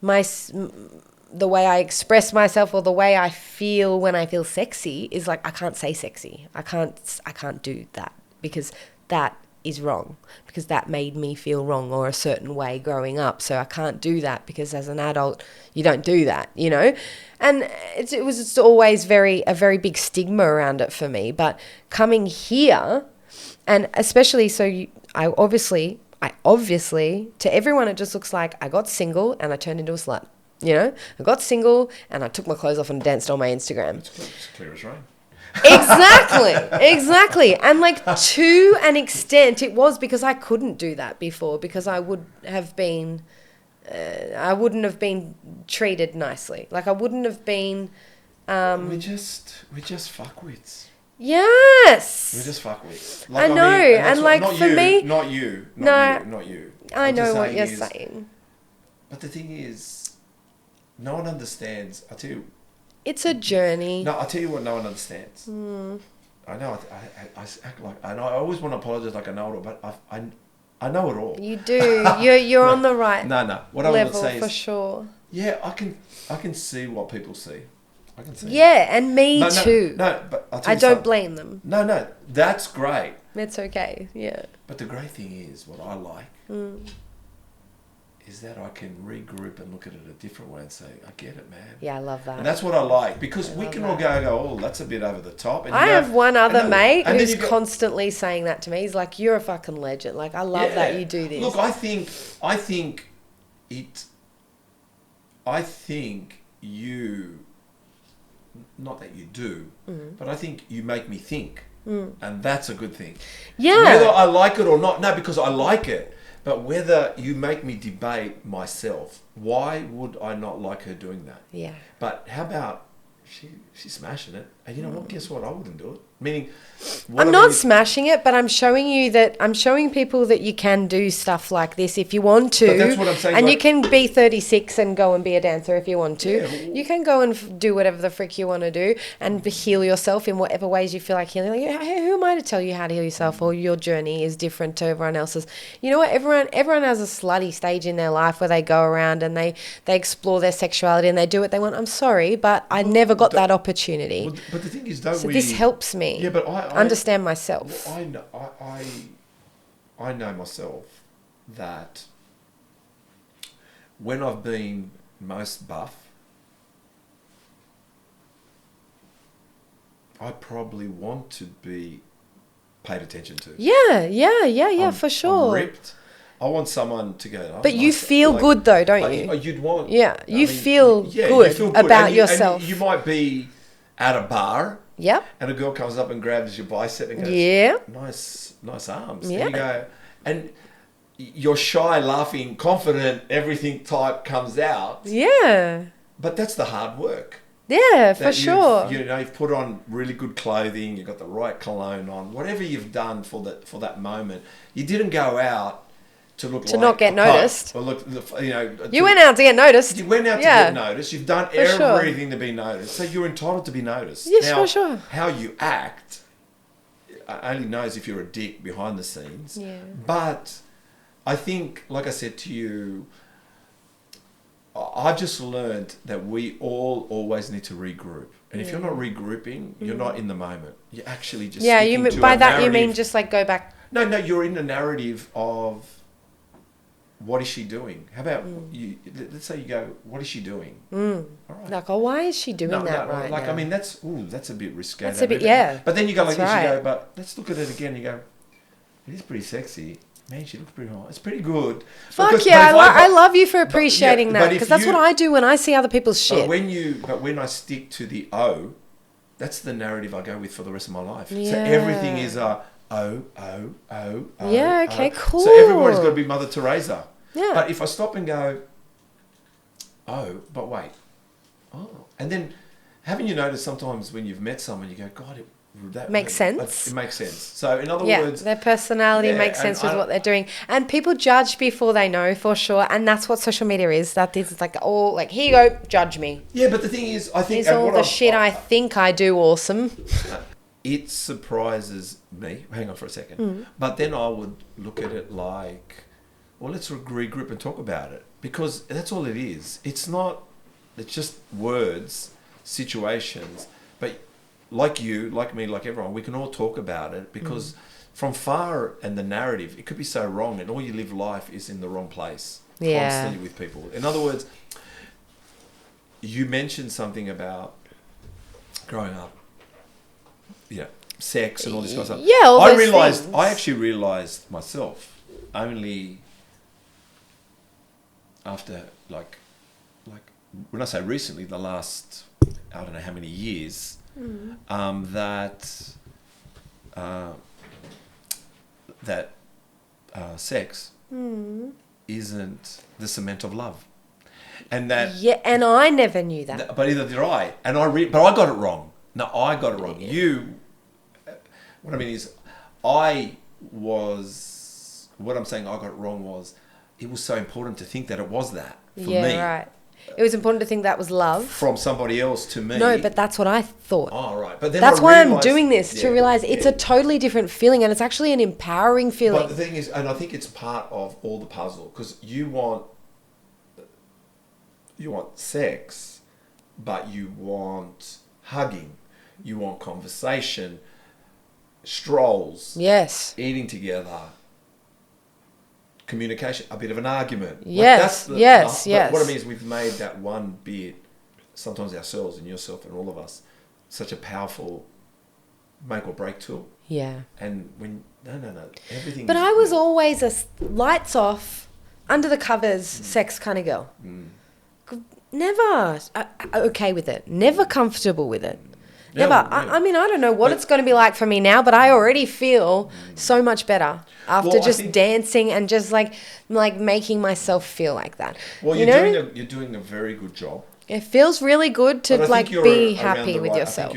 way I express myself or the way I feel when I feel sexy is like I can't say sexy. I can't do that because that is wrong, because that made me feel wrong or a certain way growing up. So I can't do that because as an adult you don't do that, you know. And it was just always a very big stigma around it for me. But coming here, and especially I obviously to everyone it just looks like I got single and I turned into a slut, you know. I got single and I took my clothes off and danced on my Instagram. It's clear as rain. Exactly. And like to an extent it was because I couldn't do that before, because I wouldn't have been treated nicely. Like I wouldn't have been we're just fuckwits. Yes. We're just fuckwits. Like, I know. And like not for you, me, not you. I know what you're saying. But the thing is, no one understands. I tell you, it's a journey. No, I'll tell you what no one understands. I know, I act like, and I always want to apologise like I know it all, but I know it all. You do. You're on the right No. What I level want to say for is, sure. Yeah, I can see what people see. I can see. Yeah, and me too. No, but I don't blame them. No, that's great. It's okay, yeah. But the great thing is, what I like is that I can regroup and look at it a different way and say, I get it, man. Yeah, I love that. And that's what I like, because we can all go, oh, that's a bit over the top. And I have one other mate who's go, constantly saying that to me. He's like, you're a fucking legend. Like, I love that you do this. Look, I think you, not that you do, but I think you make me think. And that's a good thing. Yeah. Whether I like it or not, no, because I like it. But whether you make me debate myself, why would I not like her doing that? Yeah. But how about she's smashing it? And you know what? Guess what? I wouldn't do it. Meaning, I'm not smashing it, but I'm showing people that you can do stuff like this if you want to. But that's what I'm saying. And like, you can be 36 and go and be a dancer if you want to. Yeah. You can go and do whatever the frick you want to do and heal yourself in whatever ways you feel like healing. Like, who am I to tell you how to heal yourself, or your journey is different to everyone else's? You know what? Everyone has a slutty stage in their life where they go around and they explore their sexuality and they do what they want. I'm sorry, but I never got that opportunity. Well, but the thing is, this helps me. Yeah, but I understand myself. I know myself that when I've been most buff, I probably want to be paid attention to. Yeah, I'm for sure. ripped, I want someone to go. Oh, But you nice. feel Like, good though, don't like, you? You'd want. Yeah, I you mean, feel good you feel about and yourself. And you might be at a bar. Yep. And a girl comes up and grabs your bicep and goes, Yeah. nice arms. Yeah. And you go, and you're shy, laughing, confident, everything type comes out. Yeah. But that's the hard work. Yeah, for That sure. You've put on really good clothing, you've got the right cologne on, whatever you've done for that moment. You didn't go out to look To not get noticed. Or look, You went out to get noticed. You went out to get noticed. You've done sure. everything to be noticed. So you're entitled to be noticed. Yes, now, for sure. How you act, only knows if you're a dick behind the scenes. Yeah. But I think, like I said to you, I've just learned that we all always need to regroup. And if you're not regrouping, you're not in the moment. You're actually just sticking to by a that you mean narrative. just like go back. No, you're in the narrative of what is she doing? How about you? Let's say you go, what is she doing? All right. Like, oh, why is she doing that right like, now? I mean, that's a bit risque. That's a bit, yeah. But then you go like That's this, you right. go, but let's look at it again. You go, it is pretty sexy. Man, she looks pretty hot. It's pretty good. Fuck Because- yeah, but if I love you for appreciating but that, if because that's you- what I do when I see other people's shit. But when I stick to the O, that's the narrative I go with for the rest of my life. So Yeah. everything is a O. Yeah, okay, cool. So everybody's got to be Mother Teresa. Yeah. But if I stop and go, oh, but wait, oh, and then haven't you noticed sometimes when you've met someone, you go, God, that Makes sense. It makes sense. So in other Yeah, words, their personality yeah, makes and sense with I- what they're doing. And people judge before they know, for sure. And that's what social media is. That is like all, like, here you go, judge me. yeah. But the thing is, I think Here's and all what the I've- shit I think I do awesome. it surprises me. Hang on for a second. Mm. But then I would look at it like, well, let's regroup and talk about it, because that's all it is. It's just words, situations. But like you, like me, like everyone, we can all talk about it, because from far and the narrative, it could be so wrong, and all you live life is in the wrong place constantly with people. In other words, you mentioned something about growing up, sex and all this kind of stuff. Yeah, all I those realized, things. I actually realized myself only after like when I say recently, the last I don't know how many years, that sex isn't the cement of love, and that Yeah, and I never knew that. but either did I, and but I got it wrong. No, I got it wrong. What I mean is, what I'm saying I got it wrong was, it was so important to think that it was that for me. Right. It was important to think that was love. From somebody else to me. No, but that's what I thought. Oh, right. But then That's I why I'm realised- doing this, to yeah, realize it's yeah. a totally different feeling, and it's actually an empowering feeling. But the thing is, and I think it's part of all the puzzle, because you want sex, but you want hugging, you want conversation, strolls, Yes. eating together, communication, a bit of an argument. Yes, But yes. what I mean is, we've made that one bit, sometimes ourselves and yourself and all of us, such a powerful make or break tool. Yeah. And when no, everything. But is- I was always a lights off, under the covers sex kind of girl. Never okay with it. Never comfortable with it. Yeah, Never. well, yeah. I mean, I don't know what But- it's going to be like for me now, but I already feel so much better after Well, I just think- dancing and just like making myself feel like that. Well, you you're know? doing a very good job. It feels really good to But I think like you're be around happy the with right- yourself.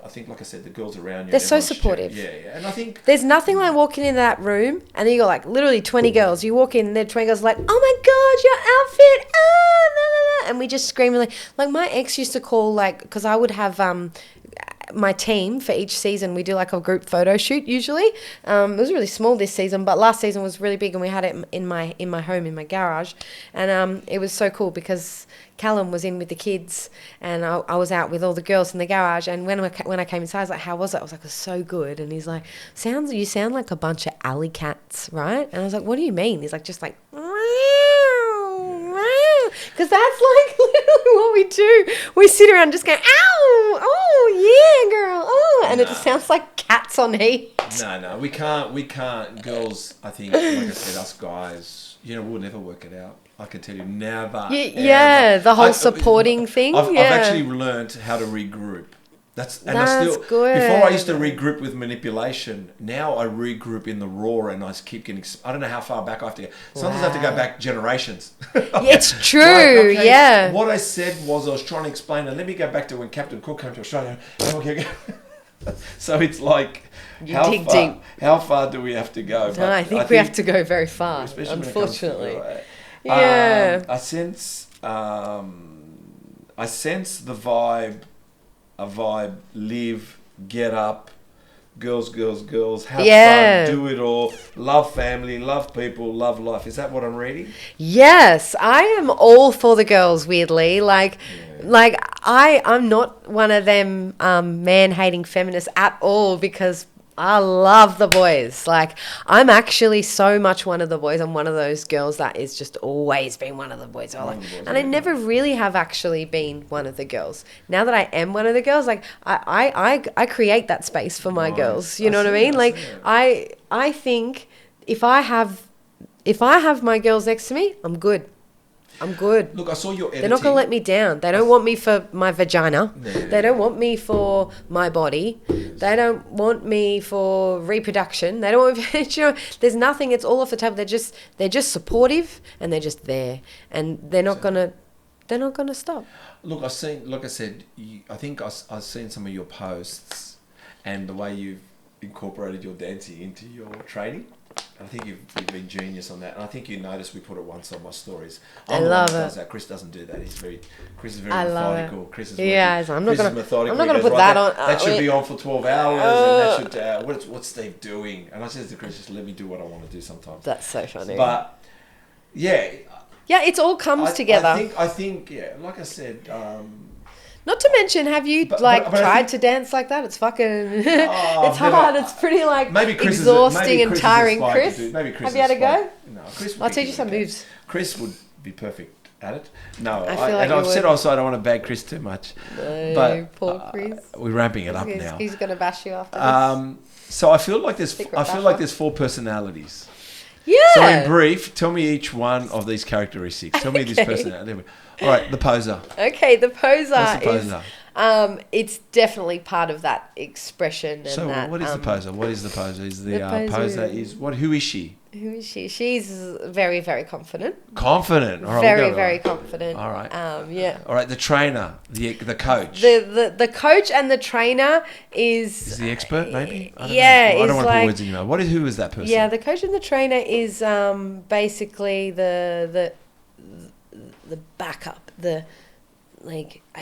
I think, like I said, the girls around you. They're so everyone's supportive. Yeah, and I think There's nothing like walking into that room and then you got like literally 20 girls. You walk in and there are 20 girls like, oh my God, your outfit. Ah, nah, nah, nah. And we just scream like my ex used to call because I would have my team for each season. We do like a group photo shoot usually. It was really small this season, but last season was really big and we had it in my home, in my garage. And it was so cool because Callum was in with the kids and I was out with all the girls in the garage, and when I came inside I was like, how was it? I was like, it was so good. And he's like, you sound like a bunch of alley cats, right? And I was like, what do you mean? He's like, just like because that's like literally what we do. We sit around just going, ow, oh yeah girl, oh, and it just sounds like cats on heat. No, we can't. Girls, I think, like I said, us guys, we'll never work it out. I can tell you, never. Yeah, the whole supporting thing. I've actually learned how to regroup. That's good. Before I used to regroup with manipulation. Now I regroup in the raw, and I just keep getting. I don't know how far back I have to go. Sometimes I have to go back generations. It's true. Yeah. What I said was I was trying to explain, and let me go back to when Captain Cook came to Australia. So it's like, how far do we have to go? No, I think we have to go very far, unfortunately. Yeah. I sense the vibe. A vibe, live, get up, girls, have fun, do it all, love family, love people, love life. Is that what I'm reading? Yes, I am all for the girls, weirdly. I'm not one of them man-hating feminists at all, because I love the boys. Like, I'm actually so much one of the boys. I'm one of those girls that is just always been one of the boys. And I never really have actually been one of the girls. Now that I am one of the girls, like, I create that space for my girls. You know what I mean? Like, I think if I have my girls next to me, I'm good. Look, I saw your editing. They're not going to let me down. They don't want me for my vagina. They don't want me for my body. They don't want me for reproduction. They don't want there's nothing. It's all off the table. They're just supportive, and they're just there, and they're not going to stop. Look, I think I've seen some of your posts and the way you've incorporated your dancing into your training. I think you've been genius on that, and I think you noticed we put it once on my stories. I love it. Does that. Chris doesn't do that. Chris is very methodical. Chris is I'm not going to put that on. That should be on for 12 hours, and that should. What's Steve doing? And I said to Chris, just let me do what I want to do sometimes. That's so funny. But yeah, it all comes together. I think, like I said. Not to mention, have you tried to dance like that? It's fucking, it's hard. It's pretty exhausting and tiring. Chris, have you had a go? No, Chris. I'll teach you some moves. Chris would be perfect at it. No, I've said also I don't want to bag Chris too much. No, but poor Chris. We're ramping it up now. He's gonna bash you after this. So I feel like there's 4 personalities. Yeah. So in brief, tell me each one of these characteristics. Tell me this personality. All right, the poser. Okay, the poser. What's the poser? Is it's definitely part of that expression. And so that, what is the poser? What is the poser? Poser is what? Who is she? Who is she? She's very, very confident. Confident. All right, very, very confident. All right. Yeah. All right. The trainer, the coach. The coach and the trainer is the expert, maybe. I don't want to put words in your mouth. Who is that person? Yeah, the coach and the trainer is basically the backup. I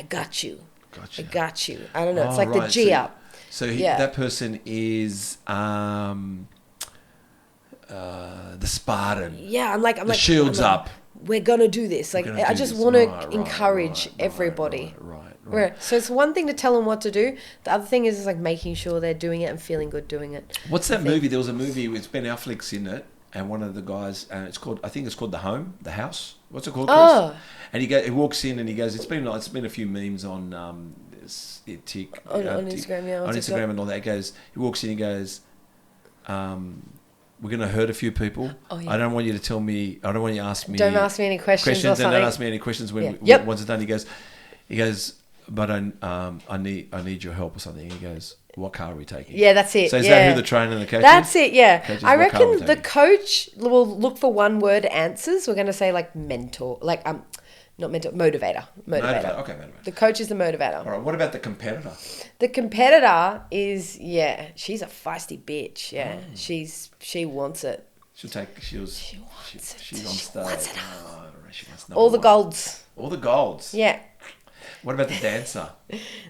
got you. Gotcha. I got you. I don't know. It's like the G up. So that person is the Spartan. Yeah, I'm like shield's up. We're gonna do this. Like, I just want to encourage everybody. Right. So it's one thing to tell them what to do. The other thing is like making sure they're doing it and feeling good doing it. What's that movie? There was a movie with Ben Affleck's in it, and one of the guys, and I think it's called The House. What's it called, Chris? Oh. And he walks in and he goes, it's been a few memes on on Instagram, yeah. On Instagram and all that. He walks in and he goes, we're going to hurt a few people. Oh, yeah. I don't want you to ask me. Don't ask me any questions or something. Don't ask me any questions once it's done. He goes, but I need your help or something. He goes, what car are we taking? Yeah, that's it. So is that who the trainer and the coach is? That's it, yeah. Coaches, I reckon the coach will look for one-word answers. We're going to say like mentor, not mentor, motivator. Motivator. Okay, motivator. The coach is the motivator. All right, what about the competitor? The competitor is, she's a feisty bitch. Yeah, she wants it. She's on stage. She wants it all. She wants all the golds. All the golds. Yeah. What about the dancer?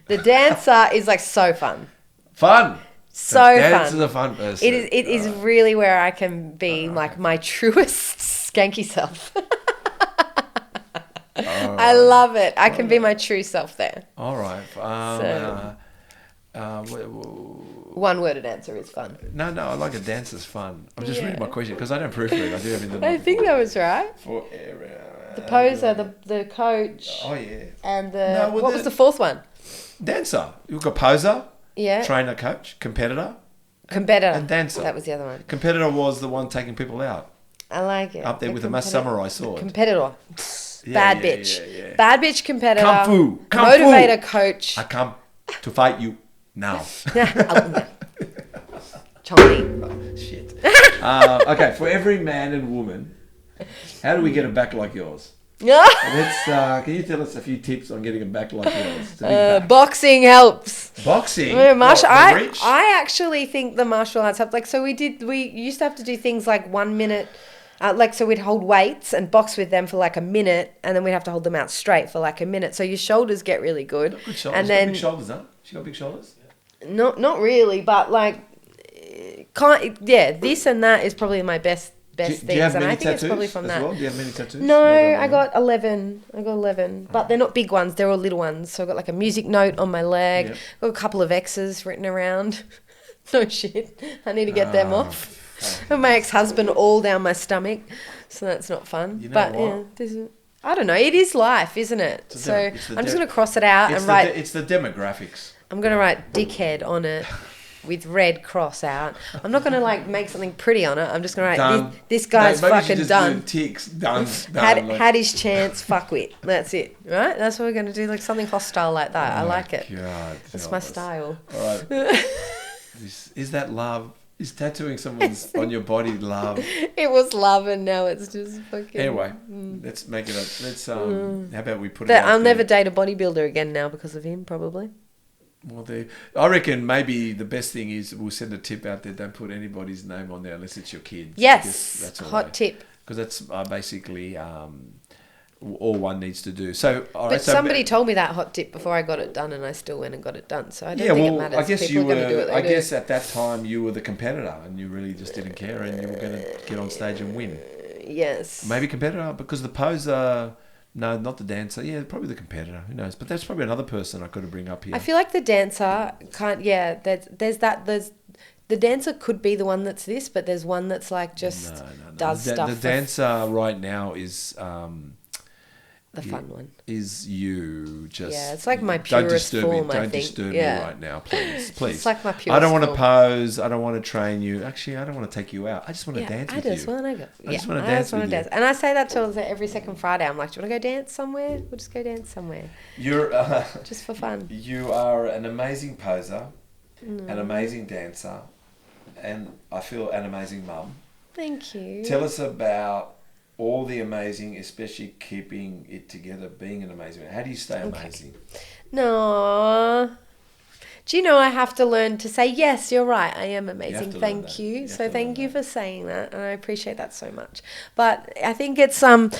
The dancer is like so fun. Fun. So fun. Dancer's a fun person. It is really where I can be like my truest skanky self. I love it. I can be my true self there. All right. One-worded answer is fun. No, I like a dancer's fun. I'm just reading my question because I don't proofread. I do everything. I think that was right. The poser, the coach. Oh yeah. And what was the fourth one? Dancer. You've got poser. Yeah. trainer, coach, competitor, Competitor. and dancer. That was the other one. Competitor was the one taking people out. I like it. Up there A with a mass competitor. samurai sword. Competitor. Yeah, Bad yeah, bitch. yeah, yeah. Bad bitch competitor. Kung fu. Kung Motivator fu. coach. I come to fight you now. Chommy. Shit. Okay, for every man and woman, how do we get a back like yours? Let's. Can you tell us a few tips on getting a back like yours? To be back? Boxing helps. Boxing. Martial. What, the reach? I actually think the martial arts help. Like, so we used to have to do things like 1 minute. So we'd hold weights and box with them for like a minute, and then we'd have to hold them out straight for like a minute. So your shoulders get really good. Good shoulders. And then big shoulders, huh? She got big shoulders. not really, but like, this and that is probably my best things, Do you have and many I think it's probably tattoos from as that. well? Do you have many tattoos? No, I got 11. But they're not big ones. They're all little ones. So I got like a music note on my leg. Yep. Got a couple of X's written around. No shit. I need to get them off. And my ex-husband all down my stomach. So that's not fun. You know but what? yeah, I don't know. It is life, isn't it? So I'm just going to cross it out and write. It's the demographics. I'm going to write dickhead on it with red cross out. I'm not going to like make something pretty on it. I'm just going to write this guy's Maybe you should fucking just done. do ticks. Done. Had his chance, fuck with. That's it, right? That's what we're going to do, like something hostile like that. I like it. God, That's my style. All right. Is that love? Is tattooing someone's on your body love? It was love, and now it's just fucking. Anyway, let's make it. How about we put it? But out I'll there? never date a bodybuilder again now because of him, probably. Well, I reckon maybe the best thing is we'll send a tip out there. Don't put anybody's name on there unless it's your kids. Yes, that's hot tip. Because that's basically all one needs to do. So, all right, But somebody told me that hot tip before I got it done, and I still went and got it done. So I don't think it matters. I guess People are going to do what they do. I guess at that time you were the competitor, and you really just didn't care, and you were going to get on stage and win. Yes. Maybe competitor because the poser. No, not the dancer. Yeah, probably the competitor. Who knows? But that's probably another person I could have bring up here. I feel like the dancer can't. Yeah, there's the dancer could be the one that's this, but there's one that's like just does stuff. The dancer right now is the fun one is you. Just it's like my purest form. Don't disturb me right now, please. It's like my purest. I don't want to form. pose. I don't want to train you. Actually, I don't want to take you out. I just want to dance with you. I just want to go. I just want to dance with you. And I say that to her every second Friday. I'm like, do you want to go dance somewhere? We'll just go dance somewhere. You're just for fun. You are an amazing poser, an amazing dancer, and I feel an amazing mum. Thank you. Tell us about all the amazing, especially keeping it together, being an amazing. How do you stay amazing? No. Do you know I have to learn to say, yes, you're right, I am amazing. Thank you. So thank you for saying that, and I appreciate that so much. But I think it's nothing.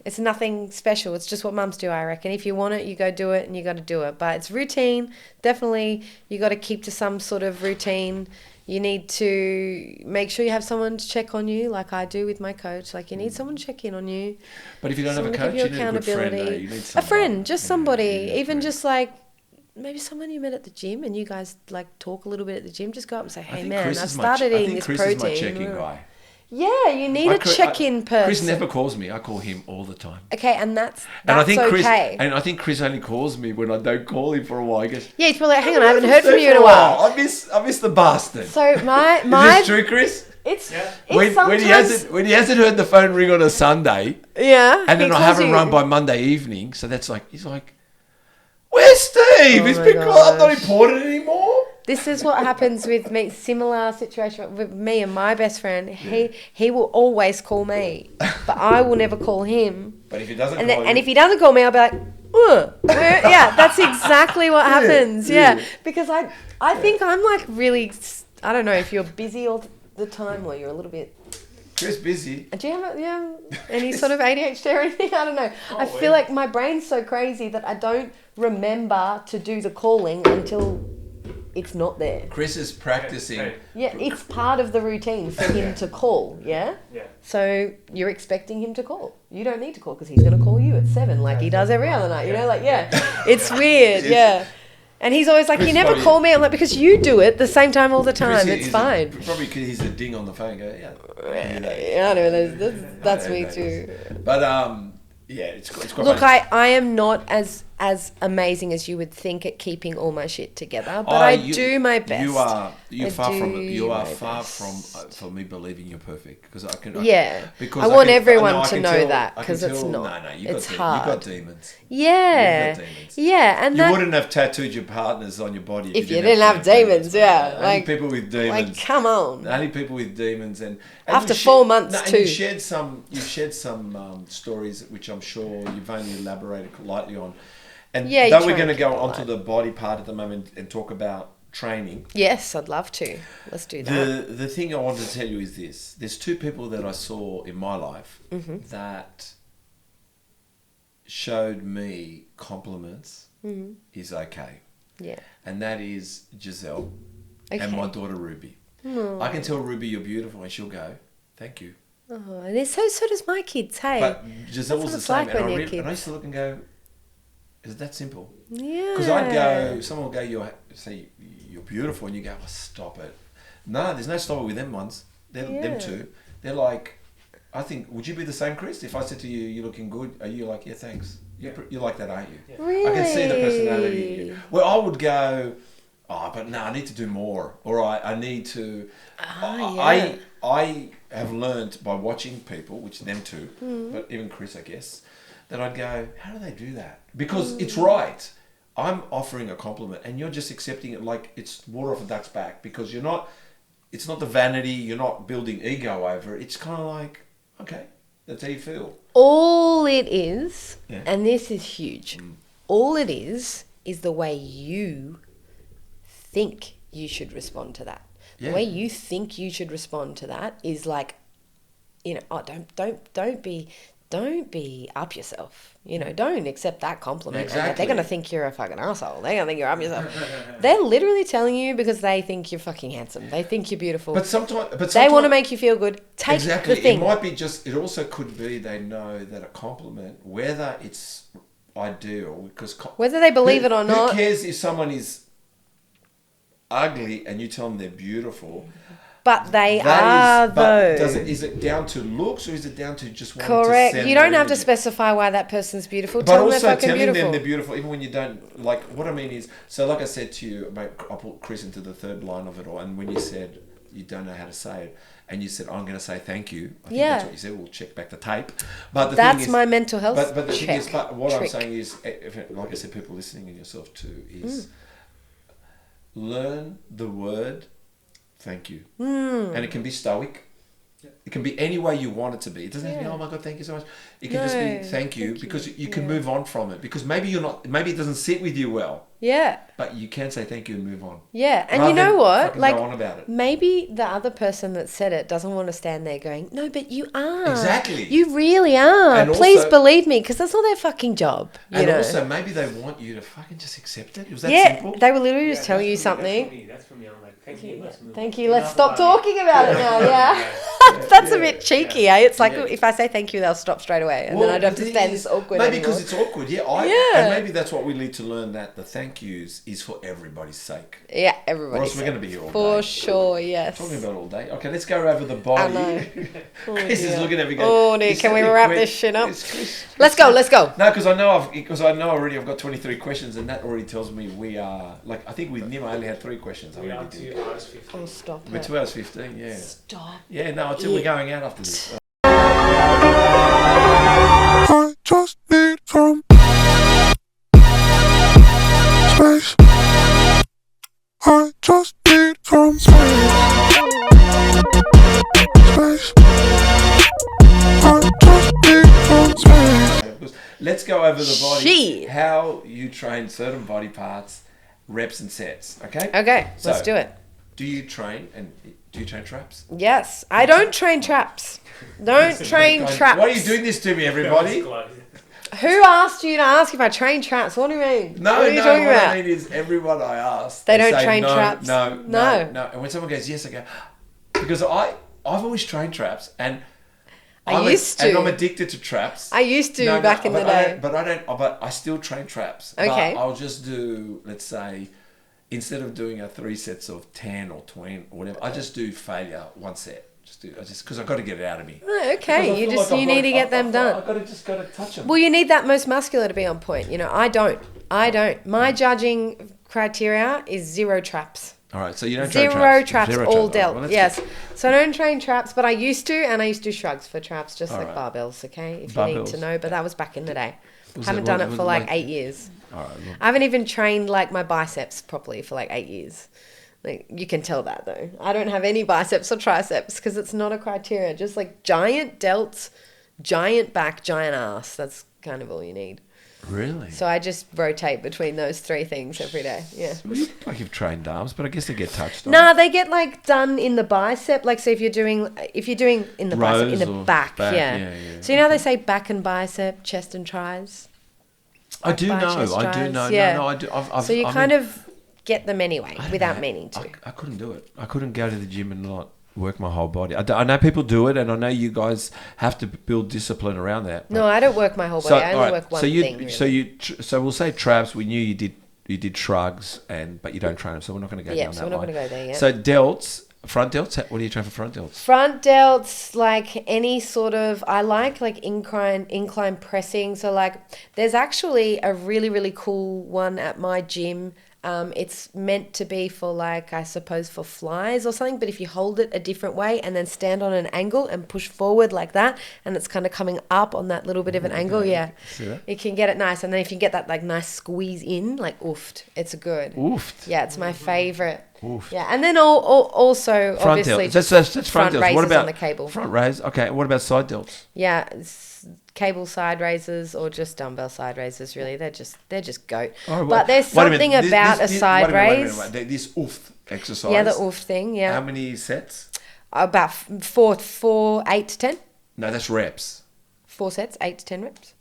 It's nothing special. It's just what mums do, I reckon. If you want it, you go do it, and you got to do it. But it's routine. Definitely, you got to keep to some sort of routine. You need to make sure you have someone to check on you, like I do with my coach. Like, you need someone to check in on you. But if you don't have a coach, you need a good friend. You need a friend, just somebody, even just like maybe someone you met at the gym, and you guys like talk a little bit at the gym. Just go up and say, "Hey man, I've started eating this protein." Chris is my check-in guy. Yeah, you need a check-in person. Chris never calls me. I call him all the time. Okay, and that's I think okay. I think Chris only calls me when I don't call him for a while. He goes, yeah, he's probably like, hang on, I haven't heard from you in a while. I miss the bastard. So my Is this true, Chris? It's when he hasn't heard the phone ring on a Sunday. Yeah. And then I haven't run by Monday evening, so that's like he's like, "Where's Steve? He's been called. I'm not important anymore." This is what happens with me. Similar situation with me and my best friend. He will always call me, but I will never call him. But if he doesn't and if he doesn't call me, I'll be like, yeah, that's exactly what happens. Yeah. Because I think I'm like really, I don't know if you're busy all the time or you're a little bit. Chris busy. Do you have any sort of ADHD or anything? I don't know. I feel like my brain's so crazy that I don't remember to do the calling until it's not there. Chris is practicing. Yeah, it's part of the routine for him to call, yeah? Yeah. So you're expecting him to call. You don't need to call because he's going to call you at 7 like he does every other night, you know? Like, yeah, it's weird, yeah. And he's always like, Chris you never call me. I'm like, because you do it the same time all the time. Chris, it's fine. Probably because he's a ding on the phone. Go, I know, that's me too. But, yeah, it's quite Look, I am not as as amazing as you would think at keeping all my shit together, but I do my best. You are far best. from me believing you're perfect because I can. Because I want everyone to know that because it's not. No, it's hard. You've got demons. Yeah. You've got demons. Yeah, and you wouldn't have tattooed your partners on your body if you didn't have demons. Yeah, only people with demons. Like, come on. Only people with demons, and after 4 months too. You shared some stories which I'm sure you've only elaborated lightly on. And then we're going to go onto the body part at the moment and talk about training. Yes, I'd love to. Let's do that. The thing I wanted to tell you is this. There's two people that I saw in my life that showed me compliments is okay. Yeah. And that is Giselle and my daughter Ruby. Aww. I can tell Ruby you're beautiful and she'll go, thank you. Oh, and so does my kids, hey. But Giselle was the same. Like and I used to look and go, is it that simple? Yeah. Because I'd go, someone will go, say you're beautiful, and you go, oh, stop it. No, there's no stop it with them ones. Them two. They're like, I think, would you be the same, Chris? If I said to you, you're looking good, are you like, yeah, thanks. You're like that, aren't you? Yeah. Really? I can see the personality in you. Well, I would go, oh, but no, I need to do more. All right, I need to. I have learned by watching people, which them two, but even Chris, I guess, that I'd go, how do they do that? Because it's right. I'm offering a compliment and you're just accepting it like it's water off a duck's back because it's not the vanity, you're not building ego over it. It's kind of like, okay, that's how you feel. All it is, and this is huge, all it is the way you think you should respond to that. The way you think you should respond to that is like, you know, oh, don't be up yourself. You know, don't accept that compliment. Exactly. And they're going to think you're a fucking asshole. They're going to think you're up yourself. They're literally telling you because they think you're fucking handsome. They think you're beautiful. But sometimes they want to make you feel good. Take the thing. It might be it also could be they know that a compliment, whether it's ideal, because whether they believe it or not. Who cares if someone is ugly and you tell them they're beautiful? But they are, though. Is it down to looks or is it down to just wanting Correct. to send you don't have energy? to specify why that person's beautiful. But tell also them they're fucking telling beautiful. them they're beautiful, even when you don't, like, what I mean is, so like I said to you, I put Chris into the third line of it all, and when you said you don't know how to say it, and you said, I'm going to say thank you, I think that's what you said, we'll check back the tape. But that's my mental health But the thing is, what trick. I'm saying is, like I said, people listening and yourself too, is learn the word thank you. And it can be stoic. It can be any way you want it to be. It doesn't have to be, oh my God, thank you so much. It can just be thank you because you can move on from it. Because maybe it doesn't sit with you well. Yeah. But you can say thank you and move on. Yeah. And rather you know what? Like, go on about it. Maybe the other person that said it doesn't want to stand there going, no, but you are. Exactly. You really are. And please also, believe me, because that's not their fucking job. And also, maybe they want you to fucking just accept it. Was that simple? They will literally just tell you something. That's for me. I'm like, thank you. Let's move Thank on. you. Let's stop talking about it now. Yeah. That's a bit cheeky, eh? It's like if I say thank you, they'll stop straight away. And then I don't have to stand this awkward Maybe anymore. because it's awkward. And maybe that's what we need to learn, that the thank yous is for everybody's sake. Yeah, everybody. Or else we're going to be here all day. For sure, yes. Talking about all day. Okay, let's go over the body. Chris is looking at me going, oh dear, can we wrap this shit up? Let's go. No, because I know already I've got 23 questions, and that already tells me we are, like, I think with Nima I only had 3 questions. We are 2 hours 15. Oh, stop We're it. 2 hours 15, yeah. Stop. Yeah, no, until we're going out after this. I just need some space. I just need some space. Space. I just need some space. Let's go over the body. Shit. How you train certain body parts, reps and sets. Okay. Okay, So, let's do it. Do you train traps? Yes, I don't train traps. Don't train traps. Why are you doing this to me, everybody? Who asked you to ask if I train traps? What do you mean? No, what are you talking what about? I mean is everyone I ask. They don't say, train no, traps? No. No. And when someone goes, yes, I go, because I've always trained traps, and I used to. And I'm addicted to traps. I used to back in the day. But I still train traps. Okay. But I'll just do, let's say, instead of doing 3 sets of 10 or 20 or whatever, I just do failure 1 set. Just because I've got to get it out of me. Oh, okay, you need to get them done. I've got to touch them. Well, you need that most muscular to be on point. You know, I don't. My judging criteria is 0 traps. All right, so you don't train Zero traps. traps, Zero all traps. dealt. Well, Yes. good. So I don't train traps, but I used to, and I used to do shrugs for traps, just All like right. barbells, okay? If you need to Barbells. know, but that was back in the day. Was Haven't that- done what- it was for it like like- 8 years. All right. Well, I haven't even trained like my biceps properly for like 8 years. Like you can tell that though. I don't have any biceps or triceps because it's not a criteria. Just like giant delts, giant back, giant ass. That's kind of all you need. really? So I just rotate between those 3 things every day. Yeah. Well, you look like you've trained arms, but I guess they get touched on. Nah, they get like done in the bicep. Like, so if you're doing in the bicep, in Rows the or back, back, yeah. yeah. So you know how they say back and bicep, chest and tris. I do back, know. chest, I do tris, know. yeah. No, I do. So you kind of get them anyway without meaning to. I couldn't do it. I couldn't go to the gym and not work my whole body. I know people do it, and I know you guys have to build discipline around that. No, I don't work my whole body. I only work one thing. Really. So we'll say traps. We knew you did shrugs, but you don't train them, so we're not going to go Yeah, down so that we're not line. going to go there yet. So delts, front delts. What do you train for front delts? Front delts, like any sort of, I like incline pressing. So like, there's actually a really, really cool one at my gym. It's meant to be for like, I suppose for flies or something, but if you hold it a different way and then stand on an angle and push forward like that, and it's kind of coming up on that little bit of an angle, yeah, See that? you can get it nice. And then if you get that like nice squeeze in, like oofed, it's good. Oofed. Yeah, it's my favorite. Oofed. Yeah, and then also Front obviously delts. That's front front delts. raises What about on the cable. front raise? Okay. What about side delts? Yeah, cable side raises or just dumbbell side raises. Really, they're just goat. Oh, but there's wait a minute. something about a side wait a minute, raise. wait a minute. This oof exercise. Yeah, the oof thing. How Yeah, many sets? about 8 to 10. No, that's reps. 4 sets, 8 to 10 reps.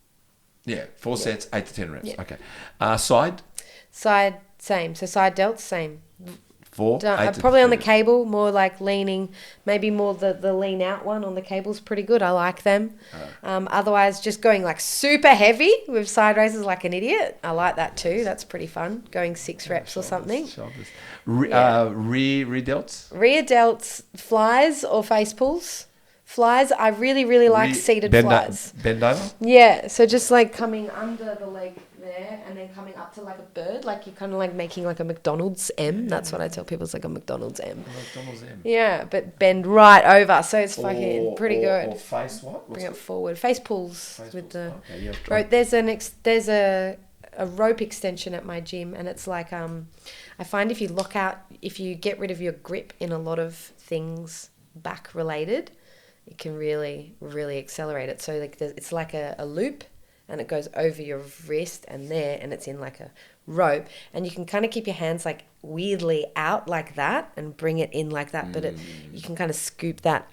Yeah, 4 sets, 8 to 10 reps. Yeah. Okay. Side, Side same. So side delts same. 4, 8 to Probably on the 10. cable, more like leaning, maybe more the lean out one on the cable's pretty good. I like them. Otherwise, just going like super heavy with side raises like an idiot. I like that too. That's pretty fun. Going 6 reps or something. Shoulders. Yeah. Rear delts. Rear delts, flies or face pulls. Flies, I really, really like seated flies. Bend over. Yeah, so just like coming under the leg there and then coming up to like a bird, like you're kind of like making like a McDonald's M. That's what I tell people, it's like a McDonald's M. McDonald's M. Yeah, but bend right over, so it's fucking pretty good. Or face what? Bring it forward. Face pulls Face with pulls. the Okay, yeah, rope. There's a rope extension at my gym, and it's like I find if you get rid of your grip in a lot of things back related, it can really, really accelerate it. So like it's like a loop, and it goes over your wrist and there, and it's in like a rope, and you can kind of keep your hands like weirdly out like that and bring it in like that, but you can kind of scoop that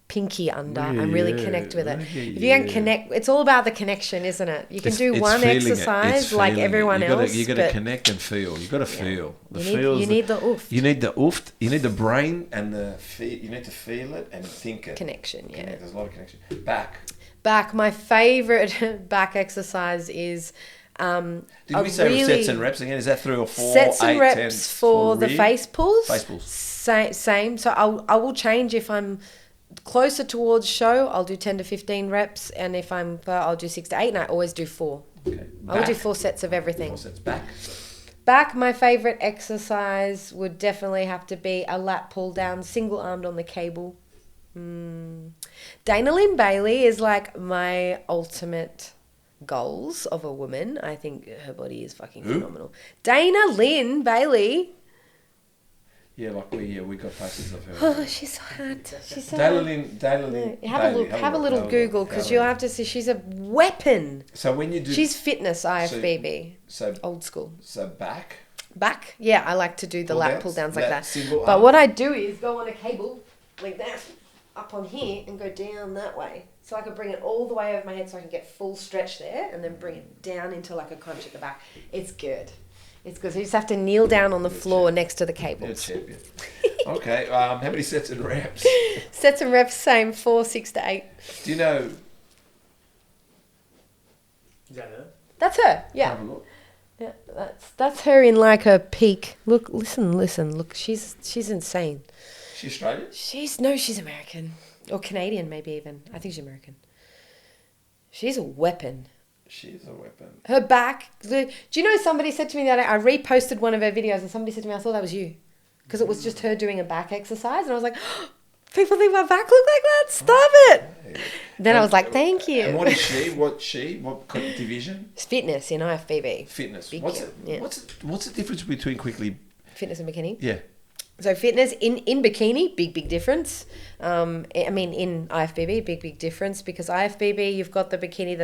pinky under and really connect with it. If you can connect, it's all about the connection, isn't it? You can do one exercise like everyone else. You got to connect and feel. You got to feel. You need the oof. You need the oof. You need the brain and the feel. You need to feel it and think it. Connection, yeah. There's a lot of connection. Back. My favorite back exercise is Did we say sets and reps again? Is that 3 or 4? Sets 8, and reps 10 for the rear? face pulls. Face pulls. Same. So I will change if I'm closer towards show. I'll do 10 to 15 reps, and if I'll do 6 to 8, and I always do 4. Okay. I will do 4 sets of everything. 4 sets. Back. Back, my favorite exercise would definitely have to be a lat pull down, single armed on the cable. Dana Lynn Bailey is like my ultimate goals of a woman. I think her body is fucking phenomenal. Dana Lynn Bailey. Yeah, like we got posters of her. Oh, she's so hot. She's so Dana hot. Lynn. Have a little Google, because you'll have to see. She's a weapon. So when you do, She's fitness IFBB. So Old school. So back. Back, yeah, I like to do the lat pull downs like Lat that. single But arm. what I do is go on a cable like that, up on here, and go down that way. So I can bring it all the way over my head, so I can get full stretch there, and then bring it down into like a crunch at the back. It's good. It's good. So you just have to kneel down on the floor next to the cables. Champion. Okay. How many sets and reps? Sets and reps, same, 4, 6 to 8. Do you know? Is that her? That's her. Yeah. Have a look. Yeah, that's her in like a peak. Look, listen. Look, she's insane. She Australian? She's American. Or Canadian, maybe even. I think she's American. She's a weapon. She's a weapon. Her back. Do you know somebody said to me the other day, I reposted one of her videos and somebody said to me, I thought that was you. Because it was just her doing a back exercise. And I was like, oh, people think my back look like that? Stop it. Then I was like, thank you. And what is she? What division? It's fitness in IFBB. Fitness. Big What's deal, it, yeah. what's the difference between quickly? Fitness and bikini. Yeah. So fitness in bikini, big difference. I mean in IFBB, big difference, because IFBB you've got the bikini,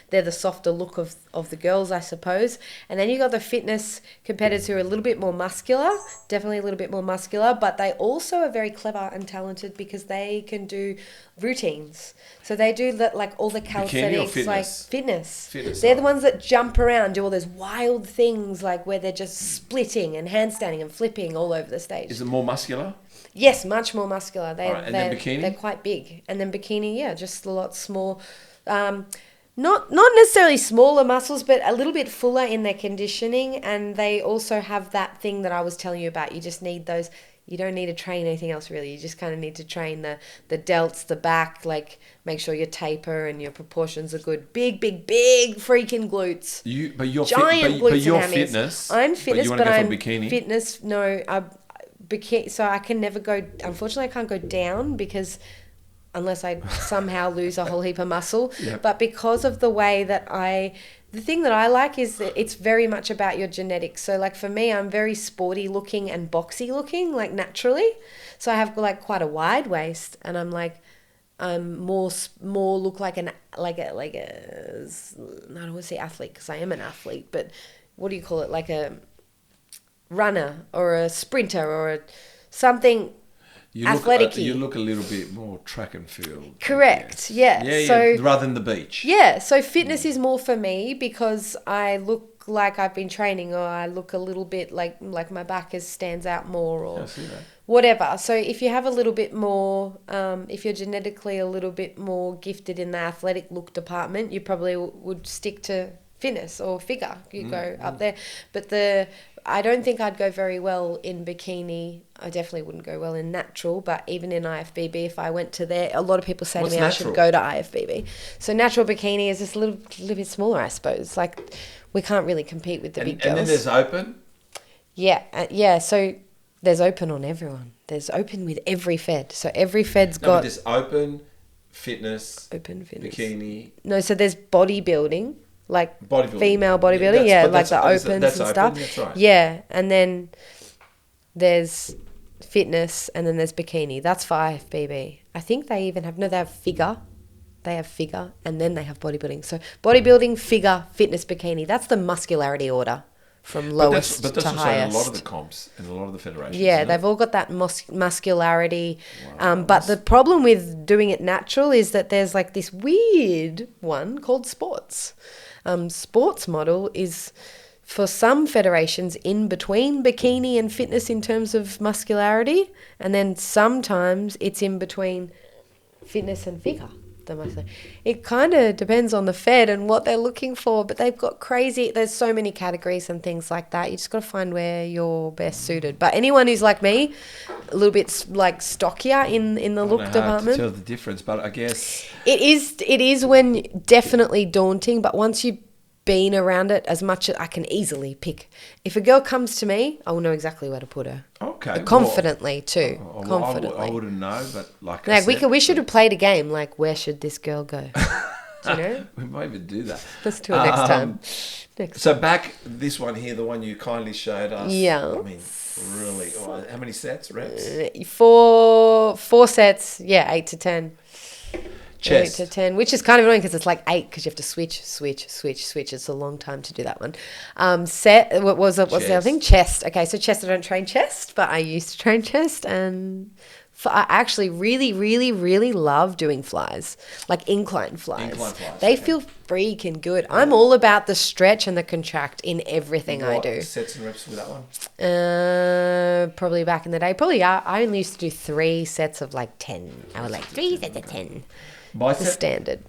they're the softer look of the girls, I suppose, and then you got the fitness competitors who are a little bit more muscular, definitely a little bit more muscular, but they also are very clever and talented because they can do routines. So they do like all the calisthenics, like fitness. They're the ones that jump around, do all those wild things, like where they're just splitting and handstanding and flipping all over the stage. Is it more muscular? Yes, much more muscular. And then bikini? They're quite big. And then bikini, yeah, just a lot small. Not necessarily smaller muscles, but a little bit fuller in their conditioning. And they also have that thing that I was telling you about. You just need those. You don't need to train anything else really. You just kind of need to train the delts, the back, like make sure your taper and your proportions are good. Big freaking glutes. But you're giant glutes but you're and hammies. fitness. I'm fitness, but I'm bikini? fitness. No, bikini. So I can never go. Unfortunately, I can't go down because unless I somehow lose a whole heap of muscle. Yep. But because of the way that the thing that I like is that it's very much about your genetics. So like for me, I'm very sporty looking and boxy looking, like naturally. So I have like quite a wide waist, and I'm more look like a I don't want to say athlete because I am an athlete, but what do you call it? Like a runner or a sprinter or something. Athletic-y. You look a little bit more track and field. Correct. Yeah. So rather than the beach. Yeah. So fitness is more for me because I look like I've been training, or I look a little bit like my back stands out more, or whatever. So if you have a little bit more, if you're genetically a little bit more gifted in the athletic look department, you probably would stick to fitness or figure. You go up there, but I don't think I'd go very well in bikini. I definitely wouldn't go well in natural, but even in IFBB, if I went to there, a lot of people say to me I should go to IFBB. So natural bikini is just a little bit smaller, I suppose. Like we can't really compete with the big girls. And then there's open? Yeah. So there's open on everyone. There's open with every fed. So every fed's got... But there's open, fitness, bikini... No, so there's bodybuilding. Like bodybuilding. Female bodybuilding, like the opens and stuff. That's right. Yeah, and then there's fitness, and then there's bikini. That's for IFBB. I think they even have they have figure. They have figure, and then they have bodybuilding. So bodybuilding, figure, fitness, bikini. That's the muscularity order from lowest but that's to also highest. in a lot of the comps and a lot of the federations. Yeah, they've all got that muscularity. Wow. But the problem with doing it natural is that there's like this weird one called sports. Sports model is for some federations in between bikini and fitness in terms of muscularity, and then sometimes it's in between fitness and figure. It kind of depends on the fed and what they're looking for, but they've got there's so many categories and things like that. You just got to find where you're best suited. But anyone who's like me, a little bit like stockier in the look department. To tell the difference, but I guess it is when definitely daunting, but once you've been around it as much as I can easily pick. If a girl comes to me, I will know exactly where to put her. Okay. Confidently too. Confidently. I wouldn't know, but like we should have played a game like where should this girl go? Do you know? We might even do that. Let's do it next time. So back this one here, the one you kindly showed us. Yeah. I mean, really. How many sets, reps? 4 sets. Yeah, 8 to 10. Chest. 8 to 10, which is kind of annoying because it's like 8 because you have to switch. It's a long time to do that one. What was the other thing? Chest. Okay, so chest, I don't train chest, but I used to train chest, and I actually really, really, really love doing flies, like incline flies. They feel freaking good. I'm all about the stretch and the contract in everything I do. Sets and reps with that one? Probably back in the day. I only used to do 3 sets of like 10. I was like 3 sets of 10. Bicep? The standard.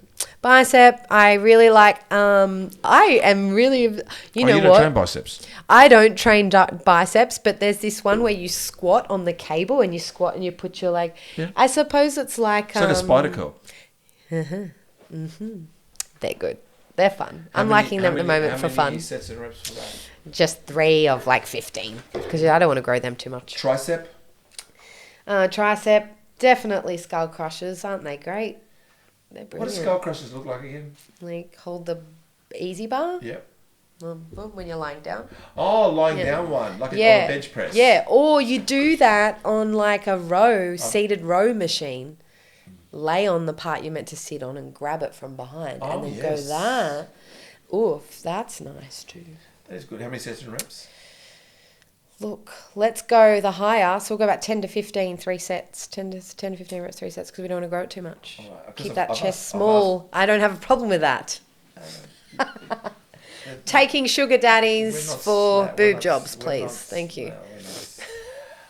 Bicep, I really like. I am really, you know you don't what? train biceps. I don't train biceps, but there's this one where you squat on the cable and you squat and you put your leg. Yeah. I suppose it's like. It's like a spider curl. They're good. They're fun. I'm liking them at the moment for How many fun. sets and reps for that? Just 3 of like 15 because I don't want to grow them too much. Tricep? Tricep, definitely skull crushers, aren't they great? They're What brilliant. does skull crushers look like again? Like hold the easy bar Yep. when you're lying down. Oh, lying down one, like on a bench press. Yeah, or you do that on like a seated row machine. Lay on the part you're meant to sit on and grab it from behind and then go that. Oof, that's nice too. That is good. How many sets and reps? Look, let's go the higher. So we'll go about 10 to 15, 3 sets. 10 to 15 reps, 3 sets because we don't want to grow it too much. Right, Keep that chest small. I don't have a problem with that. Taking sugar daddies for boob jobs, please. Thank you.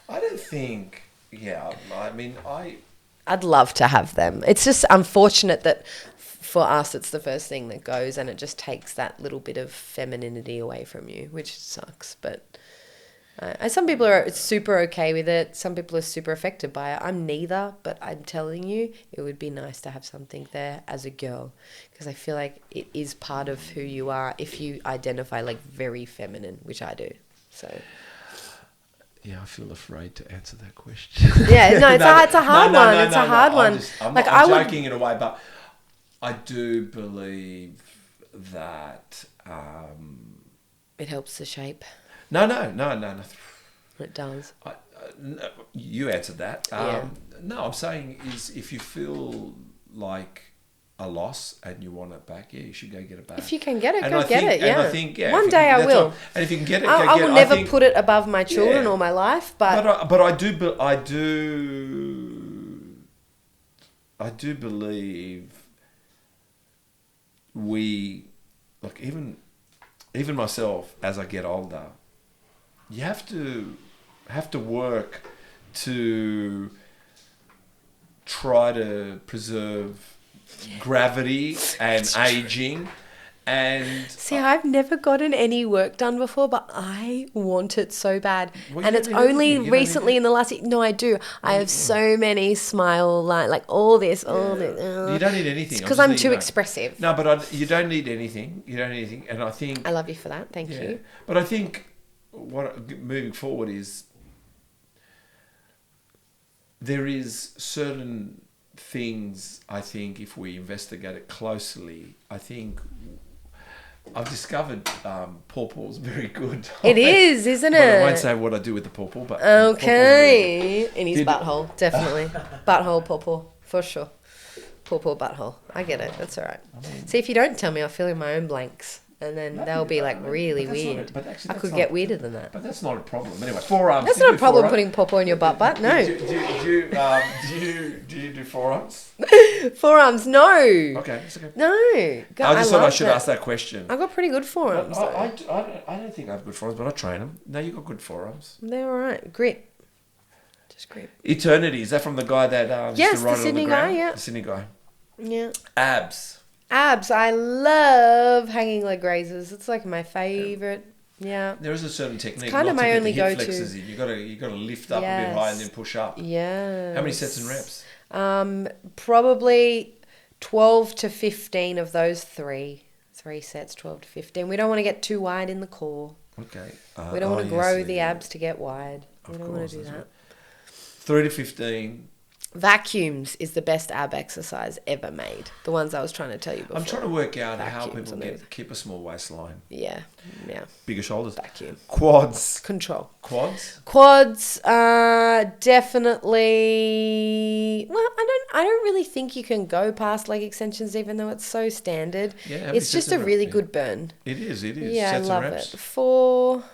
I don't think, I mean, I'd love to have them. It's just unfortunate that for us it's the first thing that goes and it just takes that little bit of femininity away from you, which sucks. But some people are super okay with it. Some people are super affected by it. I'm neither, but I'm telling you, it would be nice to have something there as a girl because I feel like it is part of who you are if you identify like very feminine, which I do. So... Yeah, I feel afraid to answer that question. Yeah, no, it's a hard one. It's a hard one. I'm joking in a way, but I do believe that... it helps the shape. No. It does. No, you answered that. No, I'm saying is if you feel like a loss and you want it back, you should go get it back. If you can get it, and go get it. Yeah. And I think, one day I will. And if you can get it, I will never put it above my children or my life, but I do believe we, like even myself as I get older, you have to work to try to preserve gravity and aging. And see, I've never gotten any work done before, but I want it so bad. Well, and it's only recently in the last... No, I do. I have so many smile like all this. You don't need anything. Because I'm too expressive. No, but you don't need anything. And I think... I love you for that. Thank you. But I think what moving forward is there is certain things, I think, if we investigate it closely, I think I've discovered pawpaw's very good. It is, isn't it? But I won't say what I do with the pawpaw, but okay. In his butthole, definitely. Butthole pawpaw, for sure. Pawpaw butthole. I get it. That's all right. See, if you don't tell me, I'll fill in my own blanks. And then they'll be like really weird. I could get weirder than that. But that's not a problem. Anyway, forearms. That's not a problem putting pawpaw in your butt. No. Do you do forearms? Forearms, no. Okay, that's okay. No. God, I just thought I should ask that question. I've got pretty good forearms. I don't think I have good forearms, but I train them. No, you've got good forearms. They're all right. Grip. Just grip. Eternity, is that from the guy that yes, used to ride the it Sydney on the ground? guy, yeah. The Sydney guy. Yeah. Abs. I love hanging leg raises. It's like my favourite. Yeah. There is a certain technique. It's kind of my only go-to. You got to lift up a bit high and then push up. Yeah. How many sets and reps? Probably 12 to 15 of those three sets, 12 to 15. We don't want to get too wide in the core. Okay. We don't want to grow the abs to get wide. We don't want to do that. Right. 3 to 15. Vacuums is the best ab exercise ever made. The ones I was trying to tell you before. I'm trying to work out how Vacuums people keep a small waistline. Yeah. Bigger shoulders. Vacuum. Quads. Control. Quads definitely. Well, I don't really think you can go past leg extensions, even though it's so standard. Yeah, it's just a really good burn. It is. Yeah, sets I love and reps. it. 4,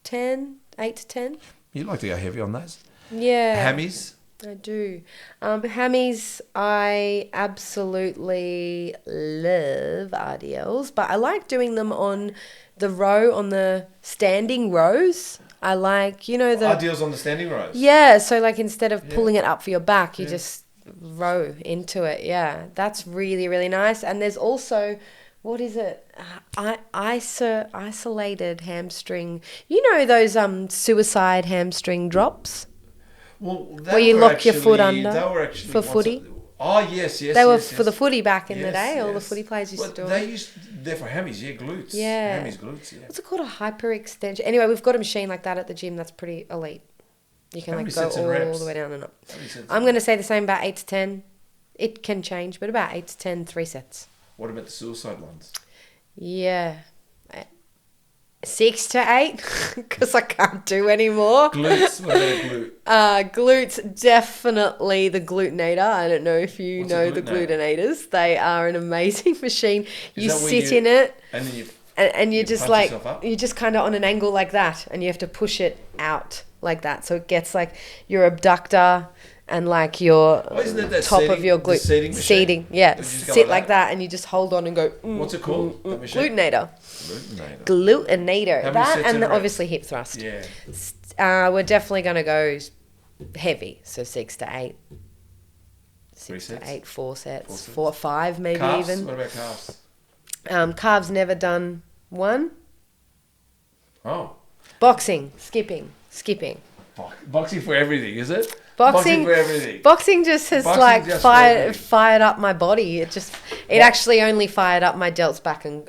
10, 8 to 10. You like to go heavy on those? Yeah. Hammies. I do. Hammies, I absolutely love RDLs, but I like doing them on the standing rows. I like, the... RDLs on the standing rows? Yeah, so like instead of pulling it up for your back, you just row into it. Yeah, that's really, really nice. And there's also, what is it? Isolated hamstring. You know those suicide hamstring drops? Well, Where you lock your foot under they were actually for footy? Oh, yes. They were yes, for the yes. footy back in the Yes, day. All the yes. footy players used to do They it. they're for hammies, glutes. Yeah. Hammies, glutes, yeah. What's it called? A hyperextension. Anyway, we've got a machine like that at the gym that's pretty elite. You can How like many go sets and all reps? the way down and up. How many sets I'm going to say the same, about 8 to 10. It can change, but about 8 to 10, 3 sets. What about the suicide ones? Yeah. 6 to 8, because I can't do any more. Glutes, what about a glute? Glutes, definitely the glutenator. I don't know if you What's a know the glutenator? glutenators. They are an amazing machine. You that where sit you- in it. And then you And you're You just punch like, yourself up? you're just kind of on an angle like that, and you have to push it out like that. So it gets like your abductor and like your isn't it that top seating- of your the glute. seating machine? Seating, yeah. You just go Sit like like that, and you just hold on and go. What's it called? That machine? Glutenator. Glutenator. Glutenator. How many That sets and and reps? obviously hip thrust. Yeah. We're definitely going to go heavy. So 6 to 8. 3 6 to sets? 8, 4 sets. 4 sets. 4 or 5 maybe Calves? even. What about calves? Calves never done one. Oh. Boxing, skipping. Boxing for everything, is it? Boxing for everything. Boxing just has Boxing like just for everything. fired up my body. It actually only fired up my delts, back and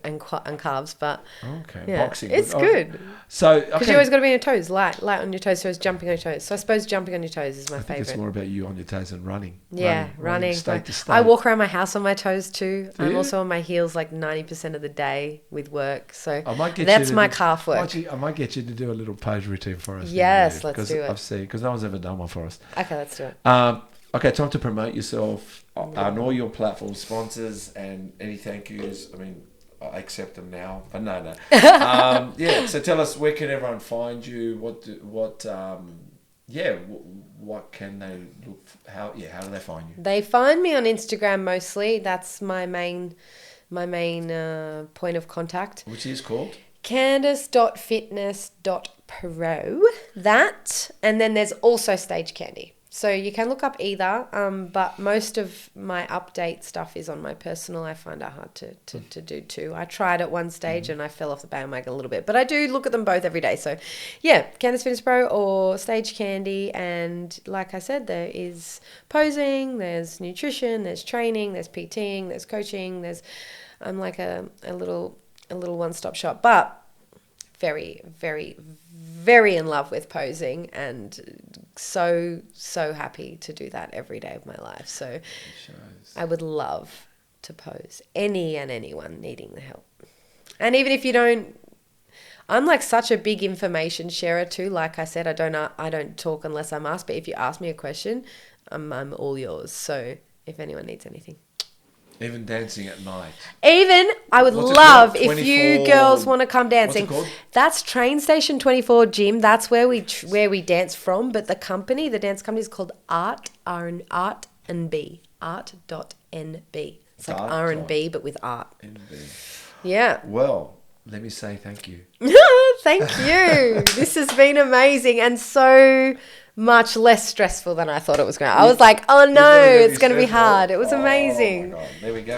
calves, but Okay, yeah, boxing. it's Oh, good So, because okay. you always got to be on your toes, light on your toes. So it's jumping on your toes. So I suppose jumping on your toes is my I think it's favorite. more about you on your toes and running. Yeah, running. State to state. I walk around my house on my toes too. Do I'm you? also on my heels like 90% of the day with work. So I might get that's you to my do- calf work. I might get you to do a little pose routine for us. Yes, let's 'cause do it. I've seen, because no one's ever done one for us. Okay, let's do it. Okay, time to promote yourself on all your platform sponsors and any thank yous. I mean, I accept them now, but no. Yeah, so tell us, where can everyone find you? What can they look for? How do they find you? They find me on Instagram mostly. That's my main point of contact. Which is called? Candice.fitness.pro. That, and then there's also Stage Candy. So you can look up either, but most of my update stuff is on my personal. I find it hard to do too. I tried at one stage and I fell off the bandwagon a little bit, but I do look at them both every day. So yeah, Candice Fitness Pro or Stage Candy. And like I said, there is posing, there's nutrition, there's training, there's PTing, there's coaching, I'm like a little one-stop shop, but very, very, very in love with posing and so happy to do that every day of my life. So I would love to pose any and anyone needing the help. And even if you don't, I'm like such a big information sharer too. Like I said, I don't talk unless I'm asked, but if you ask me a question, I'm all yours. So if anyone needs anything. Even dancing at night. Even, I would What's it love called? if you 24 girls want to come dancing. What's it called? That's Train Station 24 Gym. That's where we dance from. But the dance company is called Art and B. Art.nb. It's like Art R&B, but with art. NB. Yeah. Well, let me say thank you. Thank you. This has been amazing and so much less stressful than I thought it was going to. I was like, oh no, it's going to be hard. It was amazing. Oh my God. There we go.